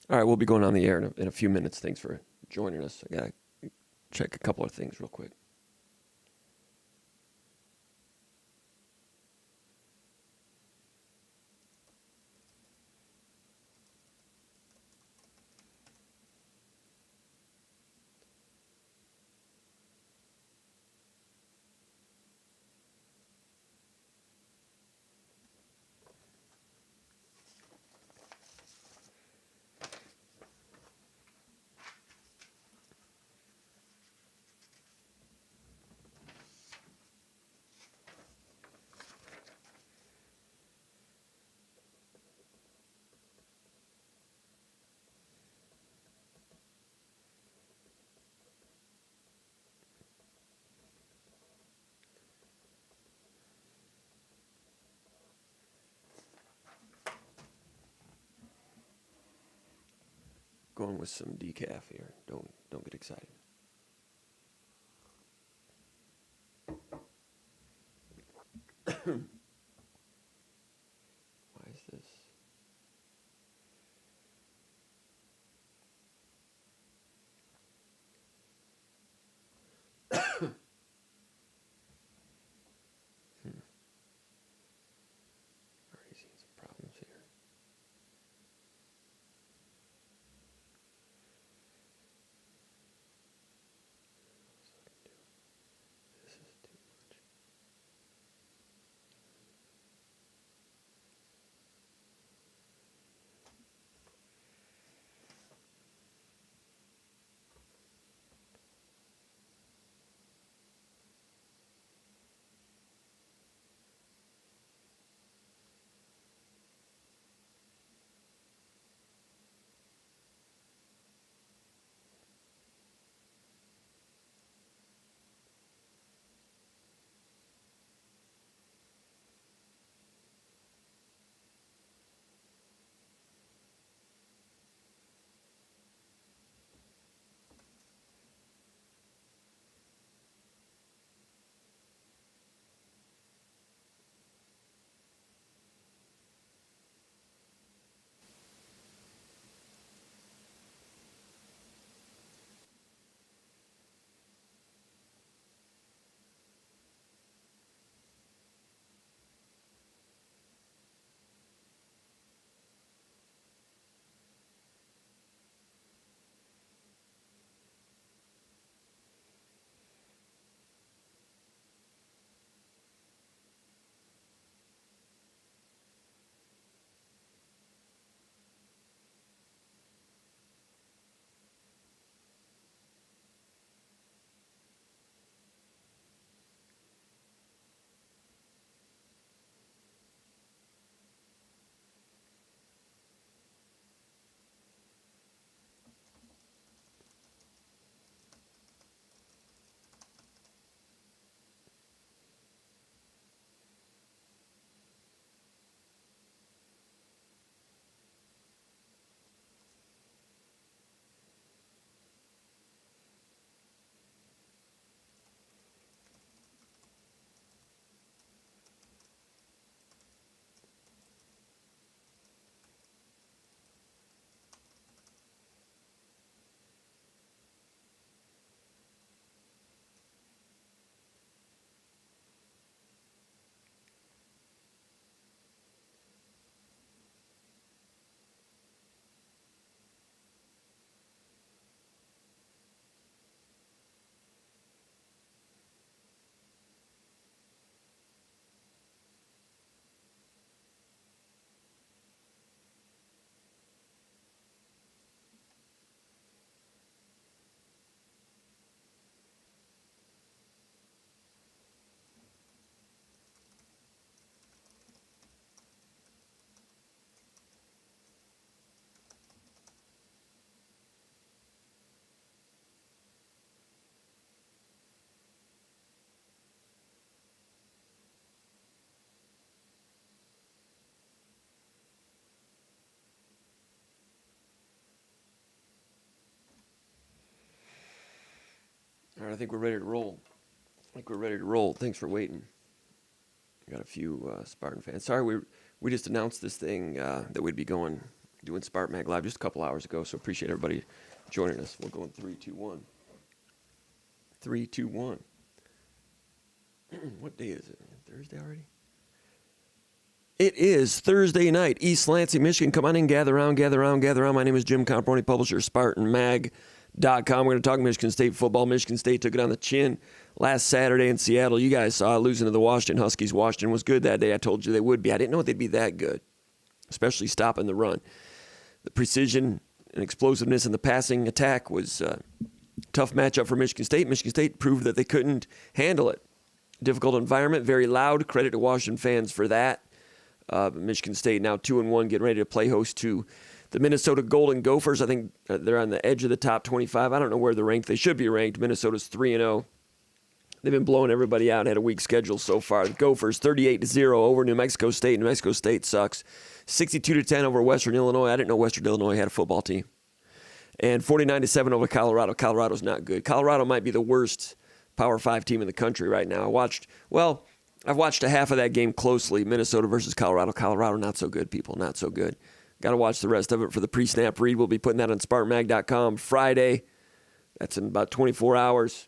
All right, we'll be going on the air in a few minutes. Thanks for joining us. I got to check a couple of things real quick. Going with some decaf here. Don't get excited. Why is this? Already seeing some problems here. This is too much. All right, I think we're ready to roll. Thanks for waiting. We got a few Spartan fans. Sorry, we just announced this thing that we'd be going doing SpartanMag Live just a couple hours ago, so appreciate everybody joining us. We'll go in 3, 2, 1. 3, 2, 1. What day is it? Thursday already? It is Thursday night, East Lansing, Michigan. Come on in, gather around, gather around, gather around. My name is Jim Comparoni, publisher, SpartanMag.com. We're going to talk Michigan State football. Michigan State took it on the chin last Saturday in Seattle. You guys saw losing to the Washington Huskies. Washington was good that day. I told you they would be. I didn't know they'd be that good, especially stopping the run. The precision and explosiveness in the passing attack was a tough matchup for Michigan State. Michigan State proved that they couldn't handle it. Difficult environment, very loud. Credit to Washington fans for that. Michigan State now 2-1, getting ready to play host to the Minnesota Golden Gophers. I think they're on the edge of the top 25. I don't know where they're ranked. They should be ranked. Minnesota's 3-0. They've been blowing everybody out. Had a weak schedule so far. The Gophers 38-0 over New Mexico State. New Mexico State sucks. 62-10 over Western Illinois. I didn't know Western Illinois had a football team. And 49-7 over Colorado. Colorado's not good. Colorado might be the worst Power 5 team in the country right now. I've watched a half of that game closely, Minnesota versus Colorado. Colorado, not so good, people, not so good. Got to watch the rest of it for the pre-snap read. We'll be putting that on SpartanMag.com Friday. That's in about 24 hours,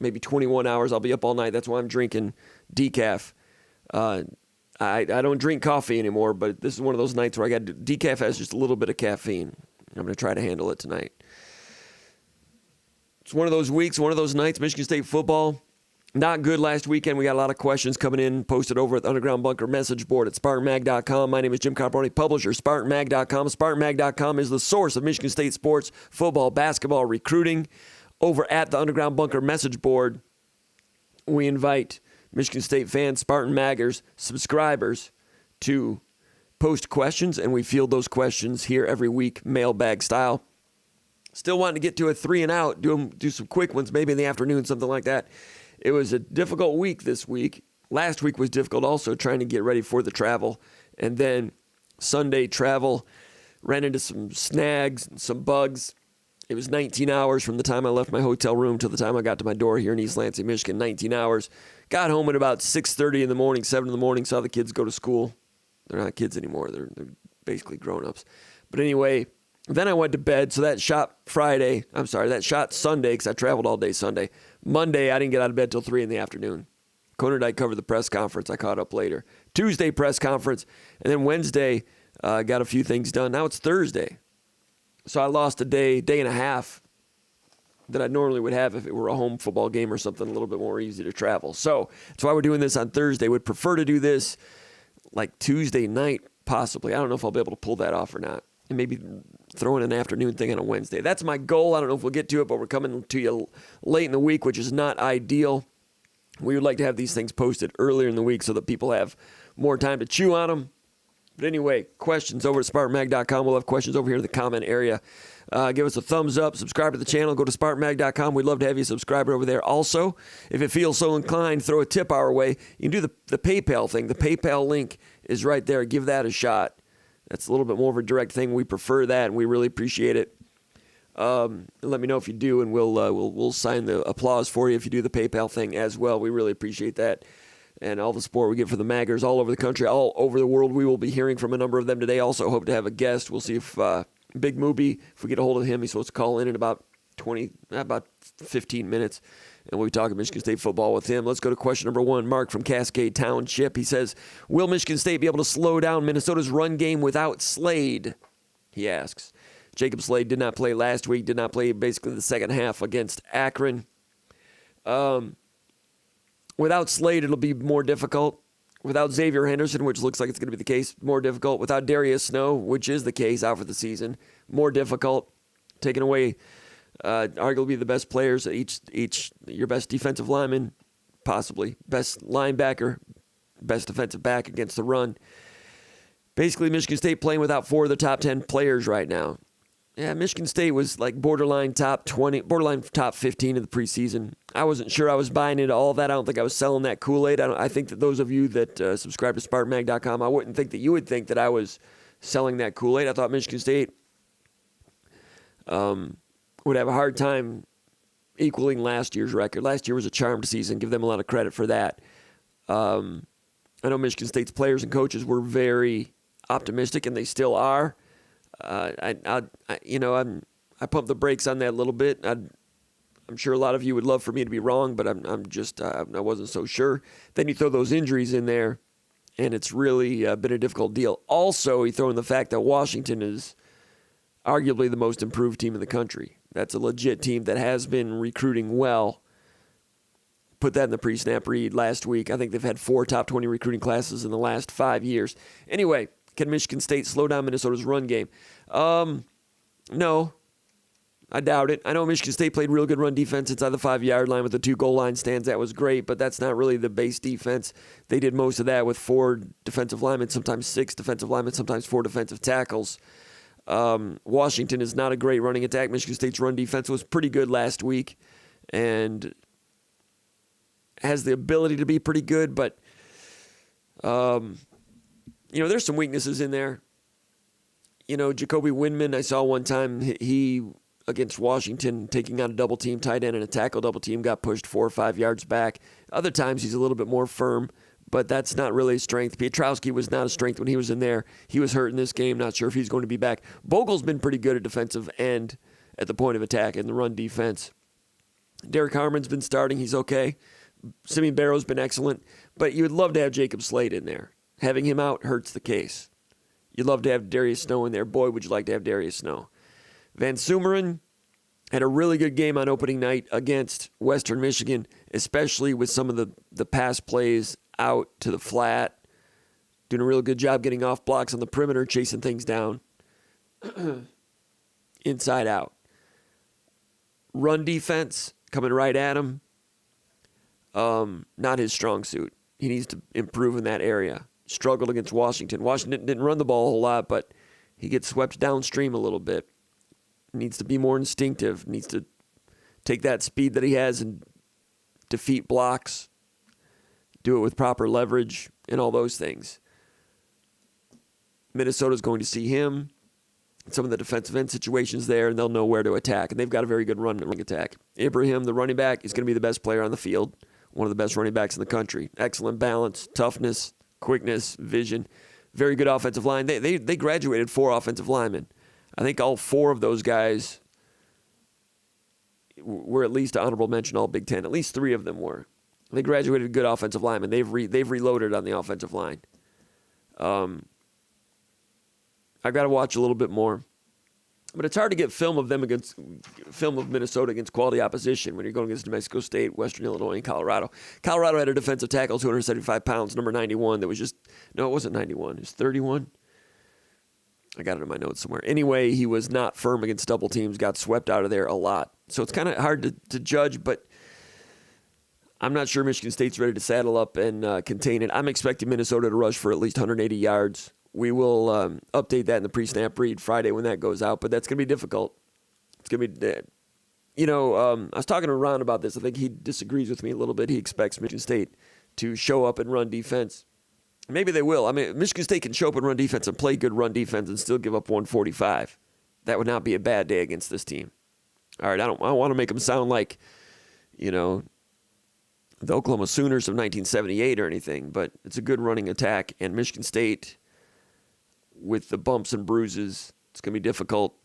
maybe 21 hours. I'll be up all night. That's why I'm drinking decaf. I don't drink coffee anymore, but this is one of those nights where decaf has just a little bit of caffeine. I'm going to try to handle it tonight. It's one of those weeks, one of those nights, Michigan State football. Not good last weekend. We got a lot of questions coming in, posted over at the Underground Bunker message board at SpartanMag.com. My name is Jim Comparoni, publisher, SpartanMag.com. SpartanMag.com is the source of Michigan State sports, football, basketball, recruiting. Over at the Underground Bunker message board, we invite Michigan State fans, Spartan Maggers, subscribers to post questions, and we field those questions here every week, mailbag style. Still wanting to get to a 3 and out, do some quick ones, maybe in the afternoon, something like that. It was a difficult week this week. Last week was difficult also, trying to get ready for the travel. And then Sunday travel, ran into some snags, some bugs. It was 19 hours from the time I left my hotel room to the time I got to my door here in East Lansing, Michigan, 19 hours. Got home at about 6:30 in the morning, 7 in the morning, saw the kids go to school. They're not kids anymore. They're basically grown-ups. But anyway, then I went to bed, so that shot Sunday, because I traveled all day Sunday. Monday, I didn't get out of bed till 3 in the afternoon. Conradine covered the press conference. I caught up later. Tuesday, press conference. And then Wednesday, got a few things done. Now it's Thursday. So I lost a day and a half that I normally would have if it were a home football game or something a little bit more easy to travel. So that's why we're doing this on Thursday. Would prefer to do this like Tuesday night, possibly. I don't know if I'll be able to pull that off or not. And maybe throw in an afternoon thing on a Wednesday. That's my goal. I don't know if we'll get to it, but we're coming to you late in the week, which is not ideal. We would like to have these things posted earlier in the week so that people have more time to chew on them. But anyway, questions over at SpartanMag.com. We'll have questions over here in the comment area. Give us a thumbs up. Subscribe to the channel. Go to SpartanMag.com. We'd love to have you a subscriber over there. Also, if it feels so inclined, throw a tip our way. You can do the PayPal thing. The PayPal link is right there. Give that a shot. That's a little bit more of a direct thing. We prefer that, and we really appreciate it. Let me know if you do, and we'll sign the applause for you if you do the PayPal thing as well. We really appreciate that, and all the support we get for the Maggers all over the country, all over the world. We will be hearing from a number of them today. Also, hope to have a guest. We'll see if Big Mooby, if we get a hold of him, he's supposed to call in about 15 minutes. And we'll be talking Michigan State football with him. Let's go to question number 1. Mark from Cascade Township. He says, will Michigan State be able to slow down Minnesota's run game without Slade? He asks. Jacob Slade did not play last week, did not play basically the second half against Akron. Without Slade, it'll be more difficult. Without Xavier Henderson, which looks like it's going to be the case, more difficult. Without Darius Snow, which is the case, out for the season, more difficult. Taking away arguably the best players, each your best defensive lineman, possibly best linebacker, best defensive back against the run. Basically, Michigan State playing without 4 of the top 10 players right now. Yeah, Michigan State was like borderline top 20, borderline top 15 in the preseason. I wasn't sure I was buying into all of that. I don't think I was selling that Kool-Aid. I think that those of you that subscribe to SpartanMag.com, I wouldn't think that you would think that I was selling that Kool-Aid. I thought Michigan State would have a hard time equaling last year's record. Last year was a charmed season. Give them a lot of credit for that. I know Michigan State's players and coaches were very optimistic, and they still are. I pump the brakes on that a little bit. I'm sure a lot of you would love for me to be wrong, but I wasn't so sure. Then you throw those injuries in there, and it's really been a difficult deal. Also, you throw in the fact that Washington is arguably the most improved team in the country. That's a legit team that has been recruiting well. Put that in the pre-snap read last week. I think they've had 4 top 20 recruiting classes in the last 5 years. Anyway, can Michigan State slow down Minnesota's run game? No, I doubt it. I know Michigan State played real good run defense inside the 5-yard line with the 2 goal line stands. That was great, but that's not really the base defense. They did most of that with 4 defensive linemen, sometimes 6 defensive linemen, sometimes 4 defensive tackles. Washington is not a great running attack. Michigan State's run defense was pretty good last week and has the ability to be pretty good, but there's some weaknesses in there. Jacoby Windman, I saw one time, he against Washington, taking on a double team tight end and a tackle double team, got pushed 4 or 5 yards back. Other times he's a little bit more firm, but that's not really a strength. Pietrowski was not a strength when he was in there. He was hurt in this game. Not sure if he's going to be back. Bogle's been pretty good at defensive end at the point of attack in the run defense. Derek Harmon's been starting. He's okay. Simeon Barrow's been excellent, but you would love to have Jacob Slade in there. Having him out hurts the case. You'd love to have Darius Snow in there. Boy, would you like to have Darius Snow. Van Sumeren had a really good game on opening night against Western Michigan, especially with some of the pass plays out to the flat. Doing a real good job getting off blocks on the perimeter, chasing things down. Inside out. Run defense, coming right at him. Not his strong suit. He needs to improve in that area. Struggled against Washington. Washington didn't run the ball a whole lot, but he gets swept downstream a little bit. Needs to be more instinctive. Needs to take that speed that he has and defeat blocks. Do it with proper leverage and all those things. Minnesota's going to see him, some of the defensive end situations there, and they'll know where to attack. And they've got a very good run attack. Ibrahim, the running back, is going to be the best player on the field. One of the best running backs in the country. Excellent balance, toughness, quickness, vision. Very good offensive line. They graduated 4 offensive linemen. I think all 4 of those guys were at least honorable mention All Big Ten. At least 3 of them were. They graduated good offensive linemen. They've reloaded on the offensive line. I've got to watch a little bit more. But it's hard to get film of Minnesota against quality opposition when you're going against New Mexico State, Western Illinois, and Colorado. Colorado had a defensive tackle, 275 pounds, number 91, that was it wasn't 91. It was 31. I got it in my notes somewhere. Anyway, he was not firm against double teams, got swept out of there a lot. So it's kind of hard to judge, but I'm not sure Michigan State's ready to saddle up and contain it. I'm expecting Minnesota to rush for at least 180 yards. We will update that in the pre-snap read Friday when that goes out, but that's going to be difficult. It's going to be, I was talking to Ron about this. I think he disagrees with me a little bit. He expects Michigan State to show up and run defense. Maybe they will. I mean, Michigan State can show up and run defense and play good run defense and still give up 145. That would not be a bad day against this team. All right, I don't want to make them sound like, the Oklahoma Sooners of 1978 or anything, but it's a good running attack, and Michigan State, with the bumps and bruises, it's going to be difficult.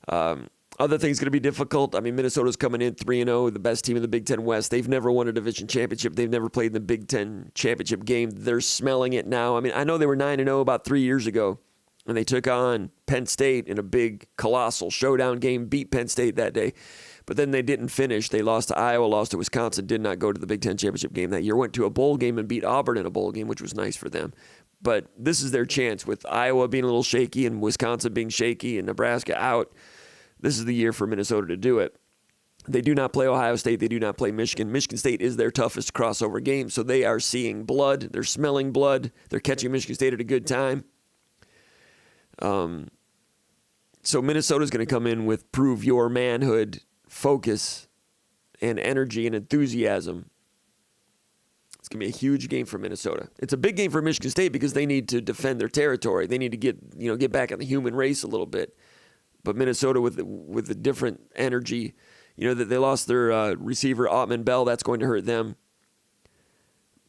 Other things going to be difficult. I mean, Minnesota's coming in 3-0, the best team in the Big Ten West. They've never won a division championship. They've never played in the Big Ten championship game. They're smelling it now. I mean, I know they were 9-0 about 3 years ago, and they took on Penn State in a big, colossal showdown game, beat Penn State that day. But then they didn't finish. They lost to Iowa, lost to Wisconsin, did not go to the Big Ten championship game that year. Went to a bowl game and beat Auburn in a bowl game, which was nice for them. But this is their chance with Iowa being a little shaky and Wisconsin being shaky and Nebraska out. This is the year for Minnesota to do it. They do not play Ohio State. They do not play Michigan. Michigan State is their toughest crossover game, so they are seeing blood. They're smelling blood. They're catching Michigan State at a good time. So Minnesota's going to come in with prove your manhood, focus, and energy and enthusiasm. It's going to be a huge game for Minnesota. It's a big game for Michigan State because they need to defend their territory. They need to get back in the human race a little bit. But Minnesota with a different energy, that they lost their receiver Ottman Bell. That's going to hurt them.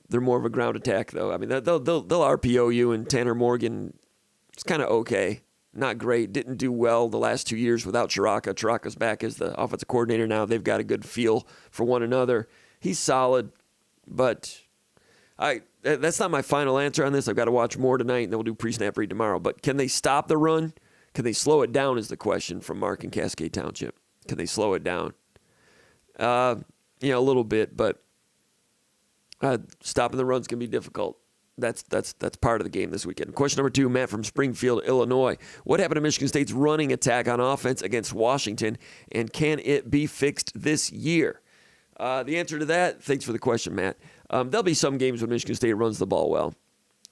They're more of a ground attack though. I mean they'll RPO you, and Tanner Morgan. It's kind of okay. not great. Didn't do well the last 2 years without Chiraka. Chiraka's back as the offensive coordinator now. They've got a good feel for one another. He's solid, but that's not my final answer on this. I've got to watch more tonight, and then we'll do pre-snap read tomorrow. But can they stop the run? Can they slow it down is the question from Mark in Cascade Township. Can they slow it down? A little bit, but stopping the run's going to be difficult. That's part of the game this weekend. Question number 2, Matt from Springfield, Illinois. What happened to Michigan State's running attack on offense against Washington, and can it be fixed this year? The answer to that, thanks for the question, Matt. There'll be some games when Michigan State runs the ball well.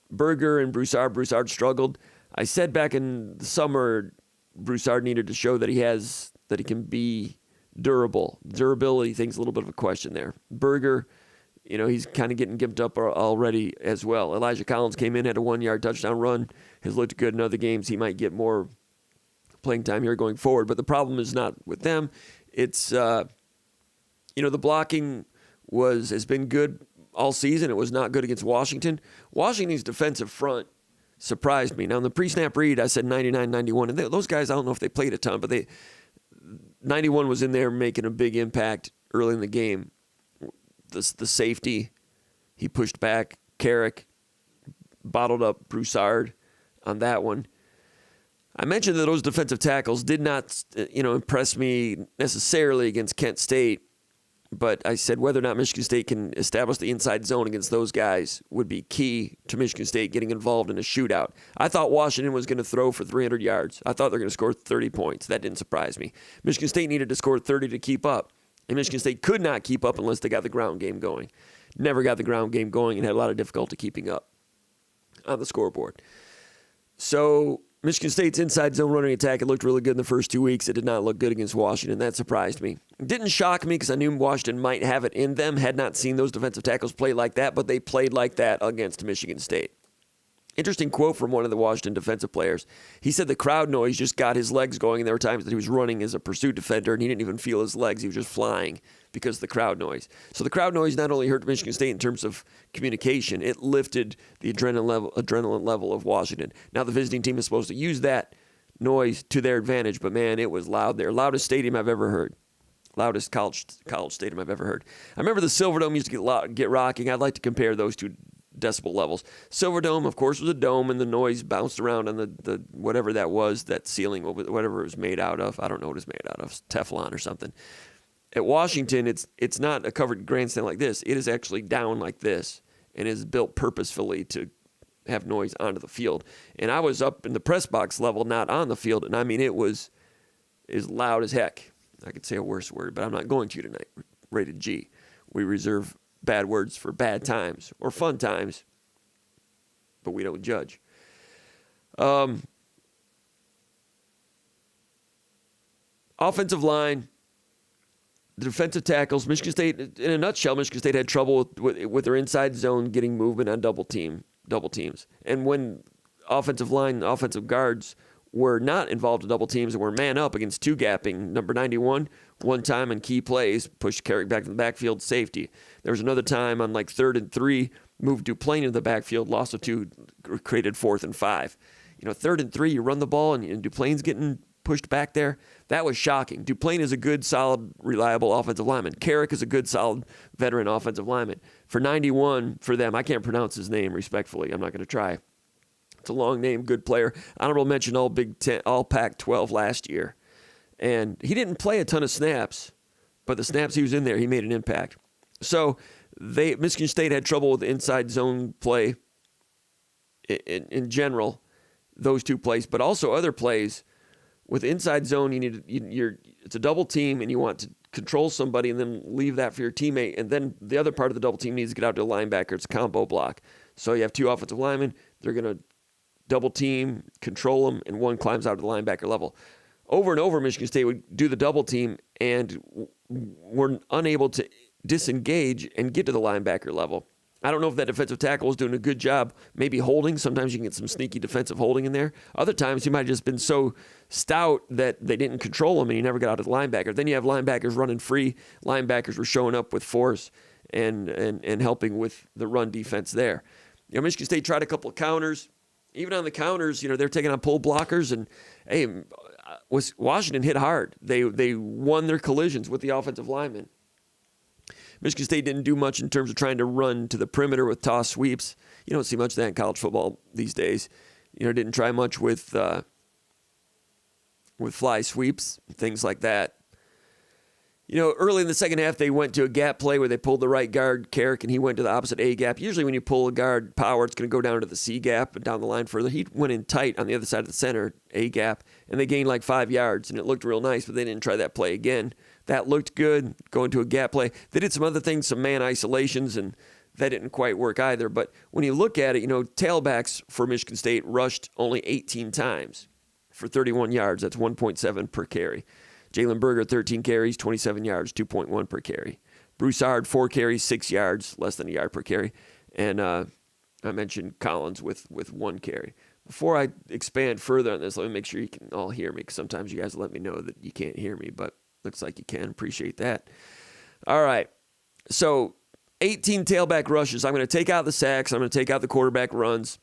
Berger and Broussard struggled. I said back in the summer, Broussard needed to show that he can be durable. Durability, thing's a little bit of a question there. Berger, he's kind of getting gimped up already as well. Elijah Collins came in, had a 1-yard touchdown run, has looked good in other games. He might get more playing time here going forward, but the problem is not with them. It's, the blocking has been good all season. It was not good against Washington. Washington's defensive front surprised me. Now, in the pre-snap read, I said 99-91, and those guys, I don't know if they played a ton, but 91 was in there making a big impact early in the game. The safety, he pushed back. Carrick bottled up Broussard on that one. I mentioned that those defensive tackles did not, impress me necessarily against Kent State, but I said whether or not Michigan State can establish the inside zone against those guys would be key to Michigan State getting involved in a shootout. I thought Washington was going to throw for 300 yards. I thought they were going to score 30 points. That didn't surprise me. Michigan State needed to score 30 to keep up. And Michigan State could not keep up unless they got the ground game going. Never got the ground game going and had a lot of difficulty keeping up on the scoreboard. So Michigan State's inside zone running attack, it looked really good in the first 2 weeks. It did not look good against Washington. That surprised me. It didn't shock me because I knew Washington might have it in them. Had not seen those defensive tackles play like that, but they played like that against Michigan State. Interesting quote from one of the Washington defensive players. He said the crowd noise just got his legs going, and there were times that he was running as a pursuit defender, and he didn't even feel his legs. He was just flying because of the crowd noise. So the crowd noise not only hurt Michigan State in terms of communication, it lifted the adrenaline level of Washington. Now the visiting team is supposed to use that noise to their advantage, but man, it was loud there. Loudest stadium I've ever heard. Loudest college stadium I've ever heard. I remember the Silverdome used to get rocking. I'd like to compare those two decibel levels. Silverdome, of course, was a dome, and the noise bounced around on the whatever that was, that ceiling, whatever it was made out of. I don't know what it's made out of, Teflon or something. At Washington, it's not a covered grandstand like this. It is actually down like this, and is built purposefully to have noise onto the field. And I was up in the press box level, not on the field, and I mean, it was as loud as heck. I could say a worse word, but I'm not going to tonight. Rated G. We reserve bad words for bad times or fun times, but we don't judge. Offensive line, the defensive tackles, Michigan State, in a nutshell, Michigan State had trouble with their inside zone getting movement on double teams. And when offensive line, offensive guards were not involved in double teams and were man up against two gapping, number 91, one time in key plays, pushed Carrick back to the backfield, safety. There was another time on 3rd and 3, moved Duplain into the backfield, lost of 2, created 4th and 5. 3rd and 3, you run the ball and Duplain's getting pushed back there. That was shocking. Duplain is a good, solid, reliable offensive lineman. Carrick is a good, solid, veteran offensive lineman. For 91, for them, I can't pronounce his name respectfully. I'm not going to try. It's a long name, good player. Honorable mention all Big Ten, all Pac-12 last year. And he didn't play a ton of snaps, but the snaps he was in there, he made an impact. So Michigan State had trouble with inside zone play in general, those two plays, but also other plays. With inside zone, it's a double team, and you want to control somebody and then leave that for your teammate. And then the other part of the double team needs to get out to a linebacker. It's a combo block. So you have two offensive linemen. They're going to double team, control them, and one climbs out to the linebacker level. Over and over, Michigan State would do the double team and were unable to disengage and get to the linebacker level. I don't know if that defensive tackle was doing a good job, maybe holding. Sometimes you can get some sneaky defensive holding in there. Other times he might have just been so stout that they didn't control him and he never got out of the linebacker. Then you have linebackers running free. Linebackers were showing up with force and helping with the run defense there. Michigan State tried a couple of counters. Even on the counters, they're taking on pull blockers, and hey, Washington hit hard. They won their collisions with the offensive linemen. Michigan State didn't do much in terms of trying to run to the perimeter with toss sweeps. You don't see much of that in college football these days. Didn't try much with fly sweeps, things like that. Early in the second half, they went to a gap play where they pulled the right guard, Carrick, and he went to the opposite A gap. Usually when you pull a guard power, it's going to go down to the C gap and down the line further. He went in tight on the other side of the center, A gap, and they gained like 5 yards, and it looked real nice, but they didn't try that play again. That looked good, going to a gap play. They did some other things, some man isolations, and that didn't quite work either. But when you look at it, tailbacks for Michigan State rushed only 18 times for 31 yards. That's 1.7 per carry. Jalen Berger, 13 carries, 27 yards, 2.1 per carry. Broussard, 4 carries, 6 yards, less than a yard per carry. And I mentioned Collins with 1 carry. Before I expand further on this, let me make sure you can all hear me, because sometimes you guys let me know that you can't hear me, but looks like you can. Appreciate that. All right. So 18 tailback rushes. I'm going to take out the sacks. I'm going to take out the quarterback runs.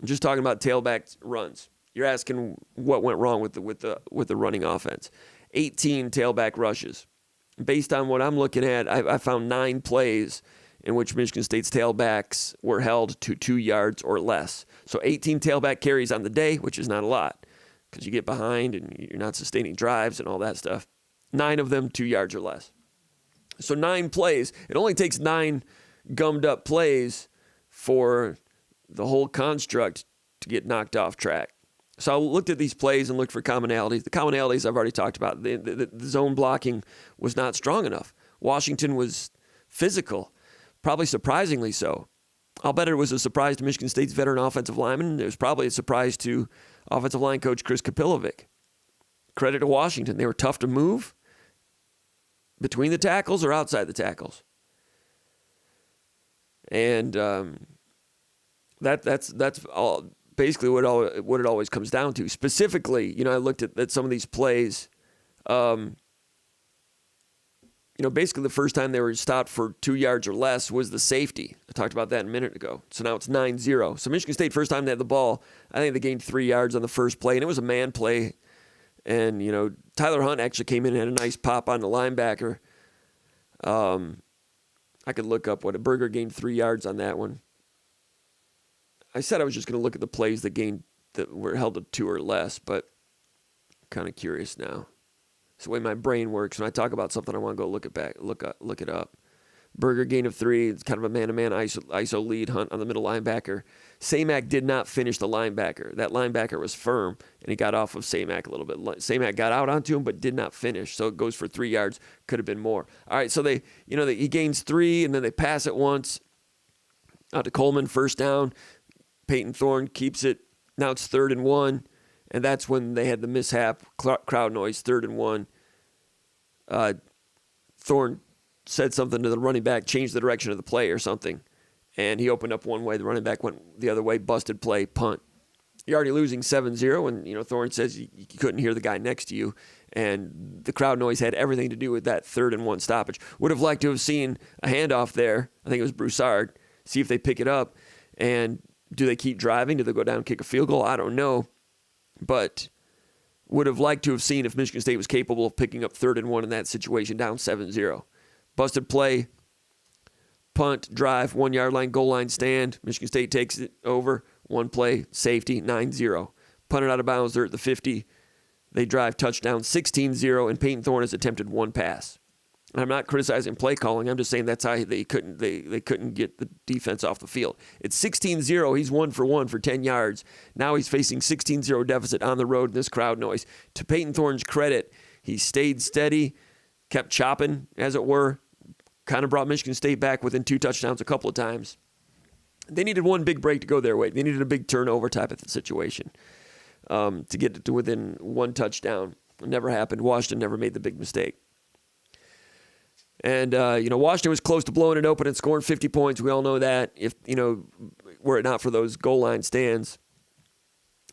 I'm just talking about tailback runs. You're asking what went wrong with the running offense. 18 tailback rushes. Based on what I'm looking at, I found 9 plays in which Michigan State's tailbacks were held to 2 yards or less. So 18 tailback carries on the day, which is not a lot because you get behind and you're not sustaining drives and all that stuff. 9 of them 2 yards or less. So 9 plays. It only takes 9 gummed up plays for the whole construct to get knocked off track. So I looked at these plays and looked for commonalities. The commonalities I've already talked about. The zone blocking was not strong enough. Washington was physical, probably surprisingly so. I'll bet it was a surprise to Michigan State's veteran offensive lineman. It was probably a surprise to offensive line coach Chris Kapilovic. Credit to Washington. They were tough to move between the tackles or outside the tackles. And that's all. Basically what it always comes down to. Specifically, I looked at some of these plays. Basically the first time they were stopped for 2 yards or less was the safety. I talked about that a minute ago. So now it's 9-0. So Michigan State, first time they had the ball, I think they gained 3 yards on the first play, and it was a man play. And, Tyler Hunt actually came in and had a nice pop on the linebacker. I could look up what a Berger gained 3 yards on that one. I said I was just going to look at the plays that were held to 2 or less, but I'm kind of curious now. It's the way my brain works. When I talk about something, I want to go look it up. Berger gain of 3. It's kind of a man-to-man ISO lead. Hunt on the middle linebacker. Samac did not finish the linebacker. That linebacker was firm, and he got off of Samac a little bit. Samac got out onto him, but did not finish. So it goes for 3 yards. Could have been more. All right, so he gains 3, and then they pass it once out to Coleman, first down. Peyton Thorne keeps it. Now it's 3rd and 1, and that's when they had the mishap, crowd noise, 3rd and 1. Thorne said something to the running back, changed the direction of the play or something, and he opened up one way. The running back went the other way, busted play, punt. You're already losing 7-0, and Thorne says you couldn't hear the guy next to you, and the crowd noise had everything to do with that 3rd and 1 stoppage. Would have liked to have seen a handoff there. I think it was Broussard. See if they pick it up, and do they keep driving? Do they go down and kick a field goal? I don't know. But would have liked to have seen if Michigan State was capable of picking up 3rd and 1 in that situation, down 7-0. Busted play, punt, drive, 1 yard line, goal line stand. Michigan State takes it over. 1 play, safety, 9-0. Punted out of bounds, they're at the 50. They drive, touchdown, 16-0, and Peyton Thorne has attempted 1 pass. And I'm not criticizing play calling. I'm just saying that's how they couldn't get the defense off the field. It's 16-0. He's 1 for 1 for 10 yards. Now he's facing 16-0 deficit on the road in this crowd noise. To Peyton Thorne's credit, he stayed steady, kept chopping, as it were, kind of brought Michigan State back within 2 touchdowns a couple of times. They needed one big break to go their way. They needed a big turnover type of situation to get it to within 1 touchdown. It never happened. Washington never made the big mistake. And, Washington was close to blowing it open and scoring 50 points. We all know that, were it not for those goal line stands.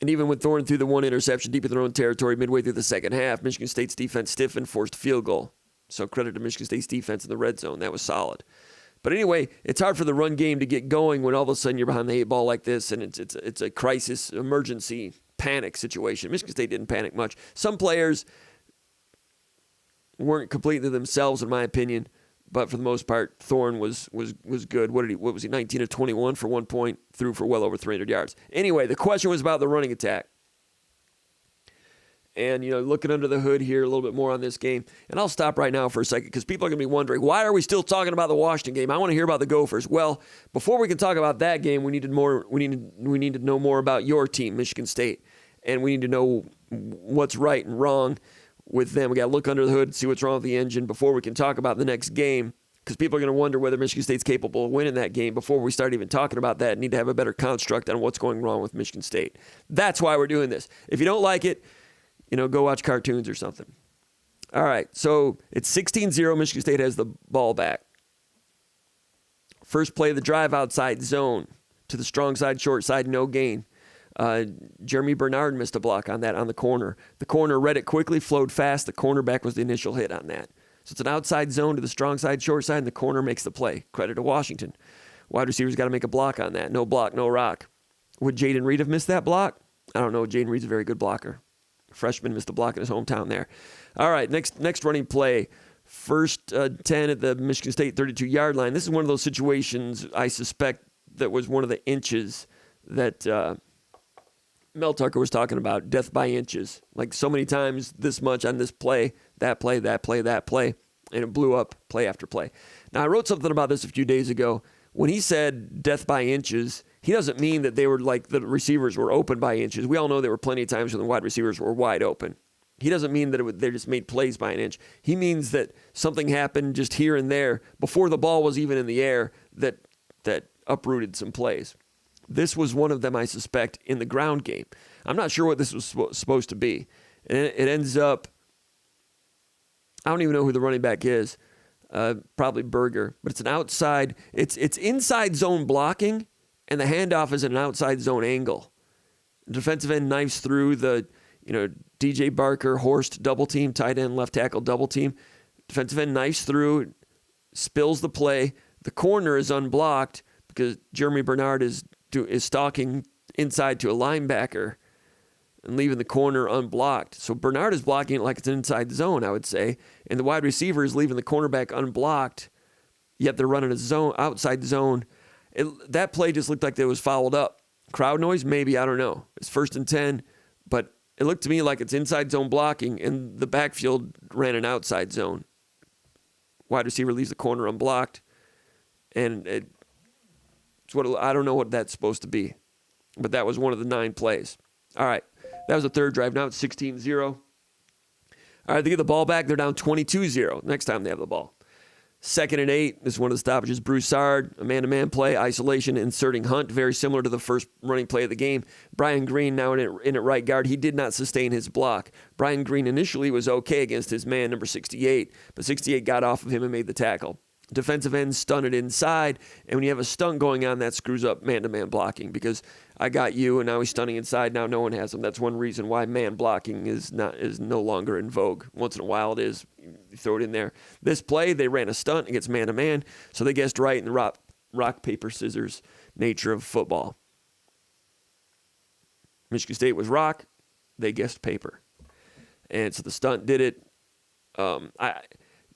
And even with Thorne threw the 1 interception deep in their own territory midway through the second half, Michigan State's defense stiffened, forced a field goal. So credit to Michigan State's defense in the red zone. That was solid. But anyway, it's hard for the run game to get going when all of a sudden you're behind the 8 ball like this, and it's a crisis, emergency, panic situation. Michigan State didn't panic much. Some players weren't completely themselves, in my opinion, but for the most part, Thorne was good. What was he? 19 of 21 for 1 point, threw for well over 300 yards. Anyway, the question was about the running attack. And, looking under the hood here a little bit more on this game. And I'll stop right now for a second because people are going to be wondering, why are we still talking about the Washington game? I want to hear about the Gophers. Well, before we can talk about that game, we need to know more about your team, Michigan State. And we need to know what's right and wrong with them. We got to look under the hood, see what's wrong with the engine before we can talk about the next game. Because people are going to wonder whether Michigan State's capable of winning that game. Before we start even talking about that, need to have a better construct on what's going wrong with Michigan State. That's why we're doing this. If you don't like it, go watch cartoons or something. All right, so it's 16-0. Michigan State has the ball back. First play of the drive, outside zone. To the strong side, short side, no gain. Jeremy Bernard missed a block on that on the corner. The corner read it quickly, flowed fast. The cornerback was the initial hit on that. So it's an outside zone to the strong side, short side, and the corner makes the play. Credit to Washington. Wide receivers got to make a block on that. No block, no rock. Would Jaden Reed have missed that block? I don't know. Jaden Reed's a very good blocker. Freshman missed a block in his hometown there. All right, next running play. First 10 at the Michigan State 32-yard line. This is one of those situations I suspect that was one of the inches that Mel Tucker was talking about, death by inches. Like so many times this much on this play, that play, that play, that play, and it blew up play after play. Now, I wrote something about this a few days ago. When he said death by inches, he doesn't mean that they were like the receivers were open by inches. We all know there were plenty of times when the wide receivers were wide open. He doesn't mean that they just made plays by an inch. He means that something happened just here and there before the ball was even in the air that uprooted some plays. This was one of them, I suspect, in the ground game. I'm not sure what this was supposed to be. And it ends up, I don't even know who the running back is. Probably Berger. But it's an outside, it's inside zone blocking, and the handoff is an outside zone angle. The defensive end knifes through the, DJ Barker, Horst double team, tight end, left tackle double team. Defensive end knifes through, spills the play. The corner is unblocked because Jeremy Bernard is stalking inside to a linebacker and leaving the corner unblocked. So Bernard is blocking it like it's an inside zone, I would say, and the wide receiver is leaving the cornerback unblocked, yet they're running a zone, outside zone. That play just looked like it was fouled up. Crowd noise? Maybe, I don't know. It's 1st and 10, but it looked to me like it's inside zone blocking, and the backfield ran an outside zone. Wide receiver leaves the corner unblocked, and I don't know what that's supposed to be, but that was one of the 9 plays. All right, that was the third drive. Now it's 16-0. All right, they get the ball back. They're down 22-0 next time they have the ball. 2nd and 8. This is one of the stoppages. Broussard, a man-to-man play, isolation, inserting Hunt, very similar to the first running play of the game. Brian Green now in at right guard. He did not sustain his block. Brian Green initially was okay against his man, number 68, but 68 got off of him and made the tackle. Defensive end stunted inside, and when you have a stunt going on, that screws up man-to-man blocking because I got you, and now he's stunting inside. Now no one has him. That's one reason why man blocking is no longer in vogue. Once in a while it is. You throw it in there. This play, they ran a stunt against man-to-man, so they guessed right in the rock, paper, scissors nature of football. Michigan State was rock. They guessed paper. And so the stunt did it.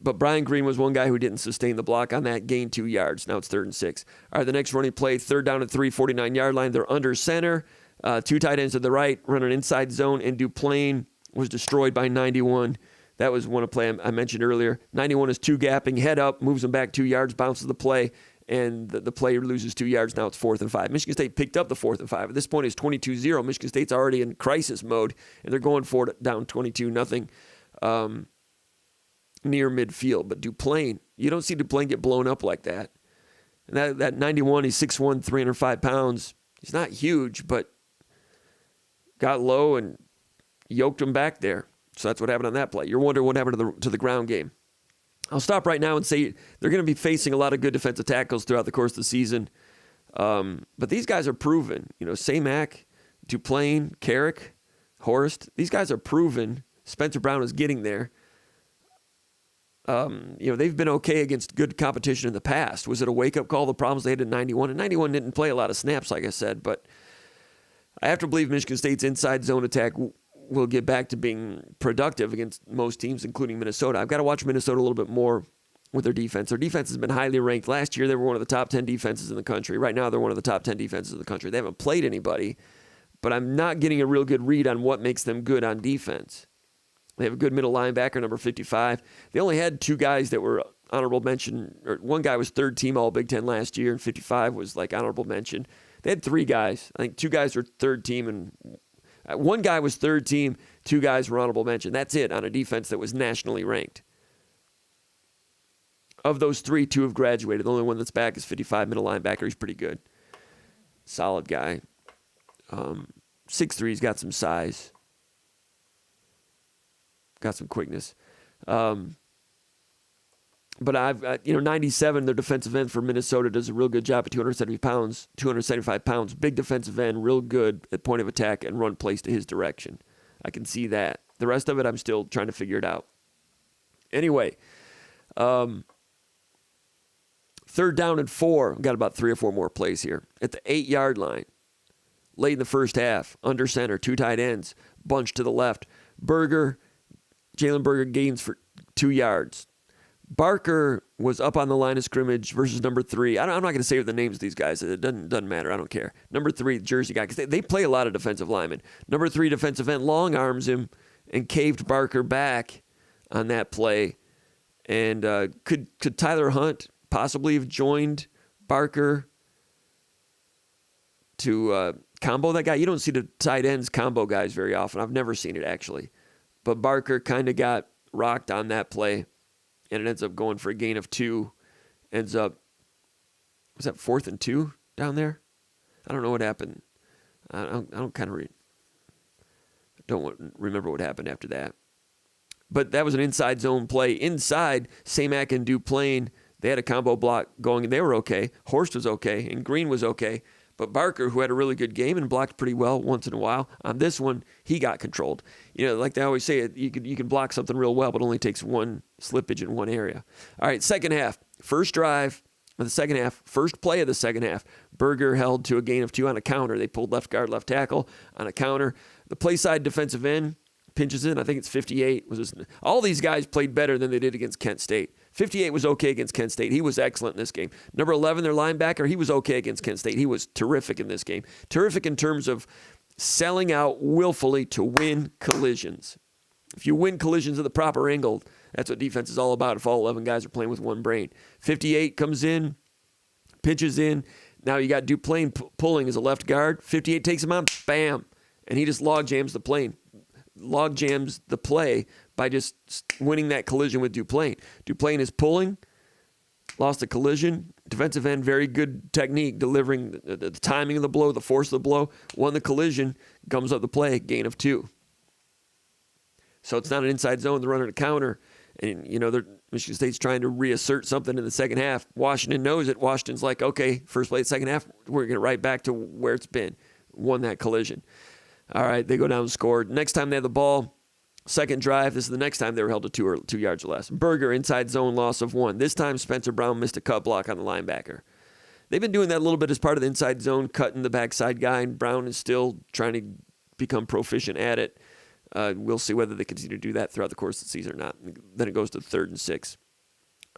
But Brian Green was one guy who didn't sustain the block on that, gained 2 yards. Now it's 3rd and 6. All right, the next running play, 3rd down at 3, 49-yard line. They're under center. 2 tight ends to the right, run an inside zone, and Duplain was destroyed by 91. That was one of the play I mentioned earlier. 91 is 2-gapping, head up, moves him back 2 yards, bounces the play, and the player loses 2 yards. Now it's 4th and 5. Michigan State picked up the 4th and 5. At this point, it's 22-0. Michigan State's already in crisis mode, and they're going for it down 22-0. Near midfield. But Duplain, you don't see Duplain get blown up like that. And that 91, he's 6'1", 305 pounds. He's not huge, but got low and yoked him back there. So that's what happened on that play. You're wondering what happened to the ground game. I'll stop right now and say they're going to be facing a lot of good defensive tackles throughout the course of the season. But these guys are proven. Samac, Duplain, Carrick, Horst. These guys are proven. Spencer Brown is getting there. They've been okay against good competition in the past. Was it a wake-up call, the problems they had in 91? And 91 didn't play a lot of snaps, like I said, but I have to believe Michigan State's inside zone attack will get back to being productive against most teams, including Minnesota. I've got to watch Minnesota a little bit more with their defense. Their defense has been highly ranked. Last year, they were one of the top 10 defenses in the country. Right now, they're one of the top 10 defenses in the country. They haven't played anybody, but I'm not getting a real good read on what makes them good on defense. They have a good middle linebacker, number 55. They only had two guys that were honorable mention, or one guy was third team All Big Ten last year, and 55 was like honorable mention. They had three guys. I think two guys were third team, and one guy was third team, two guys were honorable mention. That's it on a defense that was nationally ranked. Of those three, two have graduated. The only one that's back is 55, middle linebacker. He's pretty good. Solid guy. 6'3", he's got some size. Got some quickness. But 97, their defensive end for Minnesota does a real good job at 275 pounds. Big defensive end, real good at point of attack and run plays to his direction. I can see that. The rest of it, I'm still trying to figure it out. Anyway, 3rd down and 4. We've got about 3 or 4 more plays here. At the 8-yard line, late in the first half, under center, 2 tight ends, bunch to the left. Jalen Berger gains for 2 yards. Barker was up on the line of scrimmage versus number 3. I'm not going to say the names of these guys. It doesn't matter. I don't care. Number 3, Jersey guy, because they play a lot of defensive linemen. Number 3, defensive end, long arms him and caved Barker back on that play. And could Tyler Hunt possibly have joined Barker to combo that guy? You don't see the tight ends combo guys very often. I've never seen it, actually. But Barker kind of got rocked on that play, and it ends up going for a gain of 2. Was that 4th and 2 down there? I don't know what happened. I don't remember what happened after that. But that was an inside zone play. Inside, Samac and Duplain, they had a combo block going, and they were okay. Horst was okay, and Green was okay. But Barker, who had a really good game and blocked pretty well once in a while, on this one, he got controlled. Like they always say, you can block something real well, but it only takes one slippage in one area. All right, second half. First drive of the second half. First play of the second half. Berger held to a gain of 2 on a counter. They pulled left guard, left tackle on a counter. The play side defensive end pinches in. I think it's 58. All these guys played better than they did against Kent State. 58 was okay against Kent State. He was excellent in this game. Number 11, their linebacker, he was okay against Kent State. He was terrific in this game. Terrific in terms of selling out willfully to win collisions. If you win collisions at the proper angle, that's what defense is all about if all 11 guys are playing with one brain. 58 comes in, pitches in. Now you got Duplain pulling as a left guard. 58 takes him out, bam, and he just log jams the play by just winning that collision with Duplain. Duplain is pulling, lost a collision. Defensive end, very good technique, delivering the timing of the blow, the force of the blow. Won the collision, comes up the play, gain of 2. So it's not an inside zone. They're running a counter. And, Michigan State's trying to reassert something in the second half. Washington knows it. Washington's like, okay, first play, second half, we're going to right back to where it's been. Won that collision. All right, they go down and scored. Next time they have the ball, second drive, this is the next time they were held to 2 yards or less. Berger, inside zone, loss of 1. This time Spencer Brown missed a cut block on the linebacker. They've been doing that a little bit as part of the inside zone, cutting the backside guy, and Brown is still trying to become proficient at it. We'll see whether they continue to do that throughout the course of the season or not. Then it goes to 3rd and 6.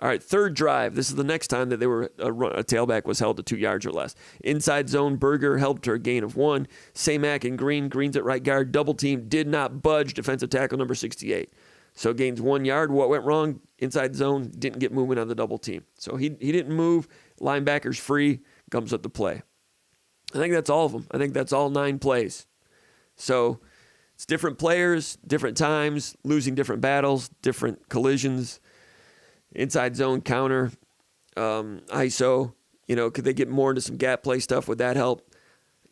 All right, third drive. This is the next time that they were a tailback was held to 2 yards or less. Inside zone, Berger held to a gain of 1. Samac and Green's at right guard. Double team, did not budge. Defensive tackle number 68. So gains 1 yard. What went wrong? Inside zone, didn't get movement on the double team. So he didn't move. Linebacker's free, comes up the play. I think that's all of them. I think that's all 9 plays. So it's different players, different times, losing different battles, different collisions. Inside zone counter, ISO, could they get more into some gap play stuff? Would that help?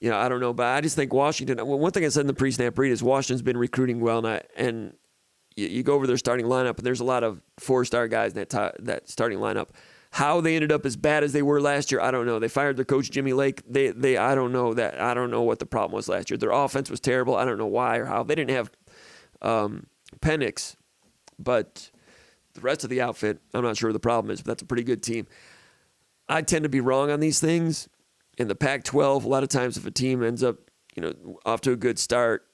I don't know, but I just think Washington, one thing I said in the pre-snap read is Washington's been recruiting well, and you go over their starting lineup, and there's a lot of 4-star guys in that starting lineup. How they ended up as bad as they were last year, I don't know. They fired their coach, Jimmy Lake. I don't know that. I don't know what the problem was last year. Their offense was terrible. I don't know why or how. They didn't have Penix, but The rest of the outfit, I'm not sure what the problem is, but that's a pretty good team. I tend to be wrong on these things. In the Pac-12, a lot of times if a team ends up, off to a good start,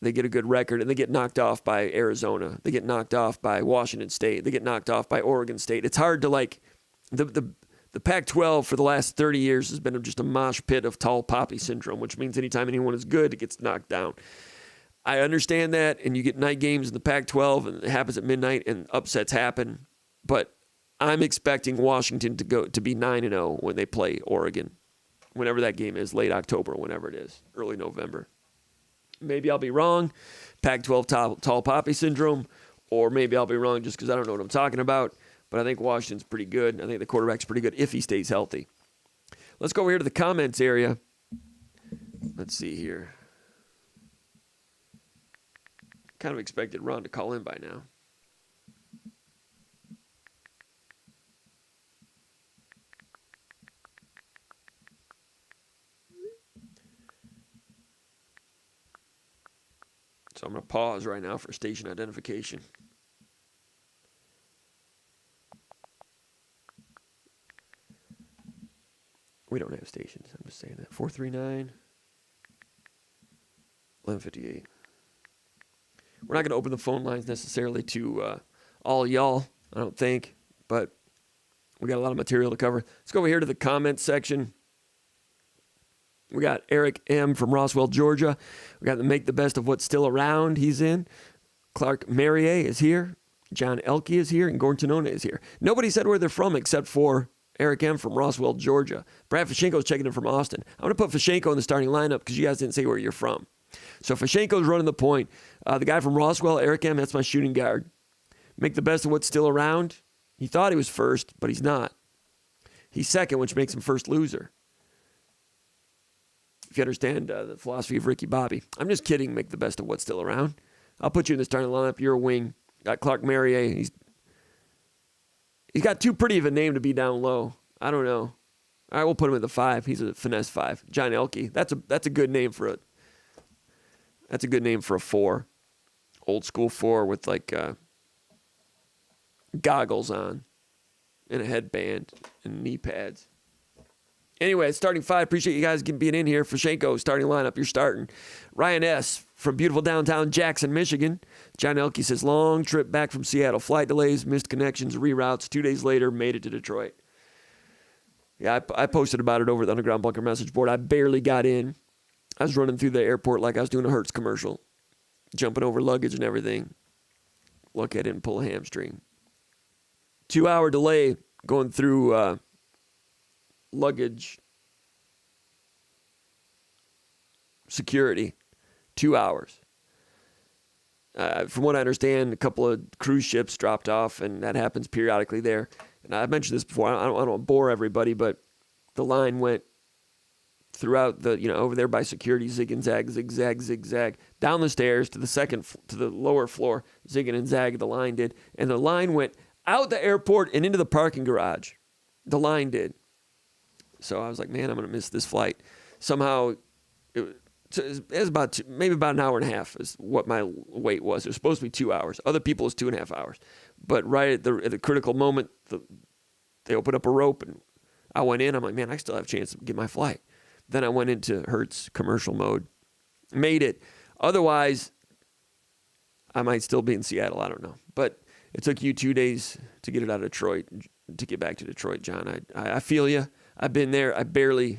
they get a good record, and they get knocked off by Arizona. They get knocked off by Washington State. They get knocked off by Oregon State. It's hard to the Pac-12 for the last 30 years has been just a mosh pit of tall poppy syndrome, which means anytime anyone is good, it gets knocked down. I understand that, and you get night games in the Pac-12, and it happens at midnight, and upsets happen. But I'm expecting Washington to be 9-0 when they play Oregon, whenever that game is, late October, whenever it is, early November. Maybe I'll be wrong, Pac-12 tall poppy syndrome, or maybe I'll be wrong just because I don't know what I'm talking about. But I think Washington's pretty good. I think the quarterback's pretty good if he stays healthy. Let's go over here to the comments area. Let's see here. Kind of expected Ron to call in by now. So I'm going to pause right now for station identification. We don't have stations. I'm just saying that. 439 1158. We're not going to open the phone lines necessarily to all y'all, I don't think, but we got a lot of material to cover. Let's go over here to the comments section. We got Eric M. from Roswell, Georgia. We got the Make the Best of What's Still Around. He's in. Clark Merrier is here. John Elke is here. And Gordon Tonona is here. Nobody said where they're from except for Eric M. from Roswell, Georgia. Brad Fashenko is checking in from Austin. I'm going to put Fashenko in the starting lineup because you guys didn't say where you're from. So Fashenko's running the point. The guy from Roswell, Eric M., that's my shooting guard. Make the best of what's still around. He thought he was first, but he's not. He's second, which makes him first loser. If you understand the philosophy of Ricky Bobby. I'm just kidding, make the best of what's still around. I'll put you in the starting lineup. You're a wing. Got Clark Merrier. He's got too pretty of a name to be down low. I don't know. All right, we'll put him at the 5. He's a finesse 5. John Elke. That's a good name for it. That's a good name for a 4. Old school 4 with like goggles on and a headband and knee pads. Anyway, starting 5. Appreciate you guys being in here. Fashenko, starting lineup. You're starting. Ryan S. from beautiful downtown Jackson, Michigan. John Elke says, long trip back from Seattle. Flight delays, missed connections, reroutes. 2 days later, made it to Detroit. Yeah, I posted about it over the Underground Bunker message board. I barely got in. I was running through the airport like I was doing a Hertz commercial. Jumping over luggage and everything. Lucky I didn't pull a hamstring. 2-hour delay going through luggage security. 2 hours. From what I understand, a couple of cruise ships dropped off, and that happens periodically there. And I've mentioned this before. I don't want to bore everybody, but the line went throughout the, over there by security, zig and zag, zigzag, zigzag, down the stairs to the lower floor, zigging and zag, the line did. And the line went out the airport and into the parking garage. The line did. So I was like, man, I'm going to miss this flight. Somehow, it was about maybe about an hour and a half is what my wait was. It was supposed to be 2 hours. Other people, it's 2.5 hours. But right at the critical moment, they opened up a rope, and I went in. I'm like, man, I still have a chance to get my flight. Then I went into Hertz commercial mode. Made it. Otherwise, I might still be in Seattle. I don't know. But it took you 2 days to get it out of Detroit, to get back to Detroit, John. I feel you. I've been there. I barely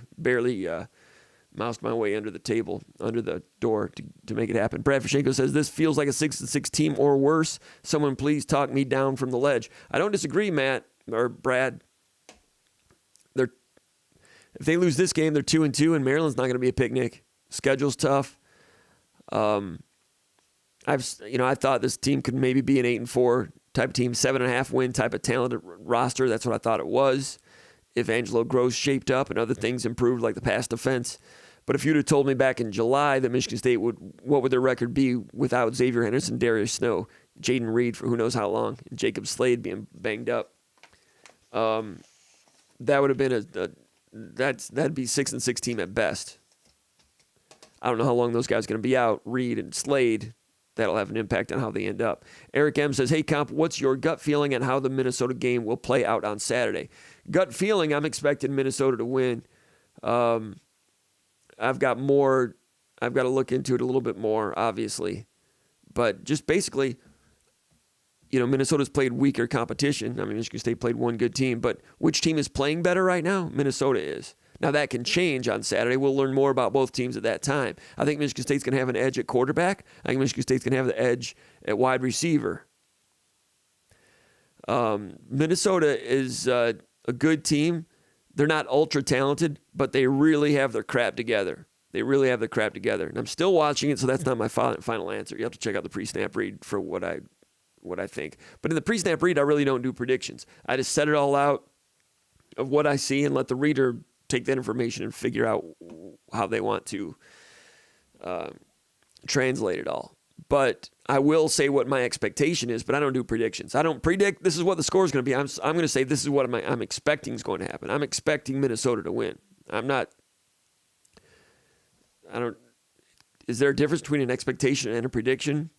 moused my way under the table, under the door to make it happen. Brad Fashenko says, this feels like a 6-6 team or worse. Someone please talk me down from the ledge. I don't disagree, Matt or Brad. If they lose this game, they're 2-2, and Maryland's not going to be a picnic. Schedule's tough. I thought this team could maybe be an 8-4 type of team, 7.5 win type of talented roster. That's what I thought it was. If Angelo Gross shaped up and other things improved, like the pass defense. But if you'd have told me back in July that Michigan State what would their record be without Xavier Henderson, Darius Snow, Jaden Reed for who knows how long, and Jacob Slade being banged up, that would have been that'd be 6-6 team at best. I don't know how long those guys are going to be out, Reed and Slade, that'll have an impact on how they end up. Eric M. says, hey, Comp, what's your gut feeling on how the Minnesota game will play out on Saturday? Gut feeling, I'm expecting Minnesota to win. I've got to look into it a little bit more, obviously. But just basically, Minnesota's played weaker competition. I mean, Michigan State played one good team, but which team is playing better right now? Minnesota is. Now, that can change on Saturday. We'll learn more about both teams at that time. I think Michigan State's going to have an edge at quarterback. I think Michigan State's going to have the edge at wide receiver. Minnesota is a good team. They're not ultra talented, but they really have their crap together. And I'm still watching it, so that's not my final answer. You have to check out the pre-snap read for what I think. But in the pre-snap read, I really don't do predictions. I just set it all out of what I see and let the reader take that information and figure out how they want to translate it all. But I will say what my expectation is, but I don't do predictions. I don't predict this is what the score is going to be. I'm going to say this is what I'm expecting is going to happen. I'm expecting Minnesota to win. Is there a difference between an expectation and a prediction?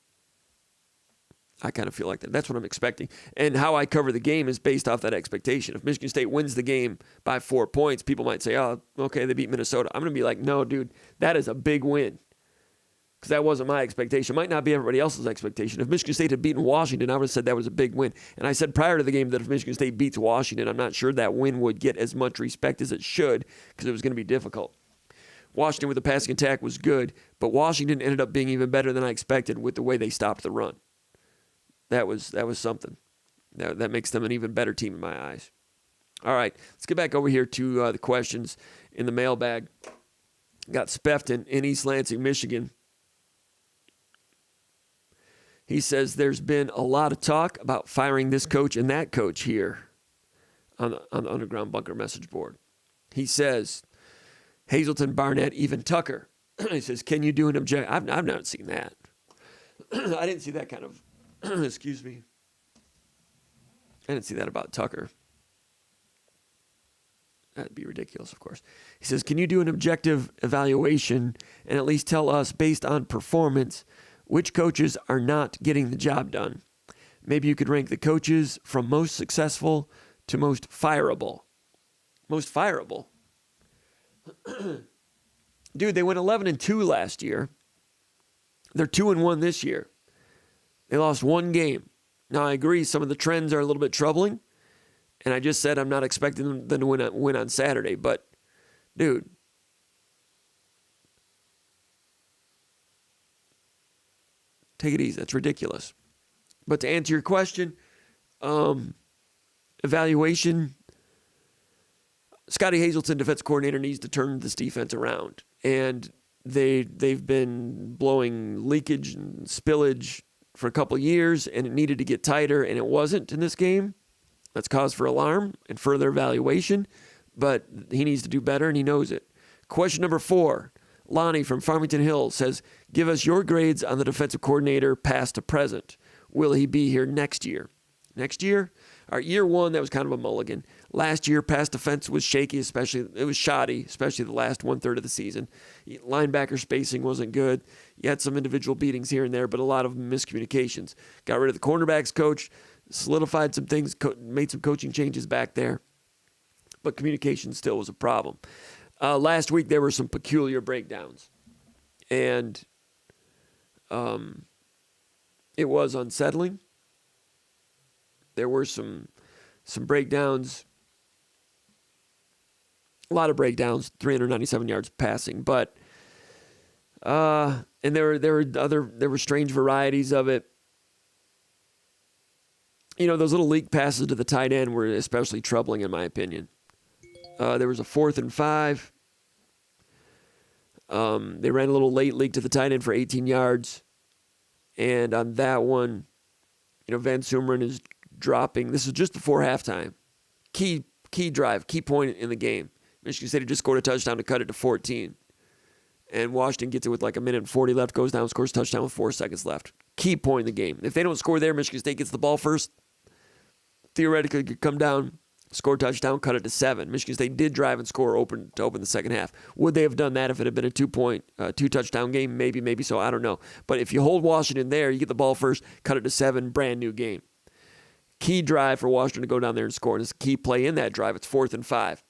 I kind of feel like that. That's what I'm expecting. And how I cover the game is based off that expectation. If Michigan State wins the game by 4 points, people might say, oh, okay, they beat Minnesota. I'm going to be like, no, dude, that is a big win. Because that wasn't my expectation. It might not be everybody else's expectation. If Michigan State had beaten Washington, I would have said that was a big win. And I said prior to the game that if Michigan State beats Washington, I'm not sure that win would get as much respect as it should because it was going to be difficult. Washington with the passing attack was good, but Washington ended up being even better than I expected with the way they stopped the run. That was something. That makes them an even better team in my eyes. All right, let's get back over here to the questions in the mailbag. Got Spefton in East Lansing, Michigan. He says there's been a lot of talk about firing this coach and that coach here on the Underground Bunker message board. He says, Hazelton, Barnett, even Tucker. He says, can you do an object? I've not seen that. I didn't see that kind of, excuse me. I didn't see that about Tucker. That'd be ridiculous, of course. He says, can you do an objective evaluation and at least tell us, based on performance, which coaches are not getting the job done? Maybe you could rank the coaches from most successful to most fireable. Most fireable? Dude, they went 11-2 last year. They're 2-1 this year. They lost one game. Now, I agree, some of the trends are a little bit troubling. And I just said I'm not expecting them to win on Saturday. But, dude, take it easy. That's ridiculous. But to answer your question, evaluation, Scotty Hazelton, defense coordinator, needs to turn this defense around. And they've been blowing leakage and spillage for a couple of years, and it needed to get tighter, and it wasn't in this game. That's cause for alarm and further evaluation, but he needs to do better, and he knows it. Question number 4, Lonnie from Farmington Hills says, give us your grades on the defensive coordinator past to present. Will he be here next year? Next year? Our year 1, that was kind of a mulligan. Last year, pass defense was shaky, it was shoddy, especially the last 1/3 of the season. Linebacker spacing wasn't good. You had some individual beatings here and there, but a lot of miscommunications. Got rid of the cornerbacks coach, solidified some things, made some coaching changes back there, but communication still was a problem. Last week, there were some peculiar breakdowns, and it was unsettling. There were some breakdowns, a lot of breakdowns, 397 yards passing, but and there were strange varieties of it. You know, those little leak passes to the tight end were especially troubling in my opinion. There was a 4th and 5. They ran a little late leak to the tight end for 18 yards. And on that one, you know, Van Sumeren is dropping. This is just before halftime. Key drive, key point in the game. Michigan State had just scored a touchdown to cut it to 14. And Washington gets it with like 1:40 left, goes down, scores a touchdown with 4 seconds left. Key point in the game. If they don't score there, Michigan State gets the ball first. Theoretically, could come down Score touchdown, cut it to 7. Michigan State did drive and score to open the second half. Would they have done that if it had been a 2-touchdown game? Maybe so. I don't know. But if you hold Washington there, you get the ball first, cut it to 7, brand new game. Key drive for Washington to go down there and score. And it's a key play in that drive. It's 4th and 5.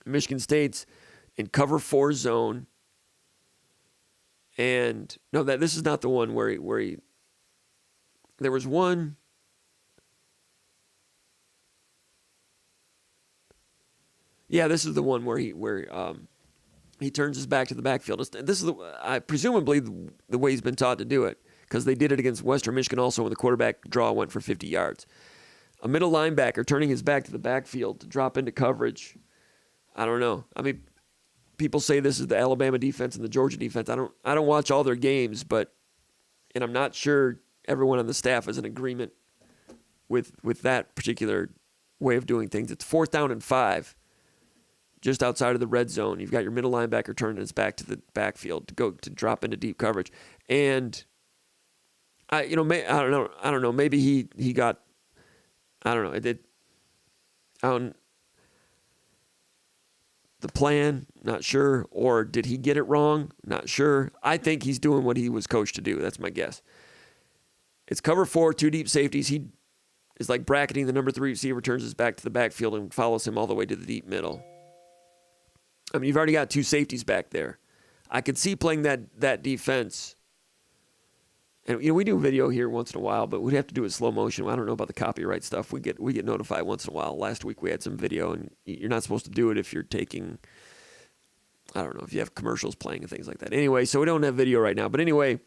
Michigan State's in cover 4 zone. And no, this is not the one where he there was one. Yeah, this is the one where he turns his back to the backfield. This is presumably the way he's been taught to do it, because they did it against Western Michigan also when the quarterback draw went for 50 yards. A middle linebacker turning his back to the backfield to drop into coverage. I don't know. I mean, people say this is the Alabama defense and the Georgia defense. I don't watch all their games, and I'm not sure everyone on the staff is in agreement with that particular way of doing things. It's 4th down and 5. Just outside of the red zone. You've got your middle linebacker turning his back to the backfield to drop into deep coverage. And I don't know. Maybe he got, I don't know. It did. The plan, not sure. Or did he get it wrong? Not sure. I think he's doing what he was coached to do. That's my guess. It's cover 4, 2 deep safeties. He is like bracketing the number 3 receiver, turns his back to the backfield and follows him all the way to the deep middle. I mean, you've already got 2 safeties back there. I could see playing that defense. And we do video here once in a while, but we'd have to do it slow motion. I don't know about the copyright stuff. We get notified once in a while. Last week we had some video, and you're not supposed to do it if you're taking, I don't know, if you have commercials playing and things like that. Anyway, so we don't have video right now. But anyway,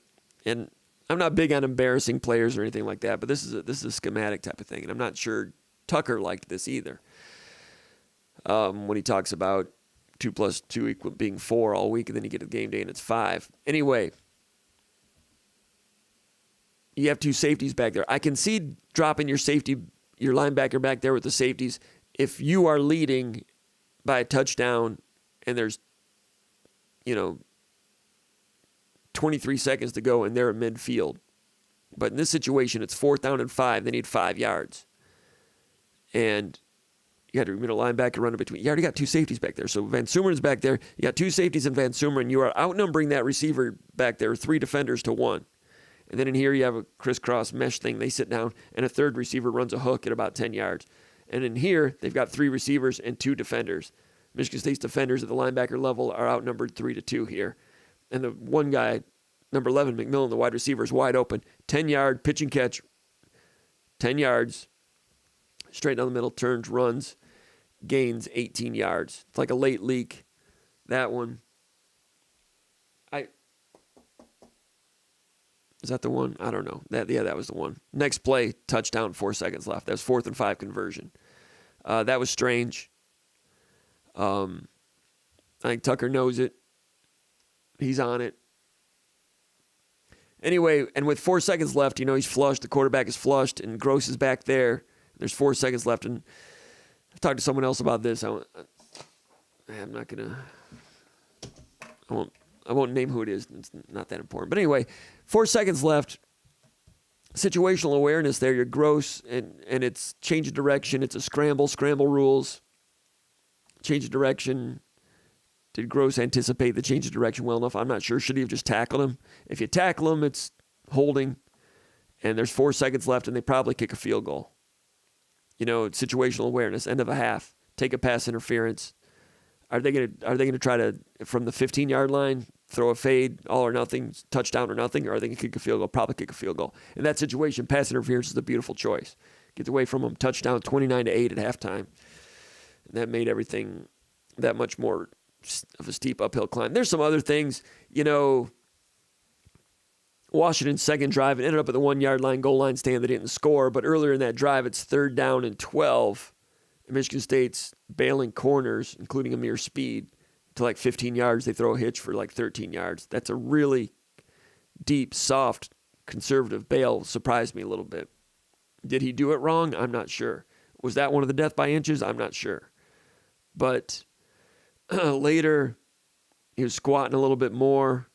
and I'm not big on embarrassing players or anything like that, but this is a schematic type of thing, and I'm not sure Tucker liked this either. When he talks about 2 + 2 being 4 all week, and then you get to the game day and it's 5. Anyway, you have 2 safeties back there. I can see dropping your linebacker back there with the safeties if you are leading by a touchdown and there's, 23 seconds to go and they're at midfield. But in this situation, it's 4th down and 5. They need 5 yards. And you got your middle linebacker running between. You already got 2 safeties back there. So Van Sumeren's back there. You got 2 safeties and Van Sumeren. You are outnumbering that receiver back there 3 defenders to 1. And then in here you have a crisscross mesh thing. They sit down, and a 3rd receiver runs a hook at about 10 yards. And in here, they've got 3 receivers and 2 defenders. Michigan State's defenders at the linebacker level are outnumbered 3-2 here. And the one guy, number 11, McMillan, the wide receiver, is wide open. 10-yard pitch and catch, 10 yards, straight down the middle, turns, runs, gains 18 yards. It's like a late leak. That one. Is that the one? I don't know. That was the one. Next play, touchdown, 4 seconds left. That was 4th and 5 conversion. That was strange. I think Tucker knows it. He's on it. Anyway, and with 4 seconds left, he's flushed. The quarterback is flushed, and Gross is back there. There's 4 seconds left, and I've talked to someone else about this. I'm not gonna. I won't name who it is. It's not that important. But anyway, 4 seconds left. Situational awareness there. You're Gross, and it's change of direction. It's a scramble rules. Change of direction. Did Gross anticipate the change of direction well enough? I'm not sure. Should he have just tackled him? If you tackle him, it's holding. And there's 4 seconds left, and they probably kick a field goal. Situational awareness, end of a half. Take a pass interference. Are they gonna try to, from the 15-yard line, throw a fade, all or nothing, touchdown or nothing, or are they gonna kick a field goal? Probably kick a field goal. In that situation, pass interference is a beautiful choice. Gets away from them, touchdown, 29-8 at halftime. And that made everything that much more of a steep uphill climb. There's some other things, Washington's second drive, it ended up at the 1-yard line, goal line stand. They didn't score, but earlier in that drive, it's 3rd down and 12. Michigan State's bailing corners, including Amir Speed, to like 15 yards. They throw a hitch for like 13 yards. That's a really deep, soft, conservative bail. Surprised me a little bit. Did he do it wrong? I'm not sure. Was that one of the death by inches? I'm not sure. But later, he was squatting a little more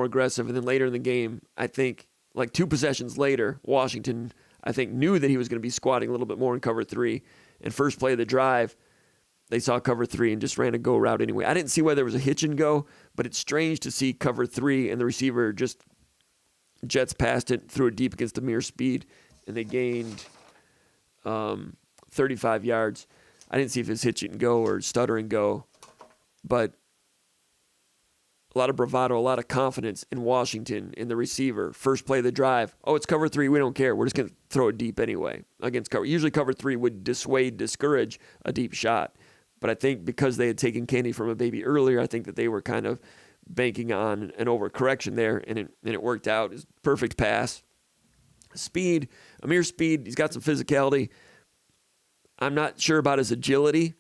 aggressive. And then later in the game, I think like 2 possessions later, Washington, I think, knew that he was going to be squatting a little bit more in cover 3. And first play of the drive, they saw cover 3 and just ran a go route anyway. I didn't see whether it was a hitch and go, but it's strange to see cover 3 and the receiver just jets past it, threw it deep against the mere speed, and they gained 35 yards. I didn't see if it's hitch and go or stutter and go, but a lot of bravado, a lot of confidence in Washington, in the receiver. First play of the drive. Oh, it's cover 3. We don't care. We're just going to throw it deep anyway against cover. Usually cover 3 would discourage a deep shot. But I think because they had taken candy from a baby earlier, I think that they were kind of banking on an overcorrection there, and it worked out. It's perfect pass. Speed, Amir's speed, he's got some physicality. I'm not sure about his agility.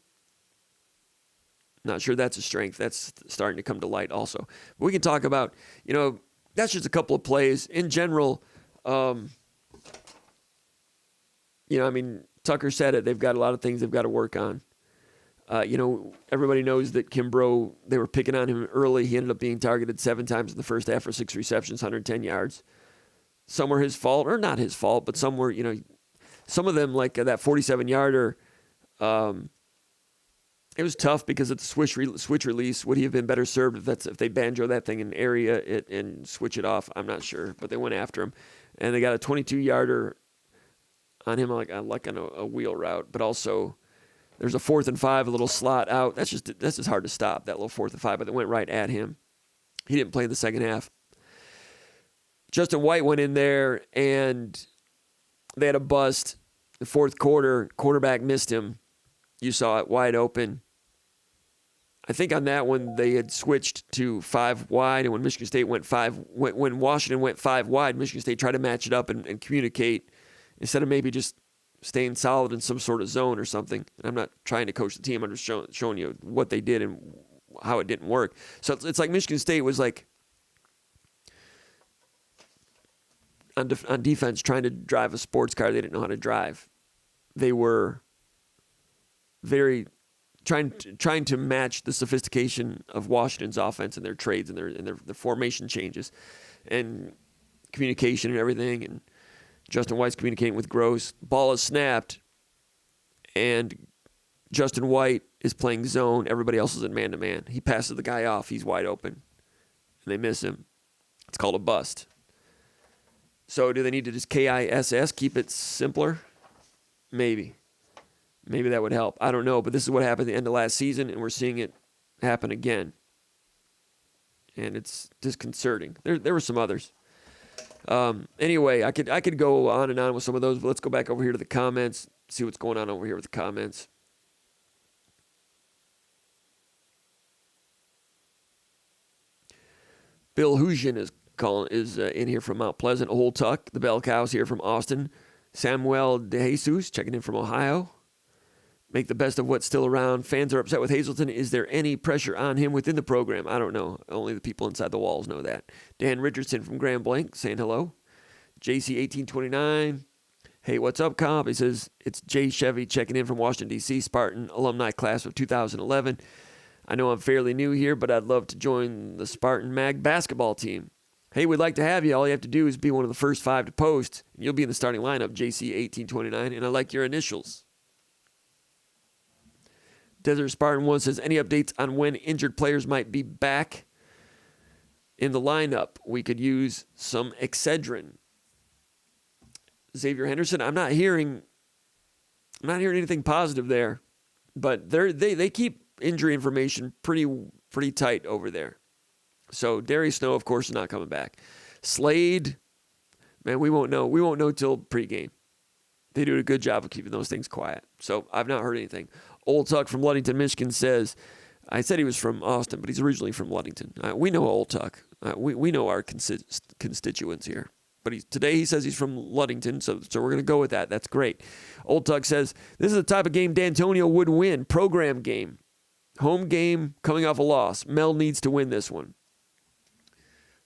Not sure that's a strength. That's starting to come to light also. But we can talk about, that's just a couple of plays. In general, Tucker said it. They've got a lot of things they've got to work on. Everybody knows that Kimbrough, they were picking on him early. He ended up being targeted 7 times in the first half for 6 receptions, 110 yards. Some were his fault, or not his fault, but some were, some of them, like that 47-yarder, it was tough because of the switch release. Would he have been better served if they banjo that thing and area it and switch it off? I'm not sure, but they went after him, and they got a 22-yarder on him like on a wheel route. But also, there's a 4th and 5, a little slot out. That's just hard to stop, that little 4th and 5. But they went right at him. He didn't play in the second half. Justin White went in there and they had a bust. The fourth quarter, quarterback missed him. You saw it wide open. I think on that one they had switched to 5 wide, and when Michigan State when Washington went 5 wide, Michigan State tried to match it up and communicate instead of maybe just staying solid in some sort of zone or something. And I'm not trying to coach the team. I'm just showing you what they did and how it didn't work. So it's like Michigan State was like on defense trying to drive a sports car they didn't know how to drive. They were very trying to match the sophistication of Washington's offense and their trades and their formation changes and communication and everything. And Justin White's communicating with Gross. Ball is snapped, and Justin White is playing zone. Everybody else is in man-to-man. He passes the guy off. He's wide open, and they miss him. It's called a bust. So do they need to just KISS, keep it simpler? Maybe. Maybe that would help. I don't know, but this is what happened at the end of last season, and we're seeing it happen again. And it's disconcerting. There were some others. Anyway, I could go on and on with some of those, but let's go back over here to the comments, see what's going on over here with the comments. Bill Hujan is in here from Mount Pleasant. Old Tuck, the Bell Cows here from Austin. Samuel DeJesus checking in from Ohio. Make the best of what's still around. Fans are upset with Hazleton. Is there any pressure on him within the program? I don't know. Only the people inside the walls know that. Dan Richardson from Grand Blanc saying hello. JC1829. Hey, what's up, Cobb? He says, it's Jay Chevy checking in from Washington, D.C., Spartan alumni class of 2011. I know I'm fairly new here, but I'd love to join the Spartan Mag basketball team. Hey, we'd like to have you. All you have to do is be one of the first 5 to post, and you'll be in the starting lineup, JC1829, and I like your initials. Desert Spartan 1 says, any updates on when injured players might be back in the lineup? We could use some Excedrin. Xavier Henderson, I'm not hearing anything positive there, but they keep injury information pretty tight over there. So Darius Snow, of course, is not coming back. Slade, man, we won't know. We won't know till pregame. They do a good job of keeping those things quiet. So I've not heard anything. Old Tuck from Ludington, Michigan says, I said he was from Austin, but he's originally from Ludington. We know Old Tuck. We know our constituents here. But today he says he's from Ludington, so we're going to go with that. That's great. Old Tuck says, this is the type of game D'Antonio would win. Program game. Home game, coming off a loss. Mel needs to win this one.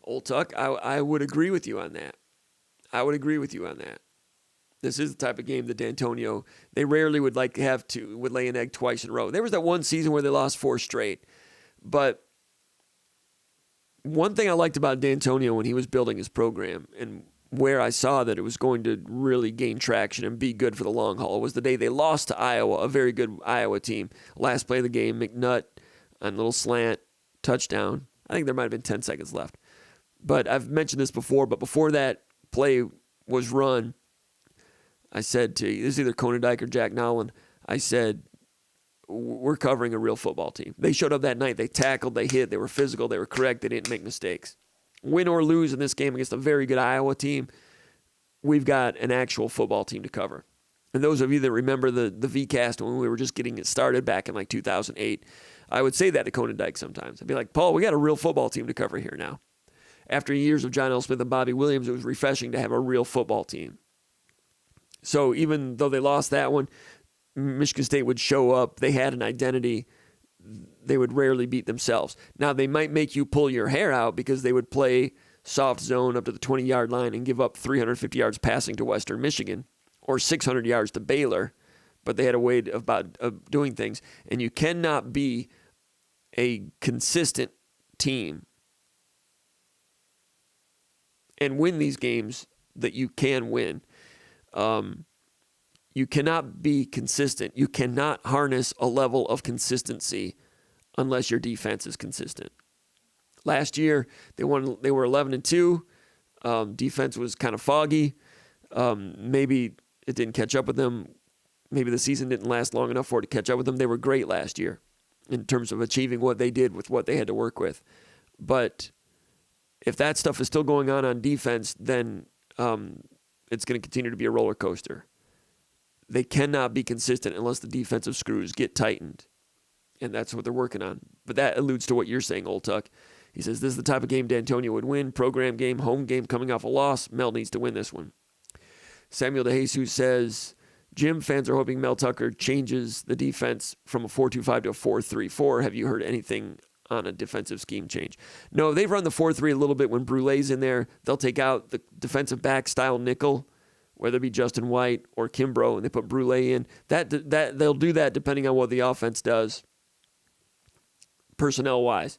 Old Tuck, I would agree with you on that. This is the type of game that D'Antonio, they rarely would lay an egg twice in a row. There was that one season where they lost 4 straight. But one thing I liked about D'Antonio when he was building his program, and where I saw that it was going to really gain traction and be good for the long haul was the day they lost to Iowa, a very good Iowa team. Last play of the game, McNutt on a little slant, touchdown. I think there might have been 10 seconds left. But I've mentioned this before, but before that play was run, I said to, this is either Conan Dyke or Jack Nowlin, I said, we're covering a real football team. They showed up that night. They tackled, they hit, they were physical, they were correct, they didn't make mistakes. Win or lose in this game against a very good Iowa team, we've got an actual football team to cover. And those of you that remember the VCast when we were just getting it started back in like 2008, I would say that to Conan Dyke sometimes. I'd be like, Paul, we got a real football team to cover here now. After years of John L. Smith and Bobby Williams, it was refreshing to have a real football team. So even though they lost that one, Michigan State would show up. They had an identity. They would rarely beat themselves. Now, they might make you pull your hair out because they would play soft zone up to the 20-yard line and give up 350 yards passing to Western Michigan or 600 yards to Baylor, but they had a way of doing things. And you cannot be a consistent team and win these games that you can win. You cannot be consistent. You cannot harness a level of consistency unless your defense is consistent. Last year, they were 11-2. Defense was kind of foggy. Maybe it didn't catch up with them. Maybe the season didn't last long enough for it to catch up with them. They were great last year in terms of achieving what they did with what they had to work with. But if that stuff is still going on defense, then it's going to continue to be a roller coaster. They cannot be consistent unless the defensive screws get tightened. And that's what they're working on. But that alludes to what you're saying, Old Tuck. He says, this is the type of game D'Antonio would win. Program game, home game, coming off a loss. Mel needs to win this one. Samuel DeJesus says, Jim, fans are hoping Mel Tucker changes the defense from a 4-2-5 to a 4-3-4. Have you heard anything on a defensive scheme change? No, they've run the 4-3 a little bit when Brule's in there. They'll take out the defensive back style nickel, whether it be Justin White or Kimbrough, and they put Brule in. That they'll do that depending on what the offense does, personnel-wise.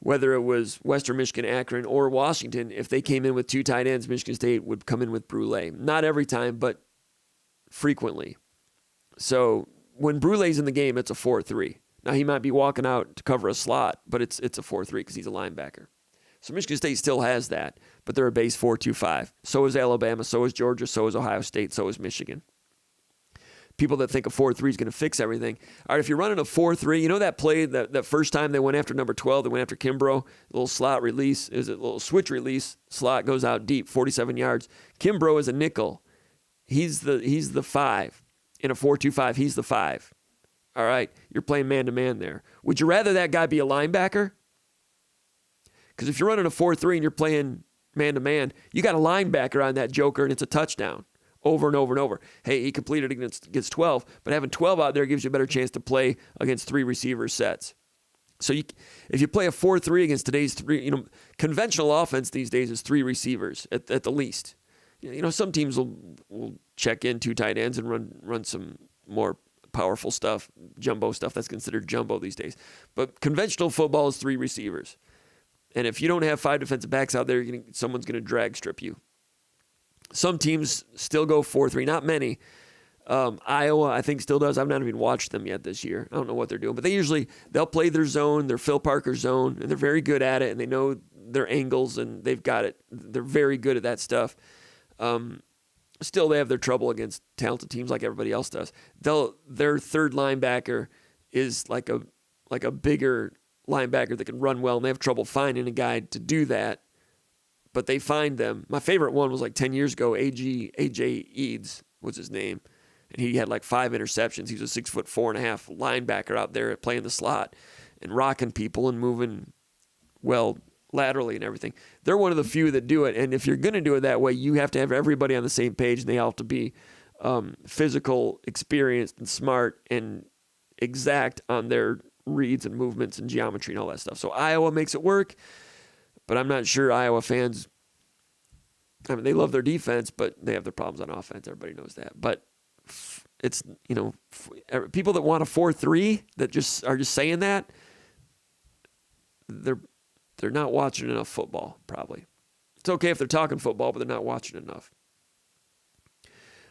Whether it was Western Michigan, Akron, or Washington, if they came in with two tight ends, Michigan State would come in with Brule. Not every time, but frequently. So when Brule's in the game, it's a 4-3. Now, he might be walking out to cover a slot, but it's a 4-3 because he's a linebacker. So Michigan State still has that, but they're a base 4-2-5. So is Alabama, so is Georgia, so is Ohio State, so is Michigan. People that think a 4-3 is going to fix everything. All right, if you're running a 4-3, you know that play, that first time they went after number 12, they went after Kimbrough, a little slot release, is a little switch release, slot goes out deep, 47 yards. Kimbrough is a nickel. He's the 5. In a 4-2-5, he's the 5. All right, you're playing man-to-man there. Would you rather that guy be a linebacker? Because if you're running a 4-3 and you're playing man-to-man, you got a linebacker on that joker and it's a touchdown over and over and over. Hey, he completed against 12, but having 12 out there gives you a better chance to play against 3 receiver sets. So if you play a 4-3 against today's 3, conventional offense these days is 3 receivers at the least. Some teams will check in 2 tight ends and run some more powerful stuff, jumbo stuff that's considered jumbo these days. But conventional football is 3 receivers. And if you don't have 5 defensive backs out there, someone's going to drag strip you. Some teams still go 4-3, not many. Iowa, I think, still does. I've not even watched them yet this year. I don't know what they're doing. But they'll play their zone, their Phil Parker zone, and they're very good at it, and they know their angles, and they've got it. They're very good at that stuff. Still, they have their trouble against talented teams like everybody else does. Their third linebacker is like a bigger linebacker that can run well, and they have trouble finding a guy to do that. But they find them. My favorite one was like 10 years ago. A.J. Eads was his name, and he had like 5 interceptions. He was a 6'4.5" linebacker out there playing the slot and rocking people and moving well laterally and everything. They're one of the few that do it, and if you're going to do it that way, you have to have everybody on the same page, and they all have to be physical, experienced, and smart, and exact on their reads and movements and geometry and all that stuff. So Iowa makes it work, but I'm not sure Iowa fans, they love their defense, but they have their problems on offense. Everybody knows that. But it's, people that want a 4-3 that just are just saying that, they're not watching enough football, probably. It's okay if they're talking football, but they're not watching enough.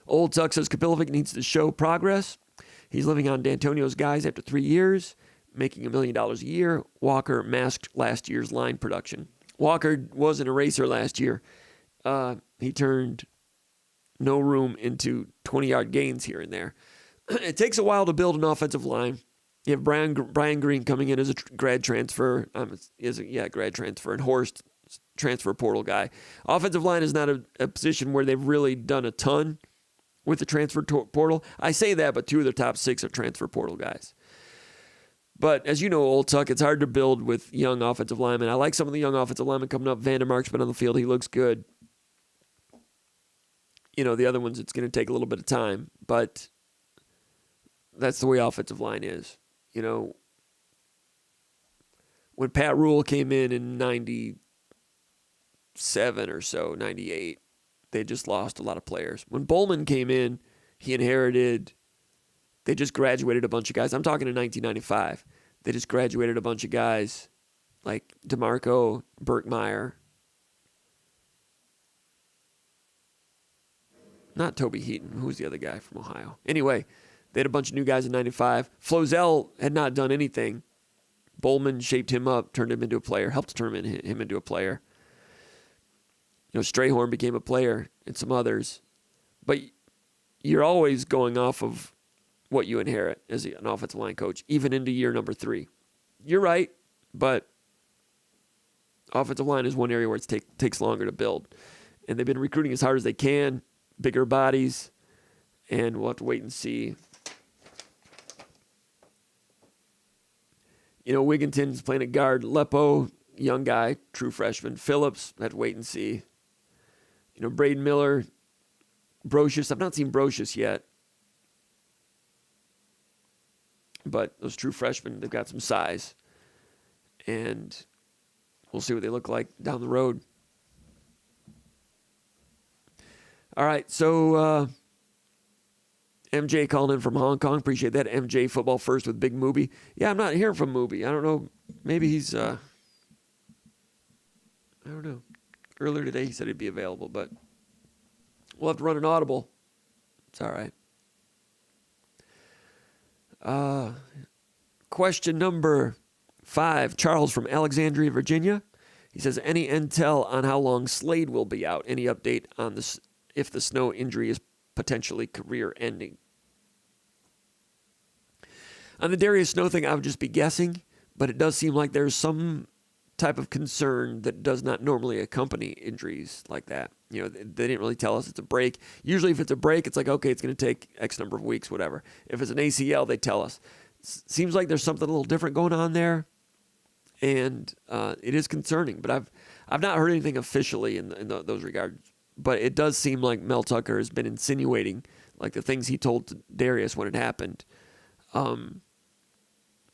Old Tuck says Kapilovic needs to show progress. He's living on D'Antonio's guys after 3 years, making $1 million a year. Walker masked last year's line production. Walker was an eraser last year. He turned no room into 20-yard gains here and there. It takes a while to build an offensive line. You have Brian Green coming in as a grad transfer. Grad transfer, and Horst, transfer portal guy. Offensive line is not a position where they've really done a ton with the transfer portal. I say that, but 2 of their top 6 are transfer portal guys. But as you know, Old Tuck, it's hard to build with young offensive linemen. I like some of the young offensive linemen coming up. Vandermark's been on the field. He looks good. The other ones, it's going to take a little bit of time, but that's the way offensive line is. When Pat Rule came in 97 or so, 98, they just lost a lot of players. When Bowman came in, they just graduated a bunch of guys. I'm talking in 1995. They just graduated a bunch of guys like DeMarco, Burkmeyer. Not Toby Heaton. Who's the other guy from Ohio? Anyway, they had a bunch of new guys in 95. Flozell had not done anything. Bowman shaped him up, turned him into a player, helped turn him into a player. Strayhorn became a player and some others. But you're always going off of what you inherit as an offensive line coach, even into year number 3. You're right, but offensive line is one area where it takes longer to build. And they've been recruiting as hard as they can, bigger bodies, and we'll have to wait and see. Wigginton's playing at guard. Lepo, young guy, true freshman. Phillips, have to wait and see. Braden Miller, Brocious. I've not seen Brocious yet. But those true freshmen, they've got some size. And we'll see what they look like down the road. All right, so MJ calling in from Hong Kong. Appreciate that. MJ Football First with Big Mooby. Yeah, I'm not hearing from Mooby. I don't know. Maybe he's, I don't know. Earlier today he said he'd be available, but we'll have to run an audible. It's all right. Question number 5. Charles from Alexandria, Virginia. He says, any intel on how long Slade will be out? Any update on this if the Snow injury is potentially career-ending? On the Darius Snow thing, I would just be guessing, but it does seem like there's some type of concern that does not normally accompany injuries like that. They didn't really tell us it's a break. Usually if it's a break, it's like, okay, it's going to take X number of weeks, whatever. If it's an ACL, they tell us. Seems like there's something a little different going on there, and it is concerning, but I've not heard anything officially in those regards. But it does seem like Mel Tucker has been insinuating, like the things he told to Darius when it happened.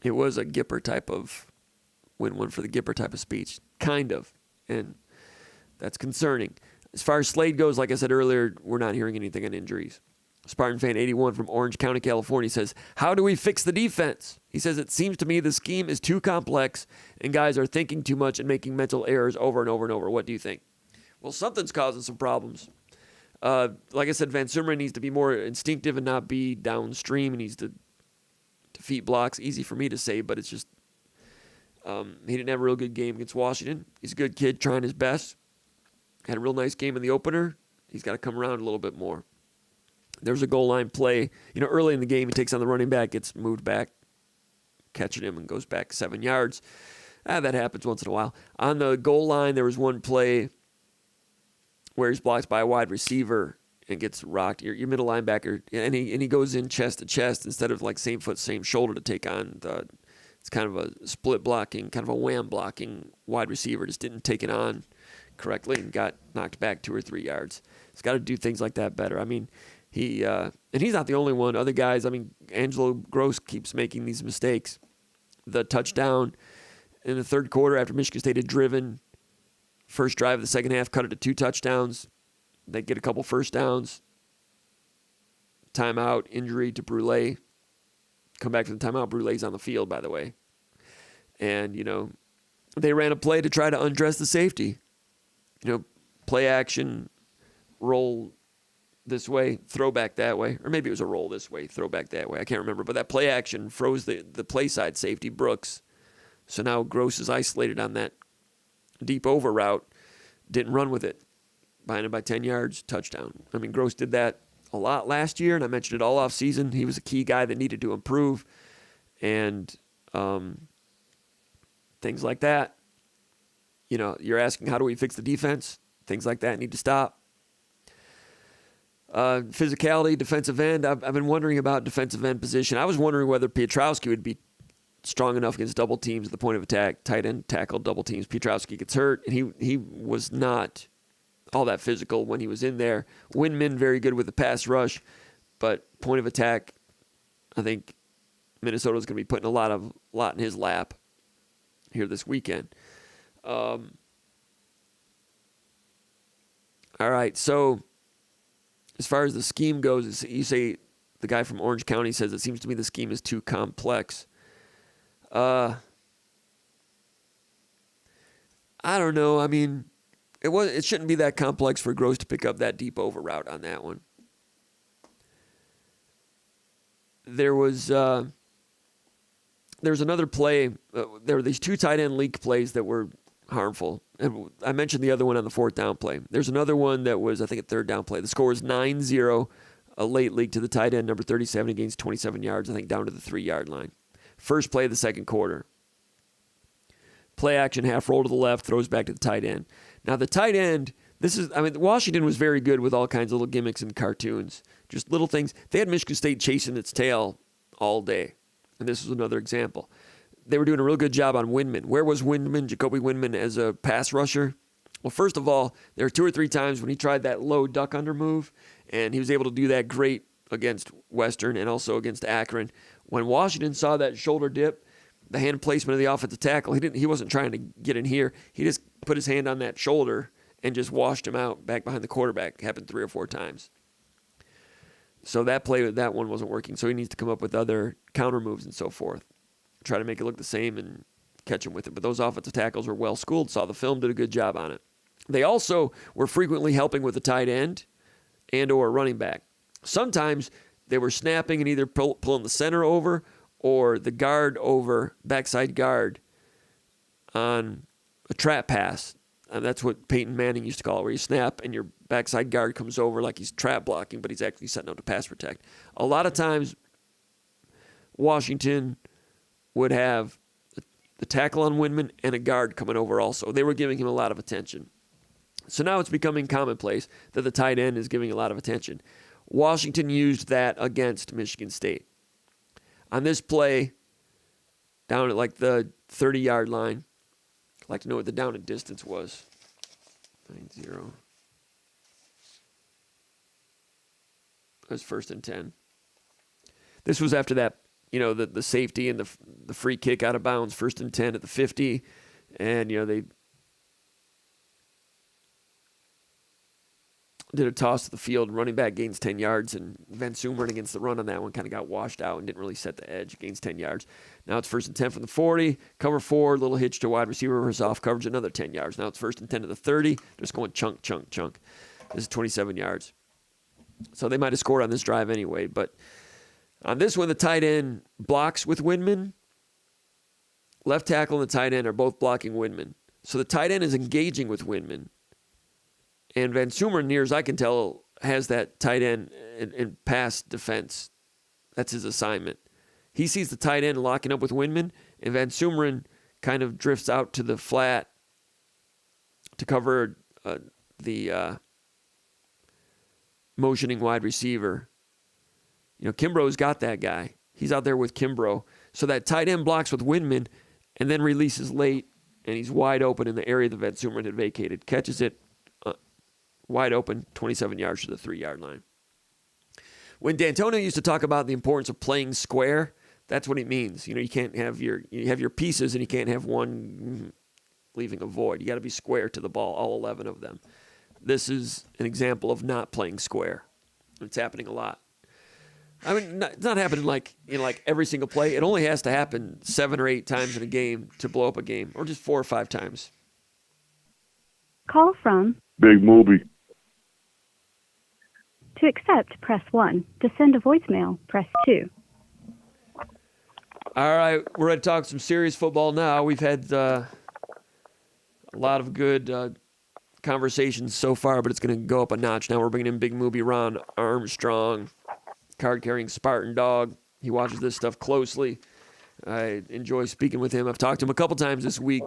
It was a Gipper type of win-win for the Gipper type of speech, kind of, and that's concerning. As far as Slade goes, like I said earlier, we're not hearing anything on injuries. Spartan Fan 81 from Orange County, California says, how do we fix the defense? He says, it seems to me the scheme is too complex and guys are thinking too much and making mental errors over and over and over. What do you think? Well, something's causing some problems. Like I said, Van Sumeren needs to be more instinctive and not be downstream. He needs to defeat blocks. Easy for me to say, but it's just he didn't have a real good game against Washington. He's a good kid, trying his best. Had a real nice game in the opener. He's got to come around a little bit more. There's a goal line play. Early in the game, he takes on the running back, gets moved back, catching him, and goes back 7 yards. That happens once in a while. On the goal line, there was one play where he's blocked by a wide receiver and gets rocked. Your middle linebacker, and he goes in chest to chest instead of like same foot, same shoulder to take on it's kind of a split blocking, kind of a wham blocking wide receiver. Just didn't take it on correctly and got knocked back 2 or 3 yards. He's got to do things like that better. I mean, and he's not the only one. Other guys, Angelo Gross keeps making these mistakes. The touchdown in the third quarter after Michigan State had driven, first drive of the second half, cut it to 2 touchdowns. They get a couple first downs. Timeout, injury to Brule. Come back from the timeout. Brule's on the field, by the way. And, they ran a play to try to undress the safety. play action, roll this way, throw back that way. Or maybe it was a roll this way, throw back that way. I can't remember. But that play action froze the play side safety, Brooks. So now Gross is isolated on that deep over route. Didn't run with it. Behind him by 10 yards, touchdown. I mean, Gross did that a lot last year, and I mentioned it all off season. He was a key guy that needed to improve. And things like that. You know, you're asking, how do we fix the defense? Things like that need to stop. Physicality, defensive end. I've been wondering about defensive end position. I was wondering whether Pietrowski would be strong enough against double teams at the point of attack. Tight end tackle, double teams. Pietrowski gets hurt, and he was not all that physical when he was in there. Windman, very good with the pass rush, but point of attack, I think Minnesota's going to be putting a lot in his lap here this weekend. All right, so as far as the scheme goes, you say the guy from Orange County says it seems to me the scheme is too complex. I don't know. I mean, it shouldn't be that complex for Gross to pick up that deep over route on that one. There was another play. There were these two tight end leak plays that were harmful. And I mentioned the other one on the fourth down play. There's another one that was, I think, a third down play. The score was 9-0, a late leak to the tight end, number 37. He gains 27 yards, I think, down to the 3-yard line. First play of the second quarter. Play action, half roll to the left, throws back to the tight end. Now, the tight end, Washington was very good with all kinds of little gimmicks and cartoons. Just little things. They had Michigan State chasing its tail all day. And this was another example. They were doing a real good job on Windman. Where was Windman, Jacoby Windman, as a pass rusher? Well, first of all, there were 2 or 3 times when he tried that low duck under move, and he was able to do that great against Western and also against Akron. When Washington saw that shoulder dip, the hand placement of the offensive tackle, he wasn't trying to get in here. He just put his hand on that shoulder and just washed him out back behind the quarterback. It happened 3 or 4 times. So that one wasn't working. So he needs to come up with other counter moves and so forth. Try to make it look the same and catch him with it. But those offensive tackles were well schooled, saw the film, did a good job on it. They also were frequently helping with the tight end and or running back. Sometimes they were snapping and either pulling the center over or the guard over, backside guard, on a trap pass. And that's what Peyton Manning used to call it, where you snap and your backside guard comes over like he's trap blocking, but he's actually setting up to pass protect. A lot of times, Washington would have the tackle on Windman and a guard coming over also. They were giving him a lot of attention. So now it's becoming commonplace that the tight end is giving a lot of attention. Washington used that against Michigan State. On this play, down at like the 30-yard line, I'd like to know what the down and distance was. 9-0. It was 1st and 10. This was after that, the safety and the free kick out of bounds, 1st and 10 at the 50. And, they did a toss to the field. Running back gains 10 yards, and Van Sumeren against the run on that one kind of got washed out and didn't really set the edge. Gains 10 yards. Now it's 1st and 10 from the 40. Cover 4, little hitch to wide receiver versus off coverage, another 10 yards. Now it's 1st and 10 to the 30. Just going chunk, chunk, chunk. This is 27 yards. So they might have scored on this drive anyway, but on this one, the tight end blocks with Windman. Left tackle and the tight end are both blocking Windman. So the tight end is engaging with Windman. And Van Sumeren, near as I can tell, has that tight end in pass defense. That's his assignment. He sees the tight end locking up with Windman, and Van Sumeren kind of drifts out to the flat to cover the motioning wide receiver. Kimbrough's got that guy. He's out there with Kimbrough. So that tight end blocks with Windman and then releases late, and he's wide open in the area that Van Sumeren had vacated. Catches it wide open, 27 yards to the 3-yard line. When D'Antonio used to talk about the importance of playing square, that's what he means. You can't have your pieces, and you can't have one leaving a void. You got to be square to the ball, all 11 of them. This is an example of not playing square. It's happening a lot. I mean, it's not happening like every single play. It only has to happen 7 or 8 times in a game to blow up a game, or just 4 or 5 times. Call from Big movie. To accept, press 1. To send a voicemail, press 2. All right, we're ready to talk some serious football now. We've had a lot of good conversations so far, but it's going to go up a notch now. We're bringing in Big Movie Ron Armstrong, card-carrying Spartan dog. He watches this stuff closely. I enjoy speaking with him. I've talked to him a couple times this week.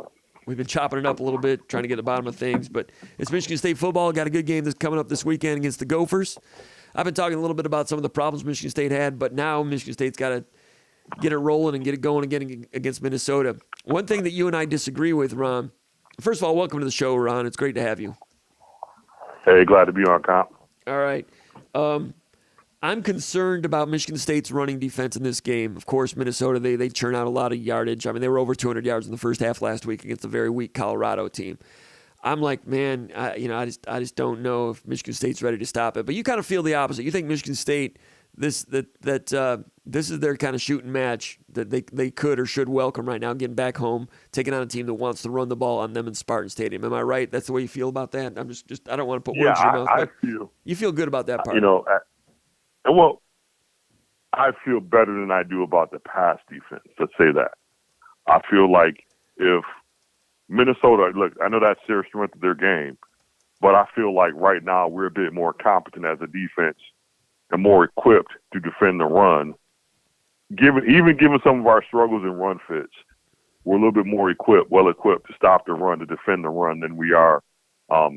We've been chopping it up a little bit, trying to get to the bottom of things, but it's Michigan State football. Got a good game that's coming up this weekend against the Gophers. I've been talking a little bit about some of the problems Michigan State had, but now Michigan State's got to get it rolling and get it going again against Minnesota. One thing that you and I disagree with, Ron. First of all, welcome to the show, Ron. It's great to have you. Hey, glad to be on, Comp. All right. I'm concerned about Michigan State's running defense in this game. Of course, Minnesota, they churn out a lot of yardage. I mean, they were over 200 yards in the first half last week against a very weak Colorado team. I'm like, man, I just don't know if Michigan State's ready to stop it. But you kind of feel the opposite. You think Michigan State, this is their kind of shooting match that they could or should welcome right now, getting back home, taking on a team that wants to run the ball on them in Spartan Stadium. Am I right? That's the way you feel about that? I'm just I don't want to put words in your mouth. You feel good about that part. Well, I feel better than I do about the pass defense. Let's say that. I feel like if Minnesota, look, I know that's their strength of their game, but I feel like right now we're a bit more competent as a defense and more equipped to defend the run. Given some of our struggles in run fits, we're a little bit more well equipped to stop the run, to defend the run than we are, a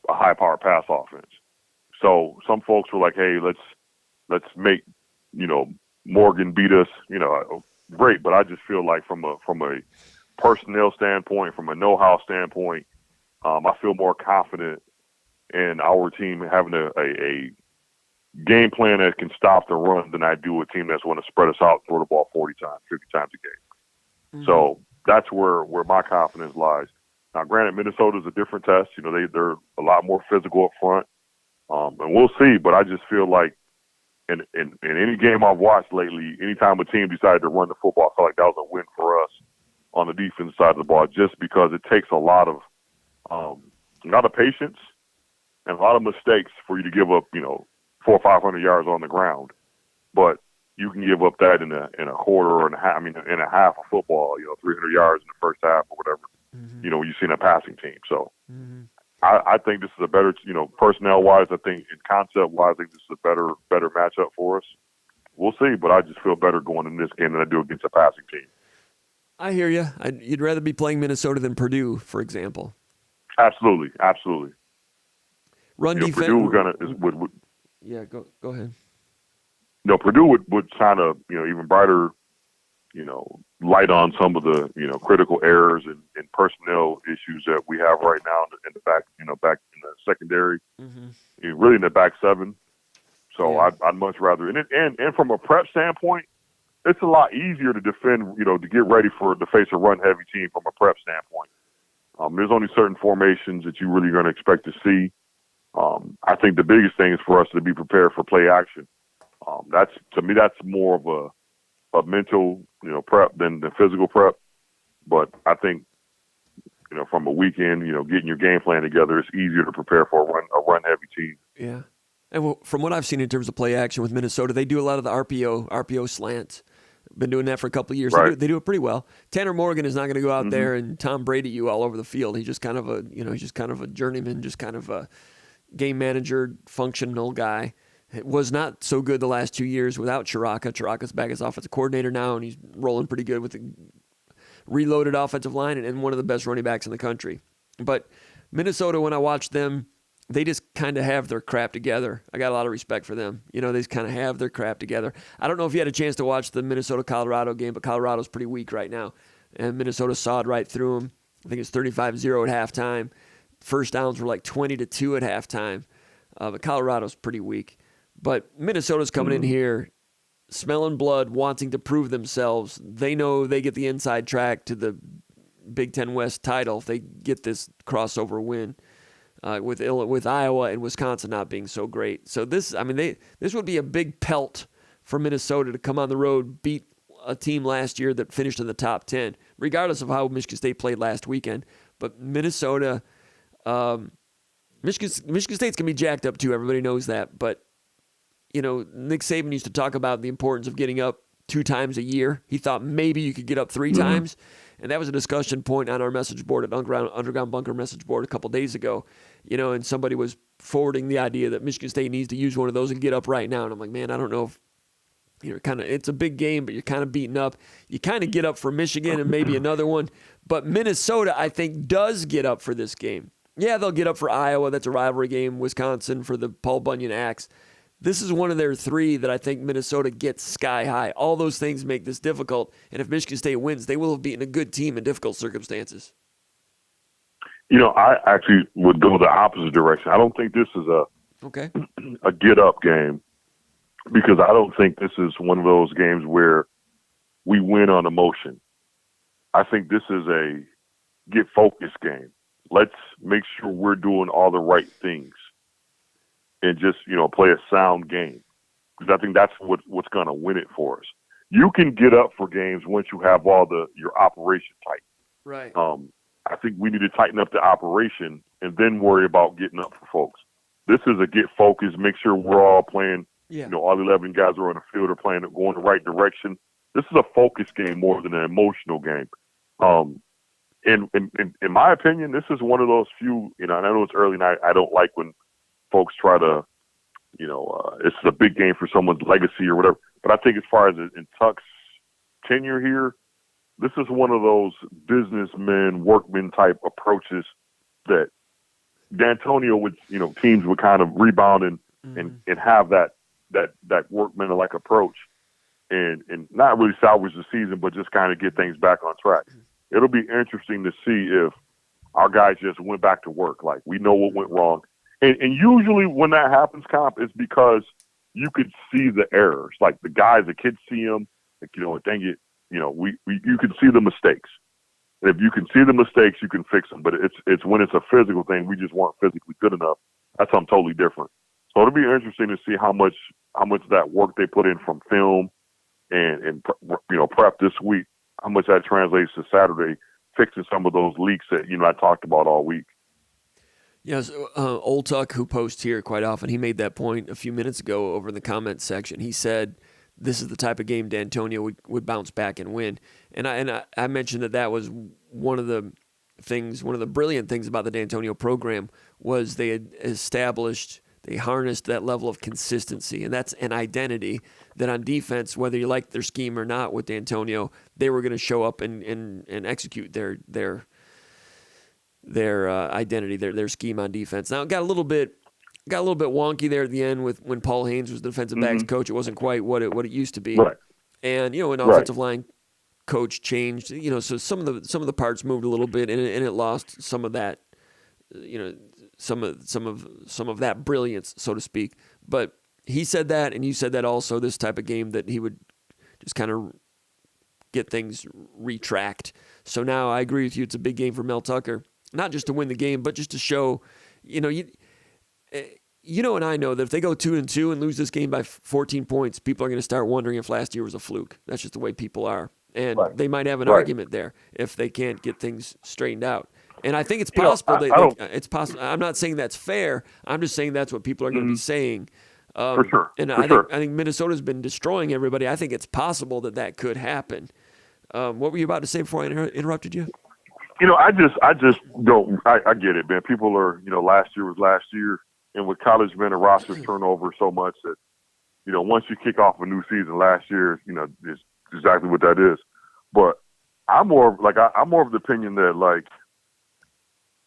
high-power pass offense. So some folks were like, hey, let's make, Morgan beat us, great. But I just feel like from a personnel standpoint, from a know-how standpoint, I feel more confident in our team having a game plan that can stop the run than I do a team that's going to spread us out and throw the ball 40 times, 50 times a game. Mm-hmm. So that's where my confidence lies. Now, granted, Minnesota's a different test. They're a lot more physical up front. And we'll see, but I just feel like in any game I've watched lately, anytime a team decided to run the football, I felt like that was a win for us on the defensive side of the ball, just because it takes a lot of patience and a lot of mistakes for you to give up, 400 or 500 yards on the ground. But you can give up that in a quarter or in a half of football, 300 yards in the first half or whatever, mm-hmm. When you've seen a passing team. So. Mm-hmm. I think this is a better, personnel-wise, I think, and concept-wise, I think this is a better matchup for us. We'll see, but I just feel better going in this game than I do against a passing team. I hear you. You'd rather be playing Minnesota than Purdue, for example. Absolutely. Run defense. Purdue Yeah, go ahead. Purdue would shine a even brighter, light on some of the critical errors and personnel issues that we have right now in the back back in the secondary, mm-hmm. Really in the back seven. So yeah. I'd much rather and from a prep standpoint, it's a lot easier to defend, to get ready to face a run heavy team from a prep standpoint. There's only certain formations that you're really going to expect to see. I think the biggest thing is for us to be prepared for play action. That's more of a mental, prep than the physical prep. But I think, from a weekend, getting your game plan together, it's easier to prepare for a run heavy team. Yeah. And from what I've seen in terms of play action with Minnesota, they do a lot of the RPO slants. Been doing that for a couple of years. Right. They do it pretty well. Tanner Morgan is not going to go out mm-hmm. there and Tom Brady you all over the field. He's just kind of a journeyman, just kind of a game manager, functional guy. It was not so good the last 2 years without Chiraka. Chiraka's back as offensive coordinator now, and he's rolling pretty good with the reloaded offensive line and one of the best running backs in the country. But Minnesota, when I watch them, they just kind of have their crap together. I got a lot of respect for them. They just kind of have their crap together. I don't know if you had a chance to watch the Minnesota-Colorado game, but Colorado's pretty weak right now. And Minnesota sawed right through them. I think it's 35-0 at halftime. First downs were like 20-2 at halftime. But Colorado's pretty weak. But Minnesota's coming in here smelling blood, wanting to prove themselves. They know they get the inside track to the Big Ten West title if they get this crossover win with Iowa and Wisconsin not being so great. So this would be a big pelt for Minnesota to come on the road, beat a team last year that finished in the top 10, regardless of how Michigan State played last weekend. But Minnesota, Michigan State's going to be jacked up too. Everybody knows that. But, Nick Saban used to talk about the importance of getting up 2 times a year. He thought maybe you could get up 3 times. And that was a discussion point on our message board at Underground Bunker message board a couple days ago. And somebody was forwarding the idea that Michigan State needs to use one of those and get up right now. And I'm like, man, I don't know if it's a big game, but you're kind of beaten up. You kind of get up for Michigan and maybe another one. But Minnesota, I think, does get up for this game. Yeah, they'll get up for Iowa. That's a rivalry game. Wisconsin for the Paul Bunyan Axe. This is one of their 3 that I think Minnesota gets sky high. All those things make this difficult. And if Michigan State wins, they will have beaten a good team in difficult circumstances. I actually would go the opposite direction. I don't think this is a get-up game, because I don't think this is one of those games where we win on emotion. I think this is a get-focused game. Let's make sure we're doing all the right things and just, play a sound game, because I think that's what's going to win it for us. You can get up for games once you have all your operation tight. Right. I think we need to tighten up the operation and then worry about getting up for folks. This is a get focused, make sure we're all playing. Yeah. All 11 guys are on the field are playing, going the right direction. This is a focus game more than an emotional game. In my opinion, this is one of those few. I know it's early, and I don't like when folks try to, it's a big game for someone's legacy or whatever. But I think as far as in Tuck's tenure here, this is one of those businessmen, workman type approaches that D'Antonio would, teams would kind of rebound and have that workman-like approach and not really salvage the season, but just kind of get things back on track. It'll be interesting to see if our guys just went back to work. Like, we know what went wrong. And usually when that happens, Comp, it's because you could see the errors. Like, the kids see them, dang it, you can see the mistakes. And if you can see the mistakes, you can fix them. But it's when it's a physical thing, we just weren't physically good enough. That's something totally different. So it'll be interesting to see how much of that work they put in from film and prep this week, how much that translates to Saturday, fixing some of those leaks that I talked about all week. Yes, Old Tuck, who posts here quite often, he made that point a few minutes ago over in the comments section. He said this is the type of game D'Antonio would bounce back and win. And I mentioned that was one of the brilliant things about the D'Antonio program was they had they harnessed that level of consistency, and that's an identity that on defense, whether you like their scheme or not with D'Antonio, they were going to show up and execute their identity, their scheme on defense. Now it got a little bit wonky there at the end with when Paul Haynes was the defensive backs coach. It wasn't quite what it used to be. Right. And an offensive line coach changed. So some of the parts moved a little bit, and it lost some of that. Some of that brilliance, so to speak. But he said that, and you said that also. This type of game that he would just kind of get things retracked. So now I agree with you. It's a big game for Mel Tucker. Not just to win the game, but just to show, and I know that if they go 2-2 and lose this game by 14 points, people are going to start wondering if last year was a fluke. That's just the way people are. And they might have an argument there if they can't get things straightened out. And I think it's possible. It's possible. I'm not saying that's fair. I'm just saying that's what people are going to be saying. For sure. And I think Minnesota's been destroying everybody. I think it's possible that could happen. What were you about to say before I interrupted you? I just don't. I get it, man. People are, last year was last year, and with college being a roster turnover so much that, once you kick off a new season, last year, is exactly what that is. But I'm more of the opinion that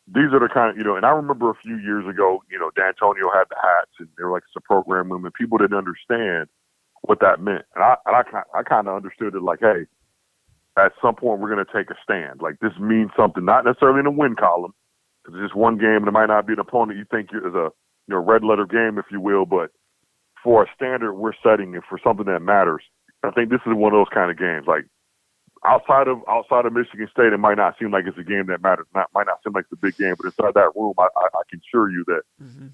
these are the kind of, and I remember a few years ago, D'Antonio had the hats, and they were like, it's a program movement. People didn't understand what that meant, and I kind of understood it hey. At some point, we're going to take a stand. This means something, not necessarily in the win column, because it's just one game, and it might not be an opponent you think is a red letter game, if you will. But for a standard we're setting, and for something that matters, I think this is one of those kind of games. Outside of Michigan State, it might not seem like it's a game that matters. Might not seem like it's a big game, but inside that room, I can assure you that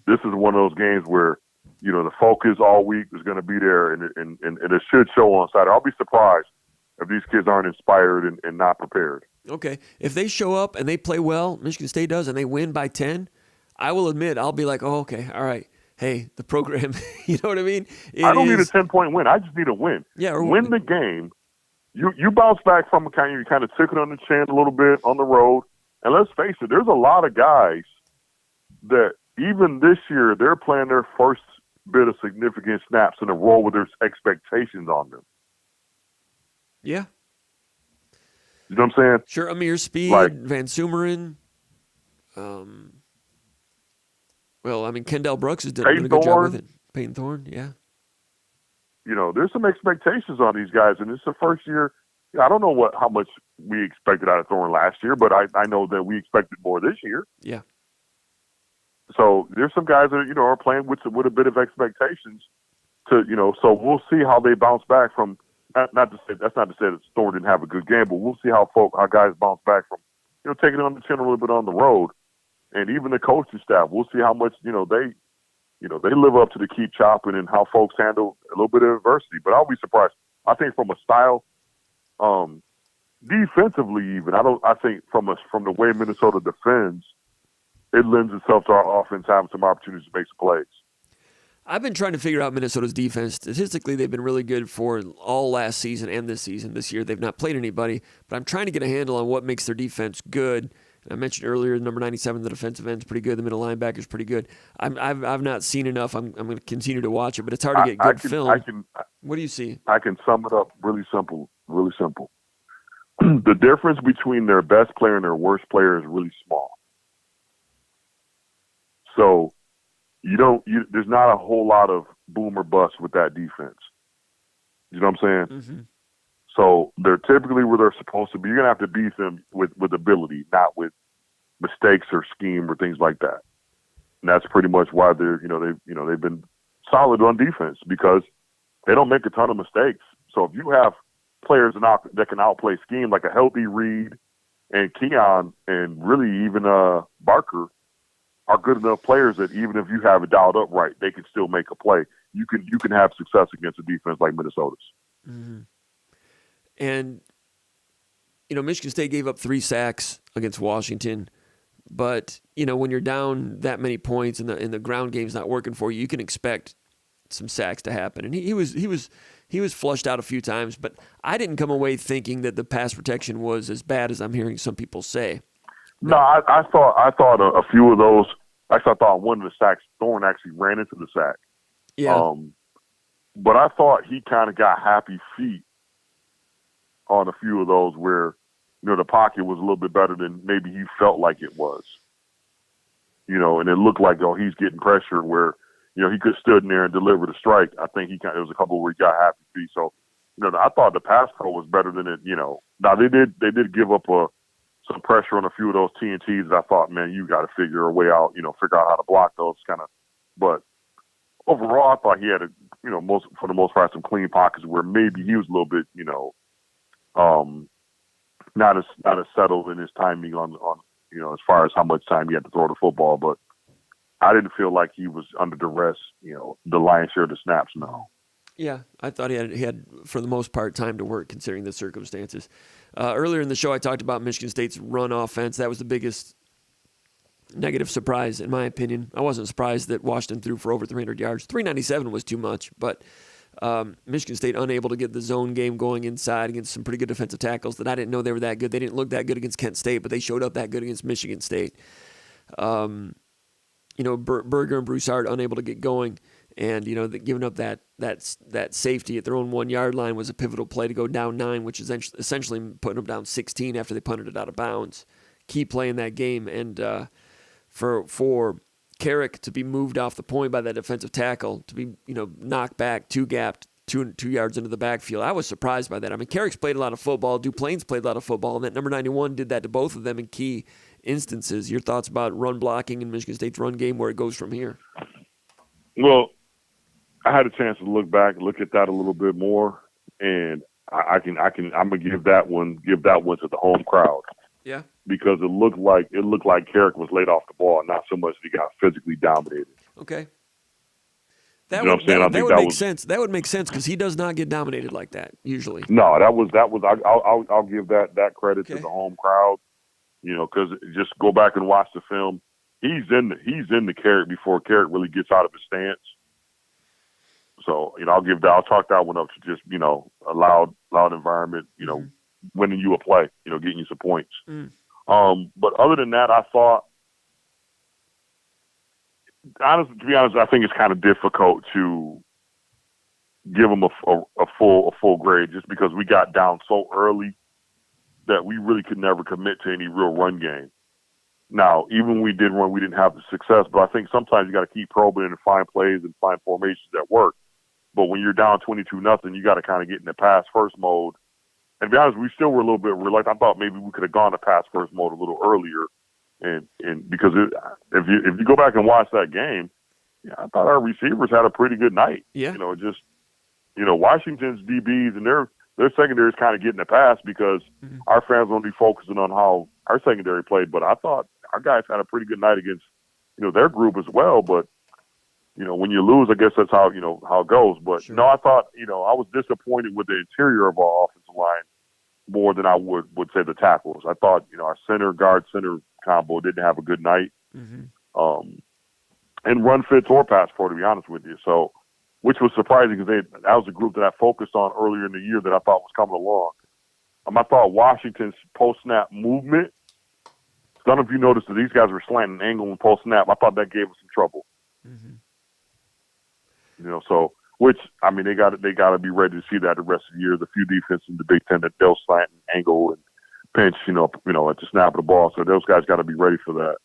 this is one of those games where the focus all week is going to be there, and it should show on Saturday. I'll be surprised if these kids aren't inspired and not prepared. Okay. If they show up and they play well, Michigan State does, and they win by 10, I will admit, I'll be like, oh, okay, all right. Hey, the program, you know what I mean? I don't need a 10-point win. I just need a win. Yeah, win the game. You bounce back from you kind of took it on the chin a little bit on the road. And let's face it, there's a lot of guys that even this year they're playing their first bit of significant snaps in a role where there's expectations on them. Yeah. You know what I'm saying? Sure, Amir Speed, Van Sumeren. Well, I mean, Kendall Brooks has done a good job with it. Peyton Thorne, yeah. You know, there's some expectations on these guys, and it's the first year. I don't know how much we expected out of Thorne last year, but I know that we expected more this year. Yeah. So there's some guys that are playing with a bit of expectations. So we'll see how they bounce back from. That's not to say that Thorne didn't have a good game, but we'll see how guys bounce back from taking it on the chin a little bit on the road, and even the coaching staff. We'll see how much they live up to the keep chopping and how folks handle a little bit of adversity. But I'll be surprised. I think from a style, defensively even, I think from the way Minnesota defends, it lends itself to our offense having some opportunities to make some plays. I've been trying to figure out Minnesota's defense. Statistically, they've been really good for all last season and this season. This year, they've not played anybody, but I'm trying to get a handle on what makes their defense good. I mentioned earlier, number 97, the defensive end's pretty good. The middle linebacker's pretty good. I've not seen enough. I'm going to continue to watch it, but it's hard to get good film. What do you see? I can sum it up really simple. Really simple. The difference between their best player and their worst player is really small. So there's not a whole lot of boom or bust with that defense. You know what I'm saying? Mm-hmm. So they're typically where they're supposed to be. You're gonna have to beat them with ability, not with mistakes or scheme or things like that. And that's pretty much why they've been solid on defense, because they don't make a ton of mistakes. So if you have players that can outplay scheme, like a healthy Reed and Keon and really even Barker are good enough players that even if you have it dialed up right, they can still make a play. You can have success against a defense like Minnesota's. Mm-hmm. And, Michigan State gave up 3 sacks against Washington. But, when you're down that many points and the ground game's not working for you, you can expect some sacks to happen. And he was flushed out a few times, but I didn't come away thinking that the pass protection was as bad as I'm hearing some people say. No, I thought a few of those. Actually, I thought one of the sacks, Thorne actually ran into the sack. Yeah. But I thought he kind of got happy feet on a few of those where, the pocket was a little bit better than maybe he felt like it was. And it looked like, he's getting pressure where, he could have stood in there and delivered a strike. I think there was a couple where he got happy feet. So, I thought the pass pro was better than it, Now they did give up some pressure on a few of those TNTs that I thought, man, you got to figure a way out, figure out how to block those kind of. But overall, I thought he had for the most part, some clean pockets where maybe he was a little bit, not as settled in his timing on as far as how much time he had to throw the football. But I didn't feel like he was under duress, the lion's share of the snaps. No. Yeah, I thought he had, for the most part, time to work considering the circumstances. Earlier in the show, I talked about Michigan State's run offense. That was the biggest negative surprise, in my opinion. I wasn't surprised that Washington threw for over 300 yards. 397 was too much, but Michigan State unable to get the zone game going inside against some pretty good defensive tackles that I didn't know they were that good. They didn't look that good against Kent State, but they showed up that good against Michigan State. Berger and Broussard unable to get going. And, giving up that safety at their own 1 yard line was a pivotal play to go down 9, which is essentially putting them down 16 after they punted it out of bounds. Key play in that game. And for Carrick to be moved off the point by that defensive tackle, to be, knocked back, two-gapped, two yards into the backfield, I was surprised by that. I mean, Carrick's played a lot of football. Duplain's played a lot of football. And that number 91 did that to both of them in key instances. Your thoughts about run blocking in Michigan State's run game, where it goes from here? Well, I had a chance to look at that a little bit more, and I'm gonna give that one to the home crowd. Yeah. Because it looked like Carrick was laid off the ball, not so much that he got physically dominated. Okay. That would make sense. That would make sense because he does not get dominated like that usually. No, I'll give that credit to the home crowd. Because just go back and watch the film. he's in the Carrick before Carrick really gets out of his stance. So, I'll talk that one up to just, a loud environment, winning you a play, getting you some points. But other than that, I thought, to be honest, I think it's kind of difficult to give them a full grade just because we got down so early that we really could never commit to any real run game. Now, even when we did run, we didn't have the success, but I think sometimes you got to keep probing and find plays and find formations that work. But when you're down 22-0, you got to kind of get in the pass first mode. And to be honest, we still were a little bit reluctant. I thought maybe we could have gone to pass first mode a little earlier. And because if you go back and watch that game, I thought our receivers had a pretty good night. Yeah. Washington's DBs and their secondary is kind of getting the pass because our fans won't be focusing on how our secondary played. But I thought our guys had a pretty good night against, their group as well. But, when you lose, I guess that's how it goes. But sure. no, I thought, I was disappointed with the interior of our offensive line more than I would say the tackles. I thought, our center combo didn't have a good night. And run fits or pass for, to be honest with you. So, which was surprising because that was a group that I focused on earlier in the year that I thought was coming along. I thought Washington's post-snap movement, I don't know if you noticed that these guys were slanting angle and post-snap. I thought that gave us some trouble. Which, they got to be ready to see that the rest of the year. The few defenses in the Big Ten that they'll slant and angle and pinch, at the snap of the ball. So those guys got to be ready for that.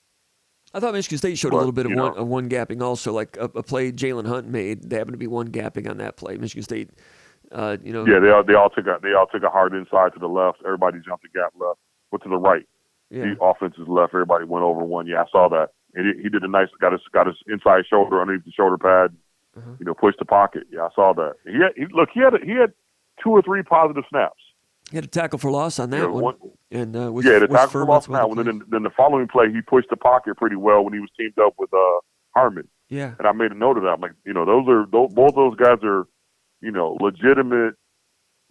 I thought Michigan State showed a little bit of one gapping also, like a play Jalen Hunt made. They happened to be one gapping on that play. Michigan State, Yeah, they all took a hard inside to the left. Everybody jumped the gap left, went to the right. Yeah. The offense is left. Everybody went over one. Yeah, I saw that. And he did a nice, got his inside shoulder underneath the shoulder pad. Pushed the pocket. Yeah, I saw that. He had 2 or 3 positive snaps. He had a tackle for loss on that one. And the tackle for loss on that one. Then the following play, he pushed the pocket pretty well when he was teamed up with Harmon. Yeah. And I made a note of that. I'm like, both those guys are, legitimate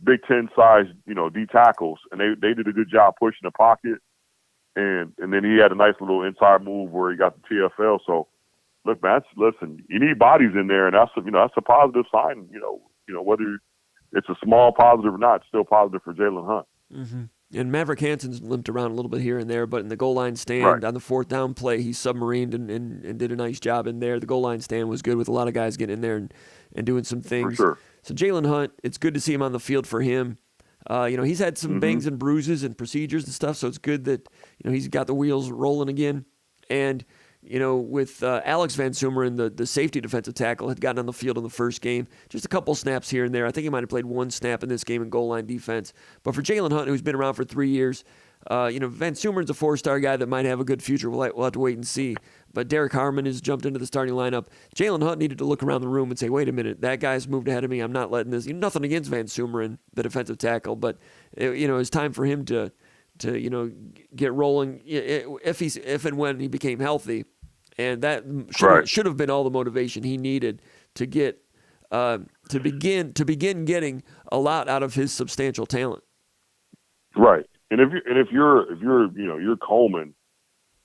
Big Ten size, D tackles, and they did a good job pushing the pocket. And then he had a nice little inside move where he got the TFL. So, look, man, listen, you need bodies in there, and that's a positive sign. Whether it's a small positive or not, it's still positive for Jalen Hunt. And Maverick Hansen's limped around a little bit here and there, but in the goal line stand on the 4th down play, he submarined and did a nice job in there. The goal line stand was good with a lot of guys getting in there and doing some things. For sure. So Jalen Hunt, it's good to see him on the field for him. He's had some bangs and bruises and procedures and stuff, so it's good that he's got the wheels rolling again. And with Alex Van Sumeren, the safety defensive tackle, had gotten on the field in the first game. Just a couple snaps here and there. I think he might have played 1 snap in this game in goal line defense. But for Jalen Hunt, who's been around for 3 years, Van Sumeren's a 4-star guy that might have a good future. We'll have to wait and see. But Derek Harmon has jumped into the starting lineup. Jalen Hunt needed to look around the room and say, wait a minute, that guy's moved ahead of me. I'm not letting this. Nothing against Van Sumeren, the defensive tackle, but it's time for him to get rolling if and when he became healthy. And that should have been all the motivation he needed to get to begin getting a lot out of his substantial talent. Right. And if you're Coleman,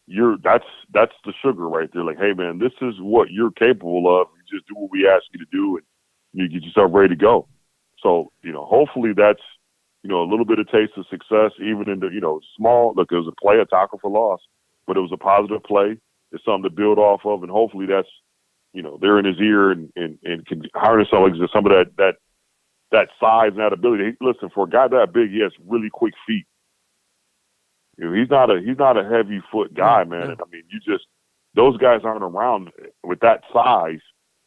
that's the sugar right there. Like, hey man, this is what you're capable of. You just do what we ask you to do, and you get yourself ready to go. So hopefully that's a little bit of taste of success, even in the small. Look, it was a play, a tackle for loss, but it was a positive play. It's something to build off of, and hopefully that's they're in his ear and can harness some of that size and that ability. Listen, for a guy that big, he has really quick feet. He's not a heavy foot guy, man. No. And, I mean, those guys aren't around with that size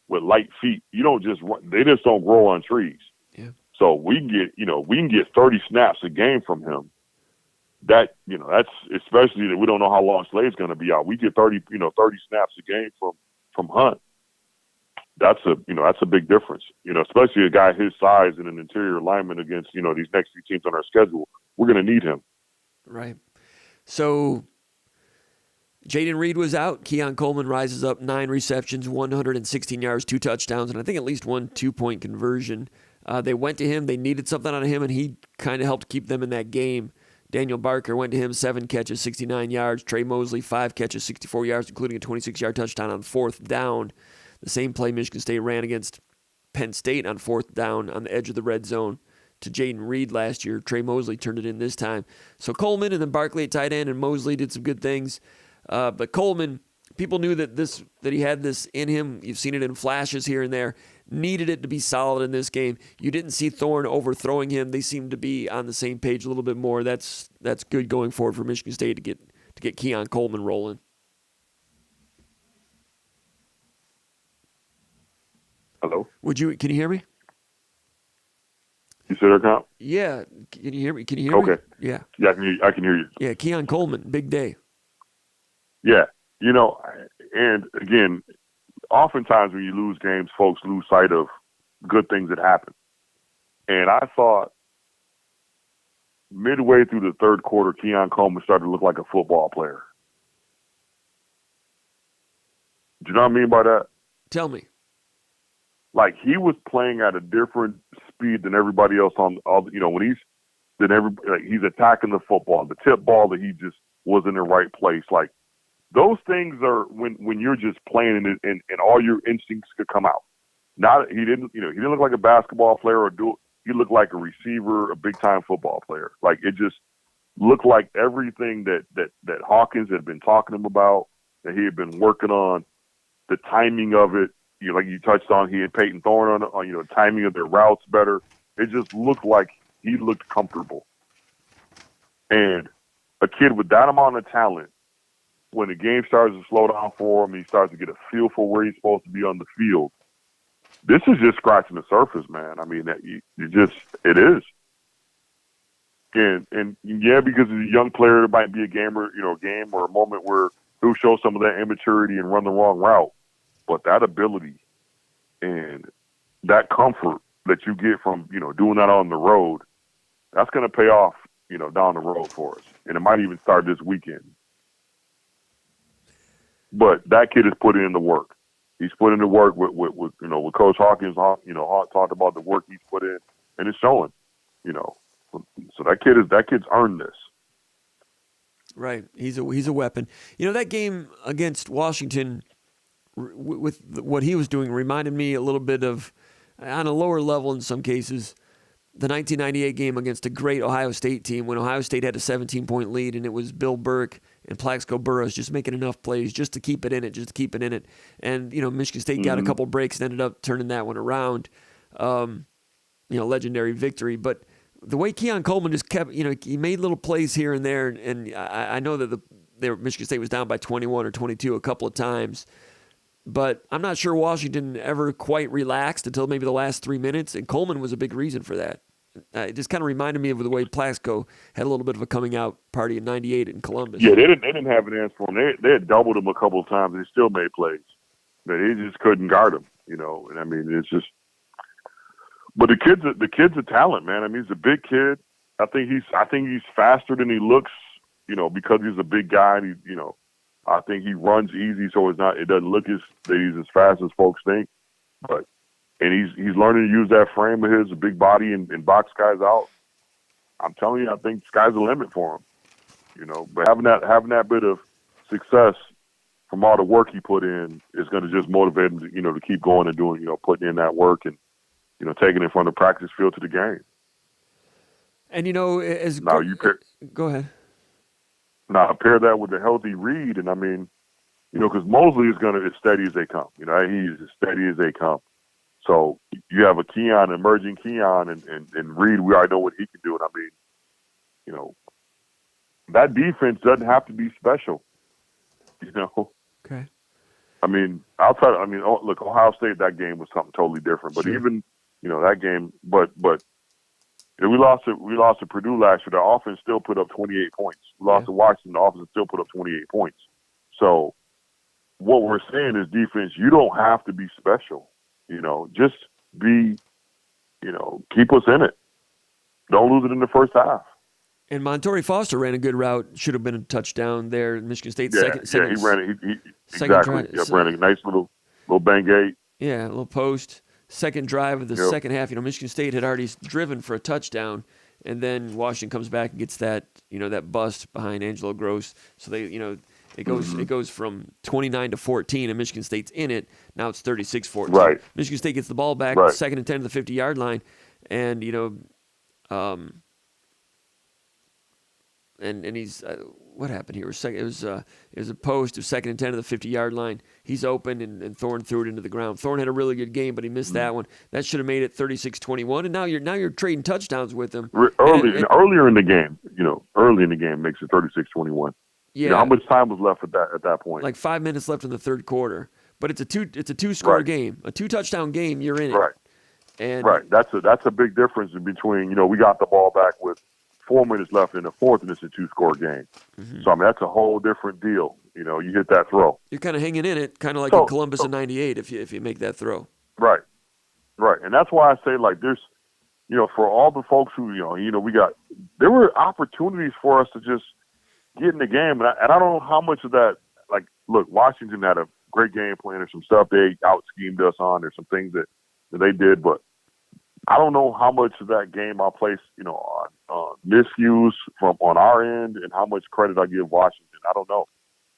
with light feet. You don't just run, they just don't grow on trees. Yeah. So we can get 30 snaps a game from him. That's especially that we don't know how long Slade's going to be out. We get 30 snaps a game from Hunt. That's a big difference. Especially a guy his size and an interior lineman against these next few teams on our schedule. We're going to need him. Right. So Jaden Reed was out. Keon Coleman rises up, 9 receptions, 116 yards, 2 touchdowns, and I think at least 1 2-point conversion. They went to him. They needed something out of him, and he kind of helped keep them in that game. Daniel Barker went to him, 7 catches, 69 yards. Trey Mosley, 5 catches, 64 yards, including a 26-yard touchdown on 4th down. The same play Michigan State ran against Penn State on 4th down on the edge of the red zone to Jaden Reed last year. Trey Mosley turned it in this time. So Coleman and then Barkley at tight end, and Mosley did some good things. But Coleman, people knew that he had this in him. You've seen it in flashes here and there. Needed it to be solid in this game. You didn't see Thorne overthrowing him. They seemed to be on the same page a little bit more. That's good going forward for Michigan State to get Keon Coleman rolling. Hello? Can you hear me? You said that, Comp? Yeah. Can you hear me? Okay. Yeah. Yeah, I can hear you. Yeah, Keon Coleman, big day. Yeah. And again, oftentimes when you lose games, folks lose sight of good things that happen. And I thought midway through the third quarter, Keon Coleman started to look like a football player. Do you know what I mean by that? Tell me. Like, he was playing at a different speed than everybody else when he's attacking the football, the tip ball that he just was in the right place. Like, those things are when you're just playing and all your instincts could come out. He didn't look like a basketball player he looked like a receiver, a big time football player. Like, it just looked like everything that Hawkins had been talking to him about, that he had been working on, the timing of it. Like you touched on, he and Peyton Thorne on timing of their routes better. It just looked like he looked comfortable. And a kid with that amount of talent, when the game starts to slow down for him, he starts to get a feel for where he's supposed to be on the field. This is just scratching the surface, man. I mean, it is. And yeah, because he's a young player, it might be a game or a moment where he'll show some of that immaturity and run the wrong route. But that ability and that comfort that you get from, doing that on the road, that's going to pay off, down the road for us. And it might even start this weekend. But that kid has put in the work. He's put in the work with Coach Hawkins. Hawk talked about the work he's put in, and it's showing. So that kid's earned this. Right, he's a weapon. That game against Washington, with what he was doing, reminded me a little bit of, on a lower level in some cases, the 1998 game against a great Ohio State team when Ohio State had a 17-point lead, and it was Bill Burke and Plaxico Burress just making enough plays just to keep it in it. And, Michigan State got a couple breaks and ended up turning that one around. Legendary victory. But the way Keon Coleman just kept, he made little plays here and there. And I know that Michigan State was down by 21 or 22 a couple of times. But I'm not sure Washington ever quite relaxed until maybe the last 3 minutes, and Coleman was a big reason for that. It just kind of reminded me of the way Plaxico had a little bit of a coming out party in '98 in Columbus. Yeah, they didn't have an answer for him. They had doubled him a couple of times, and he still made plays. They just couldn't guard him, And I mean, it's just. But the kid's a talent, man. I mean, he's a big kid. I think he's faster than he looks, because he's a big guy. And I think he runs easy, so it doesn't look that he's as fast as folks think. And he's learning to use that frame of his, a big body, and box guys out. I'm telling you, I think sky's the limit for him. But having that bit of success from all the work he put in is going to just motivate him, to keep going and doing, putting in that work and, taking it from the practice field to the game. And go ahead. Now pair that with a healthy Reed, and I mean, because Mosley is as steady as they come. He's as steady as they come. So you have a Keon, emerging Keon, and Reed. We already know what he can do. And I mean, that defense doesn't have to be special. Okay. I mean, look, Ohio State, that game was something totally different. But even that game, but we lost to Purdue last year. The offense still put up 28 points. We lost to Washington. The offense still put up 28 points. So what we're saying is defense, you don't have to be special. Just be, keep us in it. Don't lose it in the first half. And Montori Foster ran a good route. Should have been a touchdown there in Michigan State. He ran it. Exactly. Ran a nice little Bengay. Yeah, a little post. Second drive of the second half. Michigan State had already driven for a touchdown, and then Washington comes back and gets that that bust behind Angelo Gross. So they it goes from 29 to 14, and Michigan State's in it. Now it's 36-14. Right. Michigan State gets the ball back, Right. 2nd and 10 to the 50-yard line, and and he's what happened here? It was a post of 2nd and 10 to the 50-yard line. He's open, and Thorne threw it into the ground. Thorne had a really good game, but he missed that one. That should have made it 36-21, and now you're trading touchdowns with him. Earlier in the game, early in the game makes it 36-21. Yeah. How much time was left at that point? Like 5 minutes left in the third quarter. But it's a two-score Right. game. A 2-touchdown game, you're in it. Right. And Right. That's a big difference in between, we got the ball back with 4 minutes left in the fourth, and it's a 2-score game. Mm-hmm. So, that's a whole different deal. You hit that throw. You're kind of hanging in it, kind of like in Columbus in 98 if you make that throw. Right. Right. And that's why I say, like, there's, for all the folks who, there were opportunities for us to just get in the game. And I don't know how much of that, like, look, Washington had a great game plan. There's some stuff they out-schemed us on. There's some things that they did, but I don't know how much of that game I place, on miscues on our end and how much credit I give Washington. I don't know,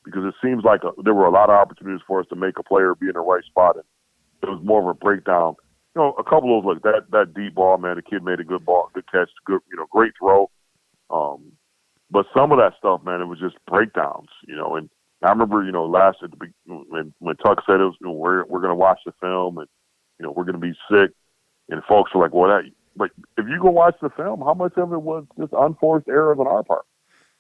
because it seems like there were a lot of opportunities for us to make a player be in the right spot, and it was more of a breakdown. A couple of those, like that deep ball, man, the kid made a good ball, good catch, good, great throw. But some of that stuff, man, it was just breakdowns, and I remember, last at the when Tuck said it was, we're going to watch the film and, we're going to be sick. And folks were like, well, but if you go watch the film, how much of it was just unforced errors on our part?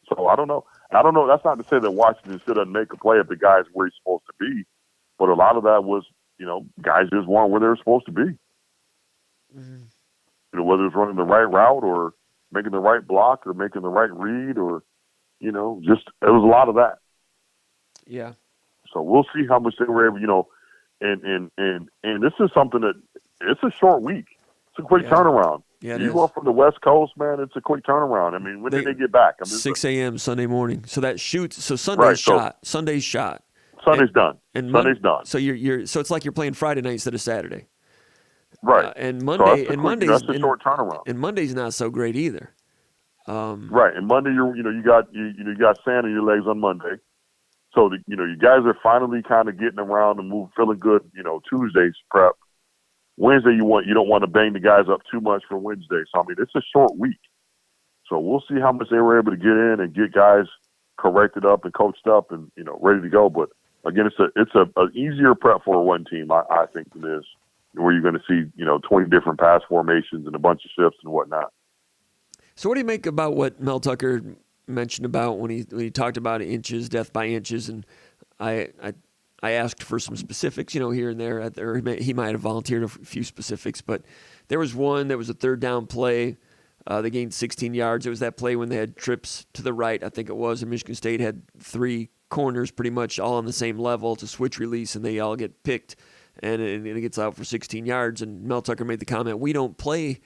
So I don't know. That's not to say that Washington still doesn't make a play if the guy's where he's supposed to be. But a lot of that was, guys just weren't where they were supposed to be. Mm-hmm. Whether it's running the right route or making the right block or making the right read or, just it was a lot of that. Yeah. So we'll see how much they were able, and this is something that it's a short week. It's a quick turnaround. Yeah, you go from the West Coast, man, it's a quick turnaround. I mean, when did they get back? 6 a.m. Sunday morning. So that shoots. So Sunday's shot. Sunday's shot. Sunday's done. And Sunday's done. So so it's like you're playing Friday night instead of Saturday. Right. And Monday that's a short turnaround. And Monday's not so great either. Right. And Monday, you got sand in your legs on Monday. So you guys are finally kind of getting around and feeling good. Tuesday's prep. Wednesday, you don't want to bang the guys up too much for Wednesday. So it's a short week. So we'll see how much they were able to get in and get guys corrected up and coached up and ready to go. But again, it's an easier prep for one team, I think, than this, where you're going to see 20 different pass formations and a bunch of shifts and whatnot. So what do you make about what Mel Tucker mentioned about when he talked about inches, death by inches, and I asked for some specifics, here and there. Or he might have volunteered a few specifics, but there was one that was a third down play. They gained 16 yards. It was that play when they had trips to the right, I think it was, and Michigan State had 3 corners pretty much all on the same level. It's a switch release, and they all get picked, and it gets out for 16 yards. And Mel Tucker made the comment, we don't play,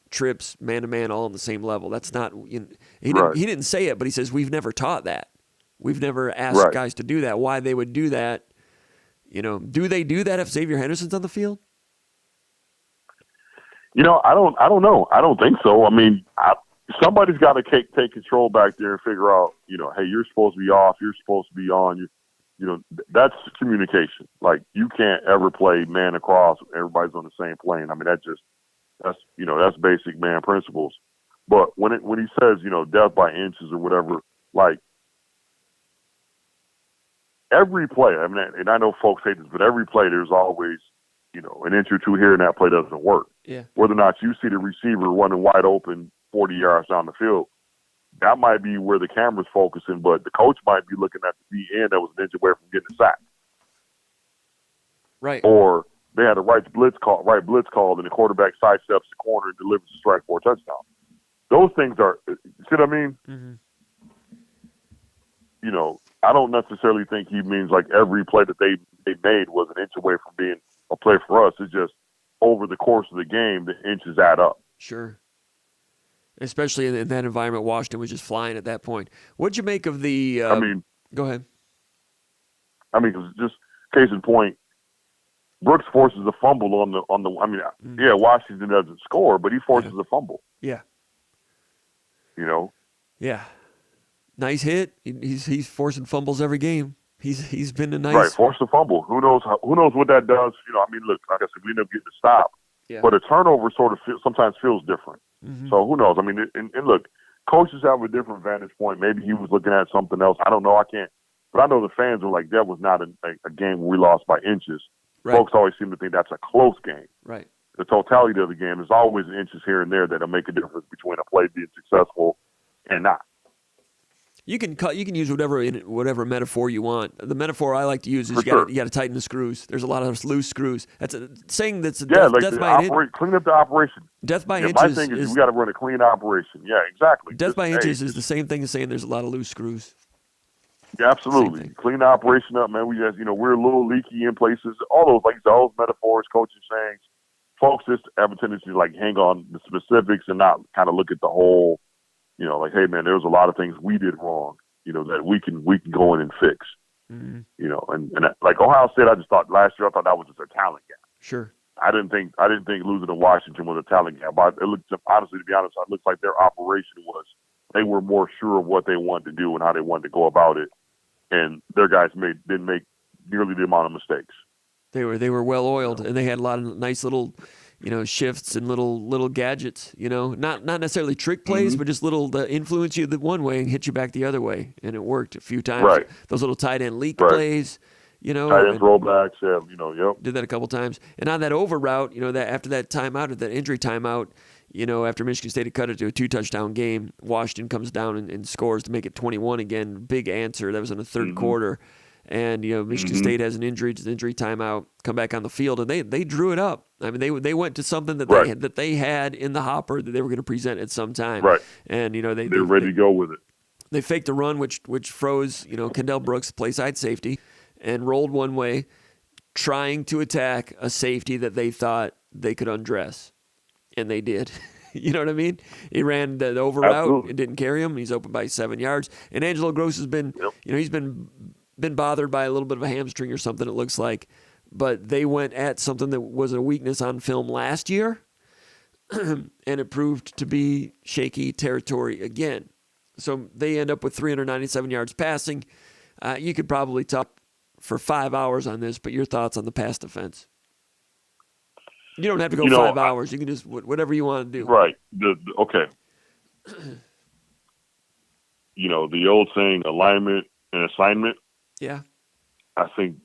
trips man-to-man all on the same level. That's not he didn't say it, but he says we've never taught that. We've never asked guys to do that. Why they would do that? Do they do that if Xavier Henderson's on the field? I don't know. I don't think so. Somebody's got to take control back there and figure out, hey, you're supposed to be off. You're supposed to be on. That's communication. Like, you can't ever play man across. Everybody's on the same plane. That's basic man principles. But when he says, death by inches or whatever, like, every play, and I know folks hate this, but every play there's always, an inch or two here and that play doesn't work. Yeah. Whether or not you see the receiver running wide open 40 yards down the field, that might be where the camera's focusing, but the coach might be looking at the DN that was an inch away from getting a sack. Right. Or they had a right blitz call, and the quarterback sidesteps the corner and delivers a strike for a touchdown. Those things are, see what I mean? Mm-hmm. I don't necessarily think he means like every play that they made was an inch away from being a play for us. It's just over the course of the game, the inches add up. Sure. Especially in that environment, Washington was just flying at that point. What'd you make of the? Go ahead. Just case in point, Brooks forces a fumble on the. I mean, yeah, Washington doesn't score, but he forces a fumble. Yeah. You know. Yeah. Nice hit. He's forcing fumbles every game. He's been a nice Right, force a fumble. Who knows what that does? You know, I mean, look, like I said, we end up getting a stop, but a turnover sort of sometimes feels different. So who knows? I mean, and look, coaches have a different vantage point. Maybe he was looking at something else. I don't know. I can't. But I know the fans are like, that was not a game where we lost by inches. Right. Folks always seem to think that's a close game. Right. The totality of the game is always inches here and there that'll make a difference between a play being successful and not. You can use whatever metaphor you want. The metaphor I like to use is you got to tighten the screws. There's a lot of loose screws. That's saying that's death by inches. Clean up the operation. Death by inches. My thing is we got to run a clean operation. Yeah, exactly. Death by inches is the same thing as saying there's a lot of loose screws. Yeah, absolutely. Clean the operation up, man. We just, we're a little leaky in places. All those, like those metaphors, coaching sayings. Folks just have a tendency to hang on the specifics and not kind of look at the whole. Hey man, there was a lot of things we did wrong. That we can go in and fix. And like Ohio State, I just thought last year that was just a talent gap. Sure. I didn't think losing to Washington was a talent gap. But it looked, honestly, to be honest, it looks like their operation was they were more sure of what they wanted to do and how they wanted to go about it, and their guys didn't make nearly the amount of mistakes. They were well oiled, and they had a lot of nice little. Shifts and little gadgets, not necessarily trick plays, but just little to influence you the one way and hit you back the other way. And it worked a few times. Right. Those little tight end leak plays, Tight end throwbacks, yep. Did that a couple times. And on that over route, that after that timeout, or that injury timeout, after Michigan State had cut it to a 2-touchdown game, Washington comes down and scores to make it 21 again. Big answer. That was in the third quarter. And Michigan State has an injury timeout, come back on the field, and they drew it up. I mean, they went to something that they had in the hopper that they were going to present at some time. Right. And they're ready to go with it. They faked a run, which froze Kendall Brooks, play side safety, and rolled one way, trying to attack a safety that they thought they could undress, and they did. You know what I mean? He ran the over route, it didn't carry him. He's open by 7 yards, and Angelo Gross has been, he's been bothered by a little bit of a hamstring or something, it looks like. But they went at something that was a weakness on film last year, and it proved to be shaky territory again. So they end up with 397 yards passing. You could probably talk for 5 hours on this, but your thoughts on the pass defense? You don't have to go 5 hours. You can just whatever you want to do. Right. Okay. The old saying, alignment and assignment. Yeah. I think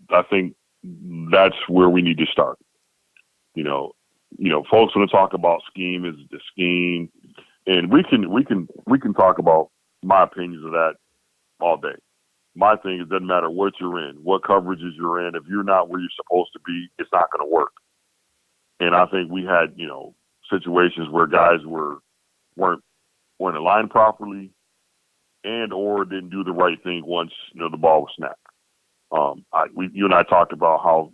that's where we need to start. Folks want to talk about scheme is the scheme, and we can talk about my opinions of that all day. My thing is, it doesn't matter what you're in, what coverages you're in. If you're not where you're supposed to be, it's not going to work. And I think we had situations where guys weren't aligned properly, and or didn't do the right thing once the ball was snapped. You and I talked about how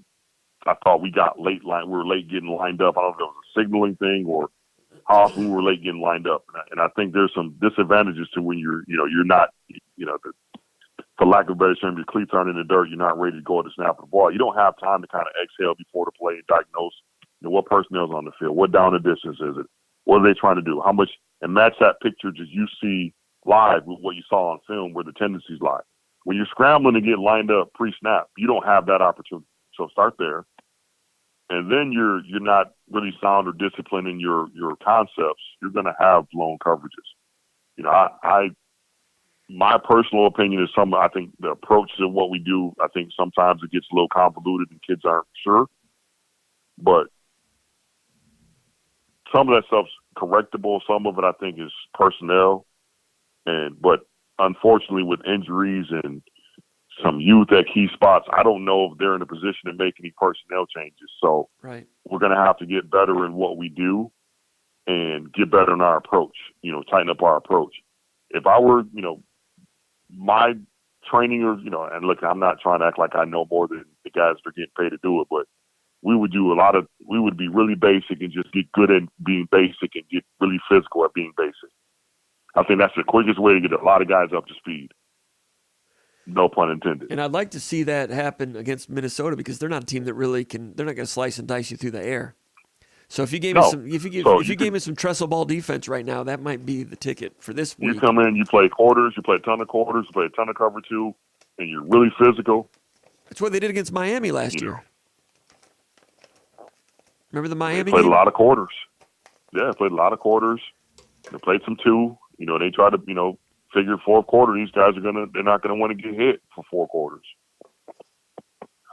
I thought we got we were late getting lined up. I don't know if it was a signaling thing or how often we were late getting lined up. And I think there's some disadvantages to when you're not, for lack of a better term, your cleats aren't in the dirt. You're not ready to go to snap the ball. You don't have time to kind of exhale before the play and diagnose what personnel's on the field, what down the distance is it, what are they trying to do, how much, and match that picture that you see live with what you saw on film where the tendencies lie. When you're scrambling to get lined up pre-snap, you don't have that opportunity. So start there. And then you're not really sound or disciplined in your concepts. You're going to have blown coverages. My personal opinion is I think the approach to what we do, I think sometimes it gets a little convoluted and kids aren't sure. But some of that stuff's correctable. Some of it I think is personnel. But unfortunately, with injuries and some youth at key spots, I don't know if they're in a position to make any personnel changes. So we're going to have to get better in what we do and get better in our approach, tighten up our approach. If I were, my training or, and look, I'm not trying to act like I know more than the guys that are getting paid to do it, but we would be really basic and just get good at being basic and get really physical at being basic. I think that's the quickest way to get a lot of guys up to speed. No pun intended. And I'd like to see that happen against Minnesota because they're not a team that really can. They're not going to slice and dice you through the air. So if you gave me some trestle ball defense right now, that might be the ticket for this week. You come in, you play quarters, you play a ton of quarters, you play a ton of cover two, and you're really physical. That's what they did against Miami last year. Remember the Miami They played game? a lot of quarters. Yeah, played a lot of quarters. They played some two. They try to, figure fourth quarter, these guys they're not gonna want to get hit for four quarters.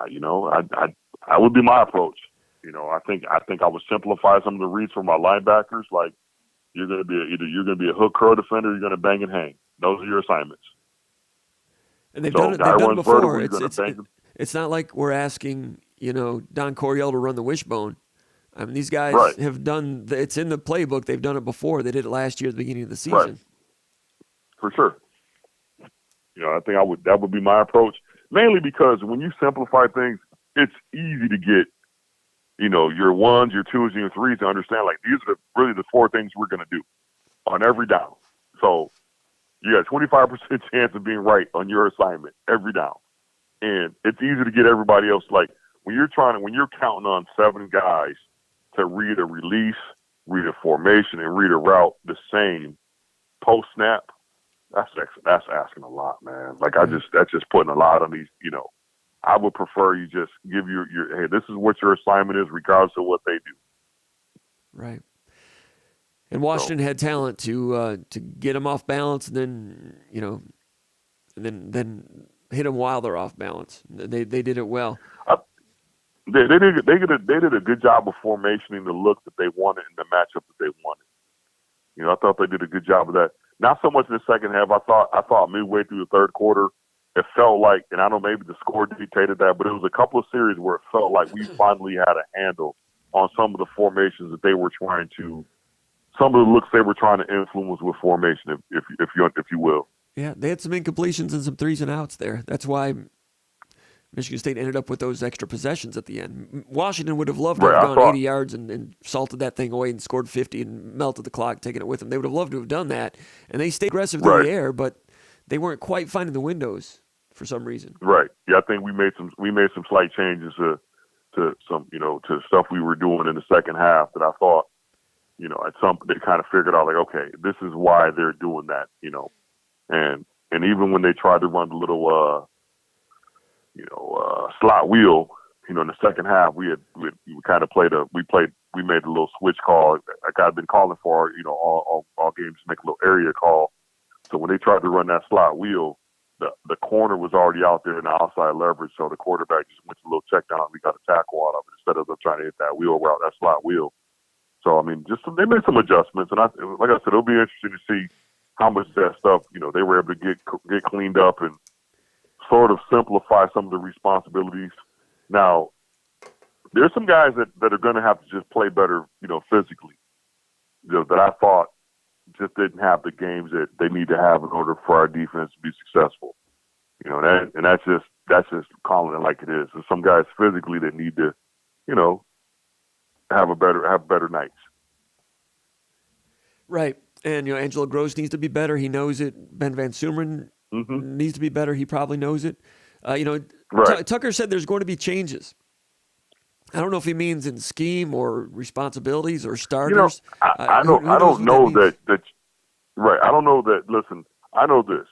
I would be my approach. I think I would simplify some of the reads for my linebackers. Like you're gonna be a hook curl defender, you're gonna bang and hang. Those are your assignments. And they've done it before. Vertical, it's not like we're asking, Don Coryell to run the wishbone. I mean, these guys have done. It's in the playbook. They've done it before. They did it last year at the beginning of the season. Right. For sure. I think that would be my approach. Mainly because when you simplify things, it's easy to get, your ones, your twos, and your threes to understand. Like these are really the four things we're going to do on every down. So you got a 25% chance of being right on your assignment every down, and it's easy to get everybody else. Like when you're counting on 7 guys to read a release, read a formation, and read a route the same post snap. That's asking a lot, man. Like that's just putting a lot on these. I would prefer you just give your hey, this is what your assignment is, regardless of what they do. Right. And Washington had talent to get them off balance, and then hit them while they're off balance. They did it well. They did a good job of formationing the look that they wanted and the matchup that they wanted. I thought they did a good job of that. Not so much in the second half. I thought midway through the third quarter, it felt like, and I don't know, maybe the score dictated that, but it was a couple of series where it felt like we finally had a handle on some of the formations that they were trying to, some of the looks they were trying to influence with formation, if you will. Yeah, they had some incompletions and some threes and outs there. That's why Michigan State ended up with those extra possessions at the end. Washington would have loved to have gone 80 yards and salted that thing away and scored 50 and melted the clock, taking it with them. They would have loved to have done that, and they stayed aggressive through the air, but they weren't quite finding the windows for some reason. Right. Yeah, I think we made some slight changes to some to stuff we were doing in the second half that I thought at some they kind of figured out like, okay, this is why they're doing that, and even when they tried to run the little slot wheel, in the second half, we kind of we made a little switch call. Like I've been calling for, all games to make a little area call. So when they tried to run that slot wheel, the corner was already out there in the outside leverage. So the quarterback just went to a little check down. We got a tackle out of it instead of them trying to hit that wheel route, that slot wheel. So, I mean, they made some adjustments. And like I said, it'll be interesting to see how much of that stuff, they were able to get cleaned up and sort of simplify some of the responsibilities. Now, there's some guys that are going to have to just play better, physically, that I thought just didn't have the games that they need to have in order for our defense to be successful. And that's just calling it like it is. There's some guys physically that need to, have better nights. Right. And, Angelo Gross needs to be better. He knows it. Ben Van Sumeren needs to be better. He probably knows it. Right. Tucker said there's going to be changes. I don't know if he means in scheme or responsibilities or starters. I don't know that. Right. I don't know that. Listen, I know this.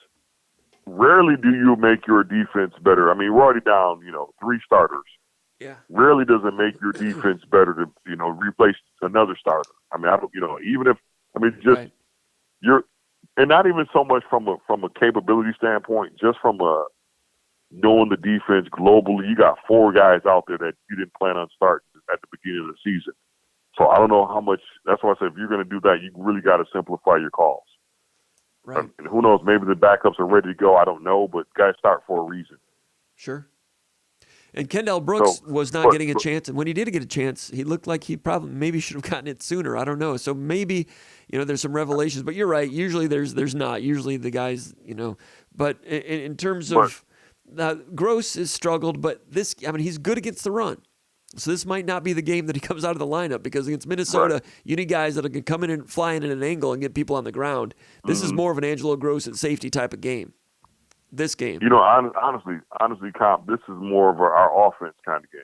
Rarely do you make your defense better. I mean, we're already down, 3 starters. Yeah. Rarely does it make your defense better to, replace another starter. I mean, even if, right. you're, and not even so much from a capability standpoint, just from knowing the defense globally. You got 4 guys out there that you didn't plan on starting at the beginning of the season. So I don't know how much. That's why I said if you're going to do that, you really got to simplify your calls. Right. And who knows? Maybe the backups are ready to go. I don't know, but guys start for a reason. Sure. And Kendall Brooks was not getting a chance, and when he did get a chance, he looked like he maybe should have gotten it sooner. I don't know. So maybe, there's some revelations, but you're right. Usually there's not. Usually the guys, But in terms of Gross has struggled, but he's good against the run. So this might not be the game that he comes out of the lineup because against Minnesota, you need guys that can come in and fly in at an angle and get people on the ground. This is more of an Angelo Gross at safety type of game. this game? Honestly, Comp, this is more of our offense kind of game.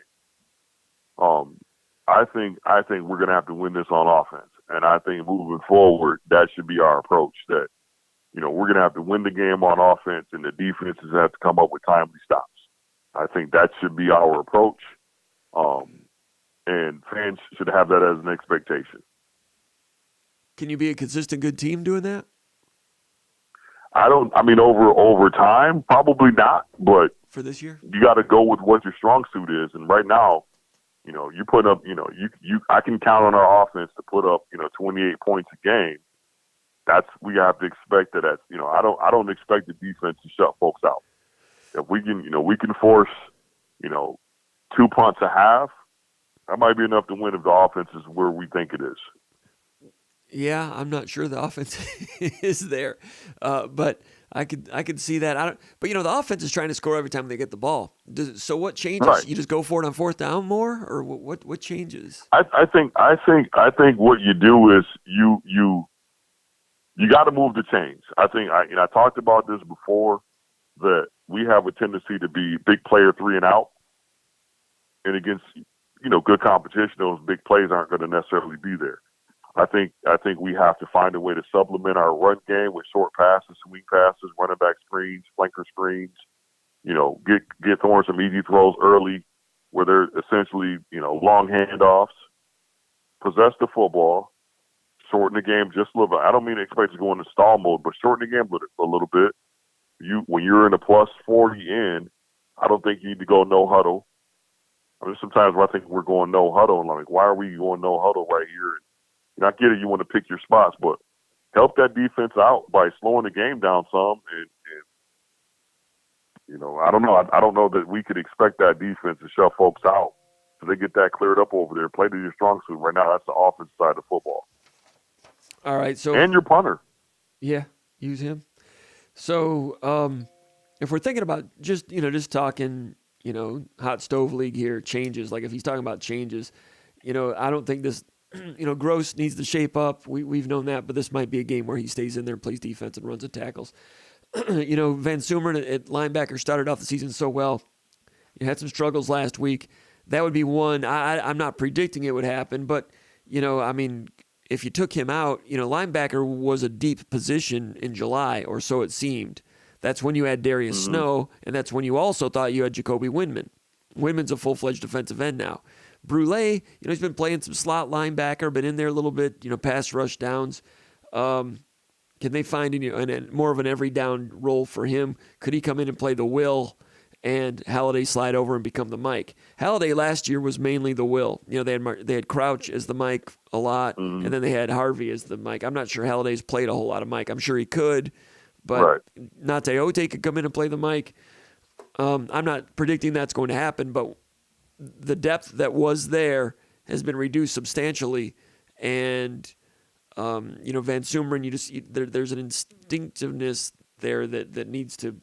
I think we're going to have to win this on offense, and I think moving forward, that should be our approach. That we're going to have to win the game on offense, and the defenses have to come up with timely stops. I think that should be our approach, and fans should have that as an expectation. Can you be a consistent good team doing that? Over time, probably not. But for this year, you got to go with what your strong suit is. And right now, you put up, I can count on our offense to put up, 28 points a game. We have to expect that. I don't expect the defense to shut folks out. If we can force, 2 punts a half, that might be enough to win if the offense is where we think it is. Yeah, I'm not sure the offense is there, but I could see that. But the offense is trying to score every time they get the ball. So what changes? Right. You just go for it on fourth down more, or what changes? I think what you do is you got to move the chains. I think I talked about this before, that we have a tendency to be big player 3 and out, and against good competition, those big plays aren't going to necessarily be there. I think we have to find a way to supplement our run game with short passes, swing passes, running back screens, flanker screens. Get throwing some easy throws early, where they're essentially long handoffs. Possess the football, shorten the game just a little bit. I don't mean to expect to go into stall mode, but shorten the game a little bit. When you're in a plus 40 in, I don't think you need to go no huddle. Sometimes I think we're going no huddle, and I'm like, why are we going no huddle right here? I get it, you want to pick your spots, but help that defense out by slowing the game down some. And I don't know. I don't know that we could expect that defense to shut folks out so they get that cleared up over there. Play to your strong suit. Right now, that's the offense side of football. All right. So and your punter. Yeah, use him. So if we're thinking about just talking, hot stove league here, changes, like if he's talking about changes, I don't think this – Gross needs to shape up. We've known that, but this might be a game where he stays in there and plays defense and runs and tackles. Van Sumeren at linebacker started off the season so well. He had some struggles last week. That would be one. I'm not predicting it would happen, but, if you took him out, linebacker was a deep position in July, or so it seemed. That's when you had Darius Snow, and that's when you also thought you had Jacoby Windman. Windman's a full-fledged defensive end now. Brule, he's been playing some slot linebacker, been in there a little bit, pass rush downs. Can they find more of an every down role for him? Could he come in and play the Will and Halliday slide over and become the Mike? Halliday last year was mainly the Will. They had Crouch as the Mike a lot, and then they had Harvey as the Mike. I'm not sure Halliday's played a whole lot of Mike. I'm sure he could, but Nate Ote could come in and play the Mike. I'm not predicting that's going to happen, but the depth that was there has been reduced substantially, and Van Sumeren, there's an instinctiveness there that needs to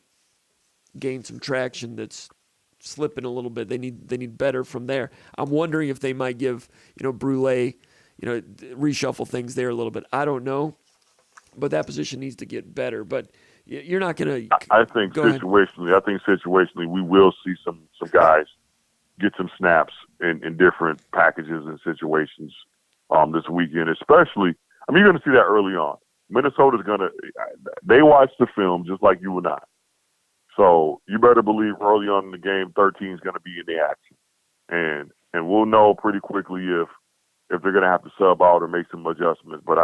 gain some traction. That's slipping a little bit. They need better from there. I'm wondering if they might give Brule, reshuffle things there a little bit. I don't know, but that position needs to get better. But you're not going to. I think situationally, we will see some guys get some snaps in different packages and situations this weekend, especially. You're going to see that early on. Minnesota's they watch the film just like you and I. So you better believe early on in the game, 13 is going to be in the action. And we'll know pretty quickly if they're going to have to sub out or make some adjustments. But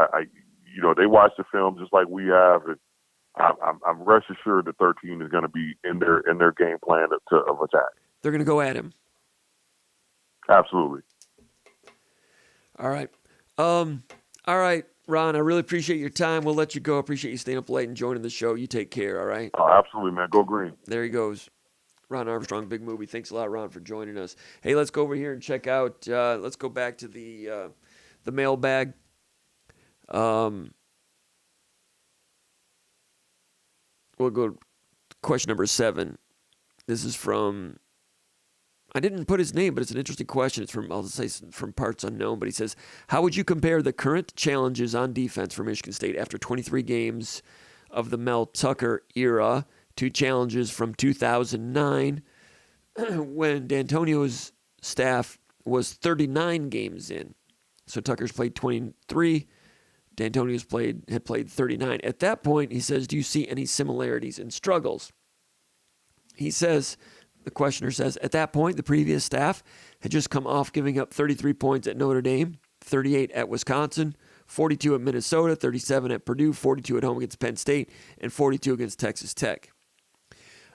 they watch the film just like we have, and I'm rest assured that 13 is going to be in their game plan of attack. They're going to go at him. Absolutely. All right, Ron, I really appreciate your time. We'll let you go. I appreciate you staying up late and joining the show. You take care, all right? Oh, absolutely, man. Go green. There he goes. Ron Armstrong, Big Movie. Thanks a lot, Ron, for joining us. Hey, let's go over here and check out, let's go back to the mailbag. We'll go to question number 7. This is from, I didn't put his name, but it's an interesting question. It's from, I'll say from Parts Unknown, but he says, how would you compare the current challenges on defense for Michigan State after 23 games of the Mel Tucker era two challenges from 2009 when D'Antonio's staff was 39 games in. So Tucker's played 23. D'Antonio's had played 39. At that point, he says, do you see any similarities and struggles? He says, the questioner says, at that point, the previous staff had just come off giving up 33 points at Notre Dame, 38 at Wisconsin, 42 at Minnesota, 37 at Purdue, 42 at home against Penn State, and 42 against Texas Tech.